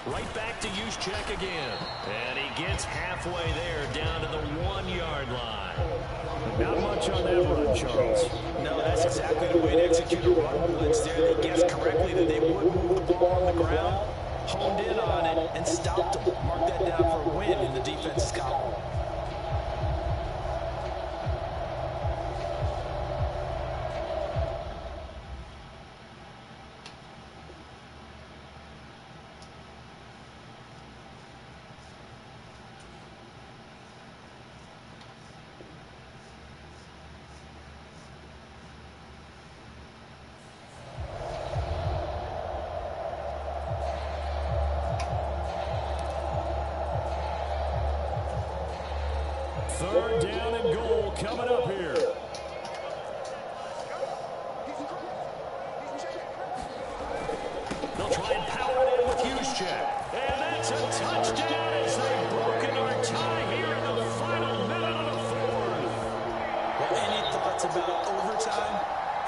Right back to Juszczyk again. And he gets halfway there down to the 1-yard line. Not much on that run, Charles. No, that's exactly the way to execute a run blitz there. They guessed correctly that they would move the ball on the ground, honed in on it, and stopped them. Mark that down for a win in the defense's column. Third down and goal coming up here. They'll try and power it in with Juszczyk. And that's a touchdown as they've broken our tie here in the final minute of the 4th. Well, any thoughts about overtime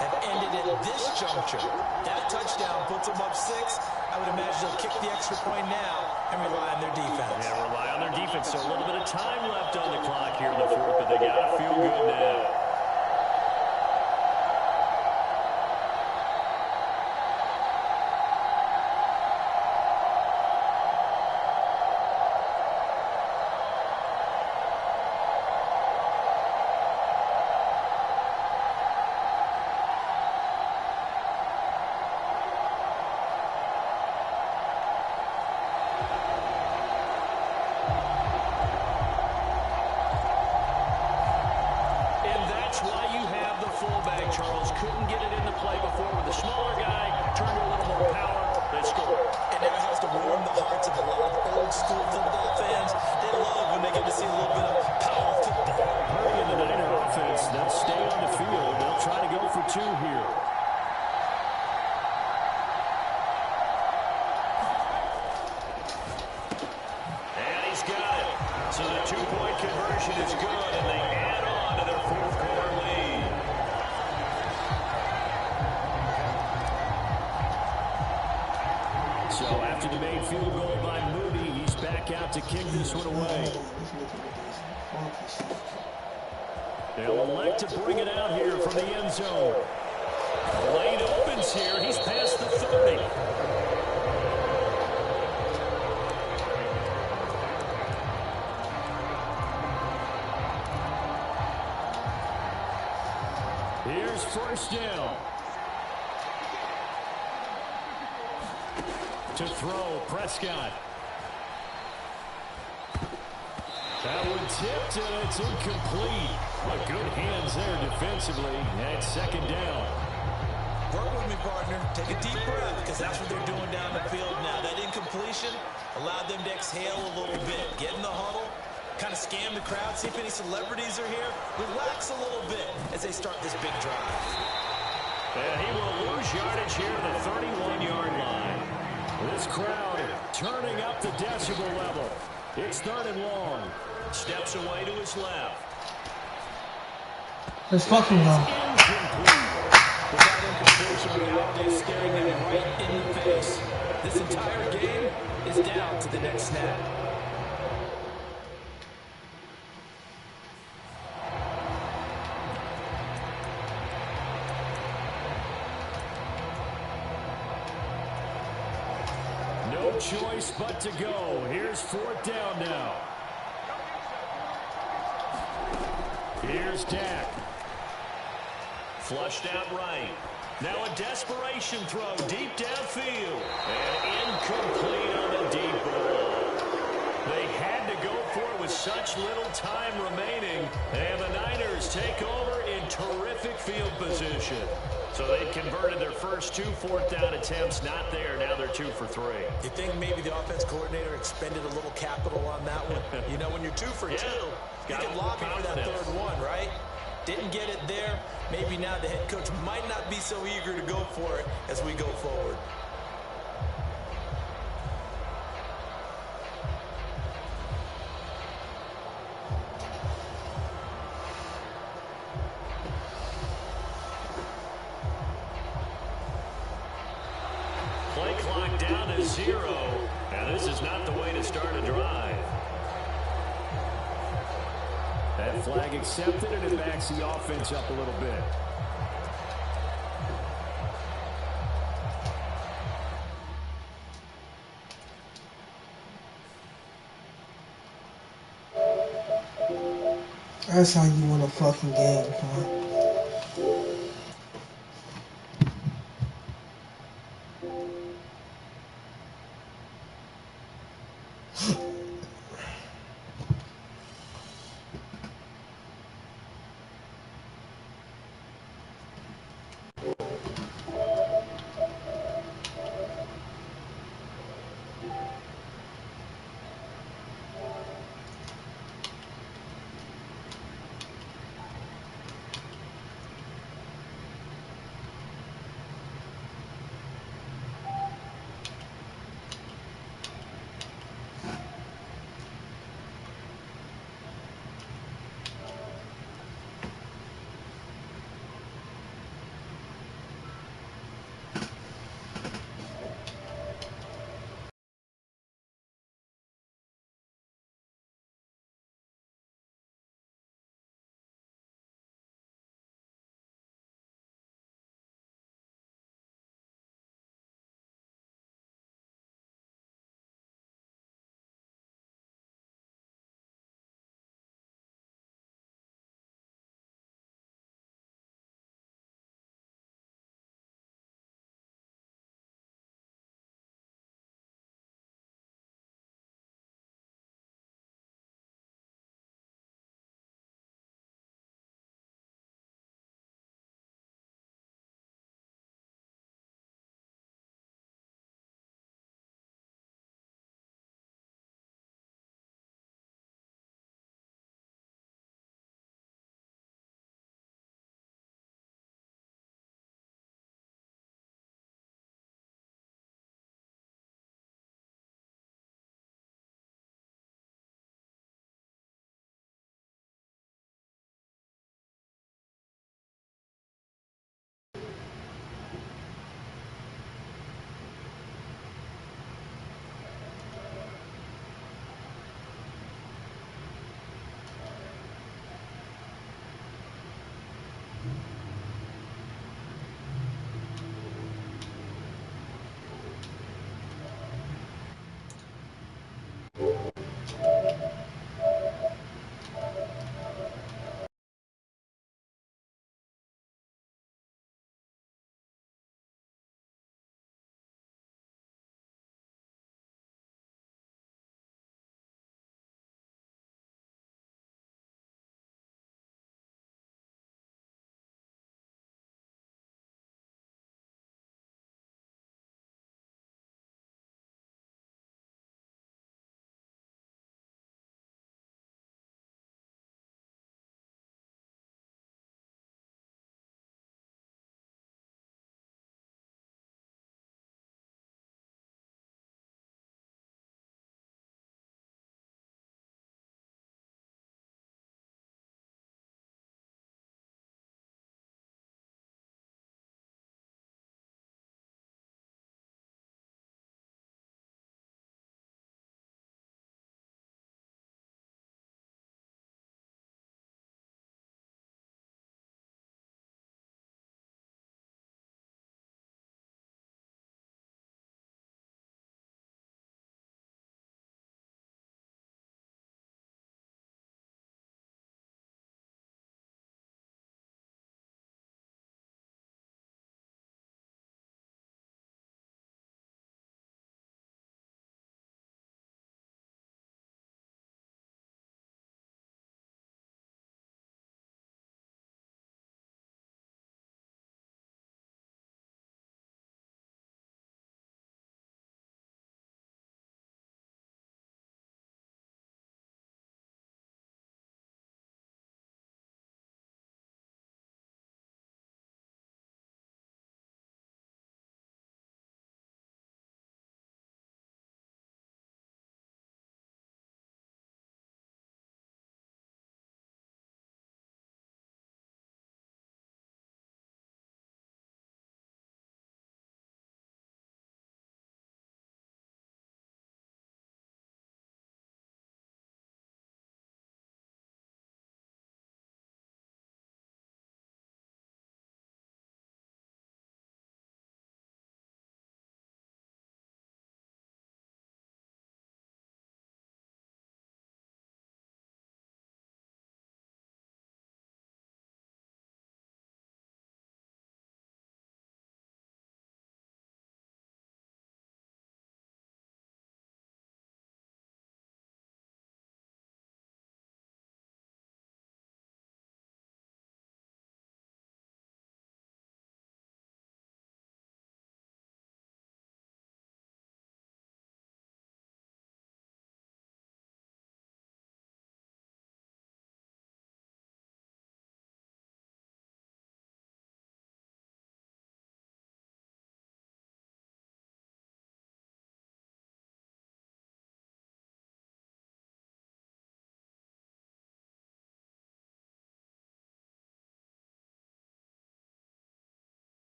have ended at this juncture. That touchdown puts them up 6. I would imagine they'll kick the extra point now and rely on their defense. Yeah, rely on their defense. So a little bit of time left on the clock here in the 4th, but they got to feel good now. Charles couldn't get it into play before with the smaller guy, turned to a little more power, they scored. And that has to warm the hearts of a lot of old school football fans. They love when they get to see a little bit of power football. Hurry in the Niner offense. They'll stay on the field. They'll try to go for 2 here. And he's got it. So the 2-point conversion is good, and they add on to their 4th quarter lead. So after the made field goal by Moody, he's back out to kick this one away. They'll elect to bring it out here from the end zone. Lane opens here. He's past the 30. Here's 1st down. To throw, Prescott. That one tipped, and it's incomplete. But good hands there defensively. And 2nd down. Work with me, partner. Take a deep breath, because that's what they're doing down the field now. That incompletion allowed them to exhale a little bit. Get in the huddle, kind of scan the crowd, see if any celebrities are here. Relax a little bit as they start this big drive. And he will lose yardage here at the 31-yard line. This crowd turning up the decibel level. It's 3rd and long. Steps away to his left. Let's fucking go. Incomplete. Without incompletion, reality is staring them right in the face. This entire game is down to the next snap. No choice but to go. Here's 4th down now. Here's Dak. Flushed out right. Now a desperation throw deep downfield. And incomplete on the deep ball. They had to go for it with such little time remaining. And the Niners take over in terrific field position. So they've converted their first 2 4th down attempts. Not there. Now they're 2 for 3. You think maybe the offense coordinator expended a little capital on that one? You know, when you're 2 for 2, you can lobby for that 3rd one, right? Didn't get it there. Maybe now the head coach might not be so eager to go for it as we go forward. Play clock down to 0. And this is not the way to start a drive. That flag accepted, and it backs the offense up a little bit. That's how you win a fucking game, huh?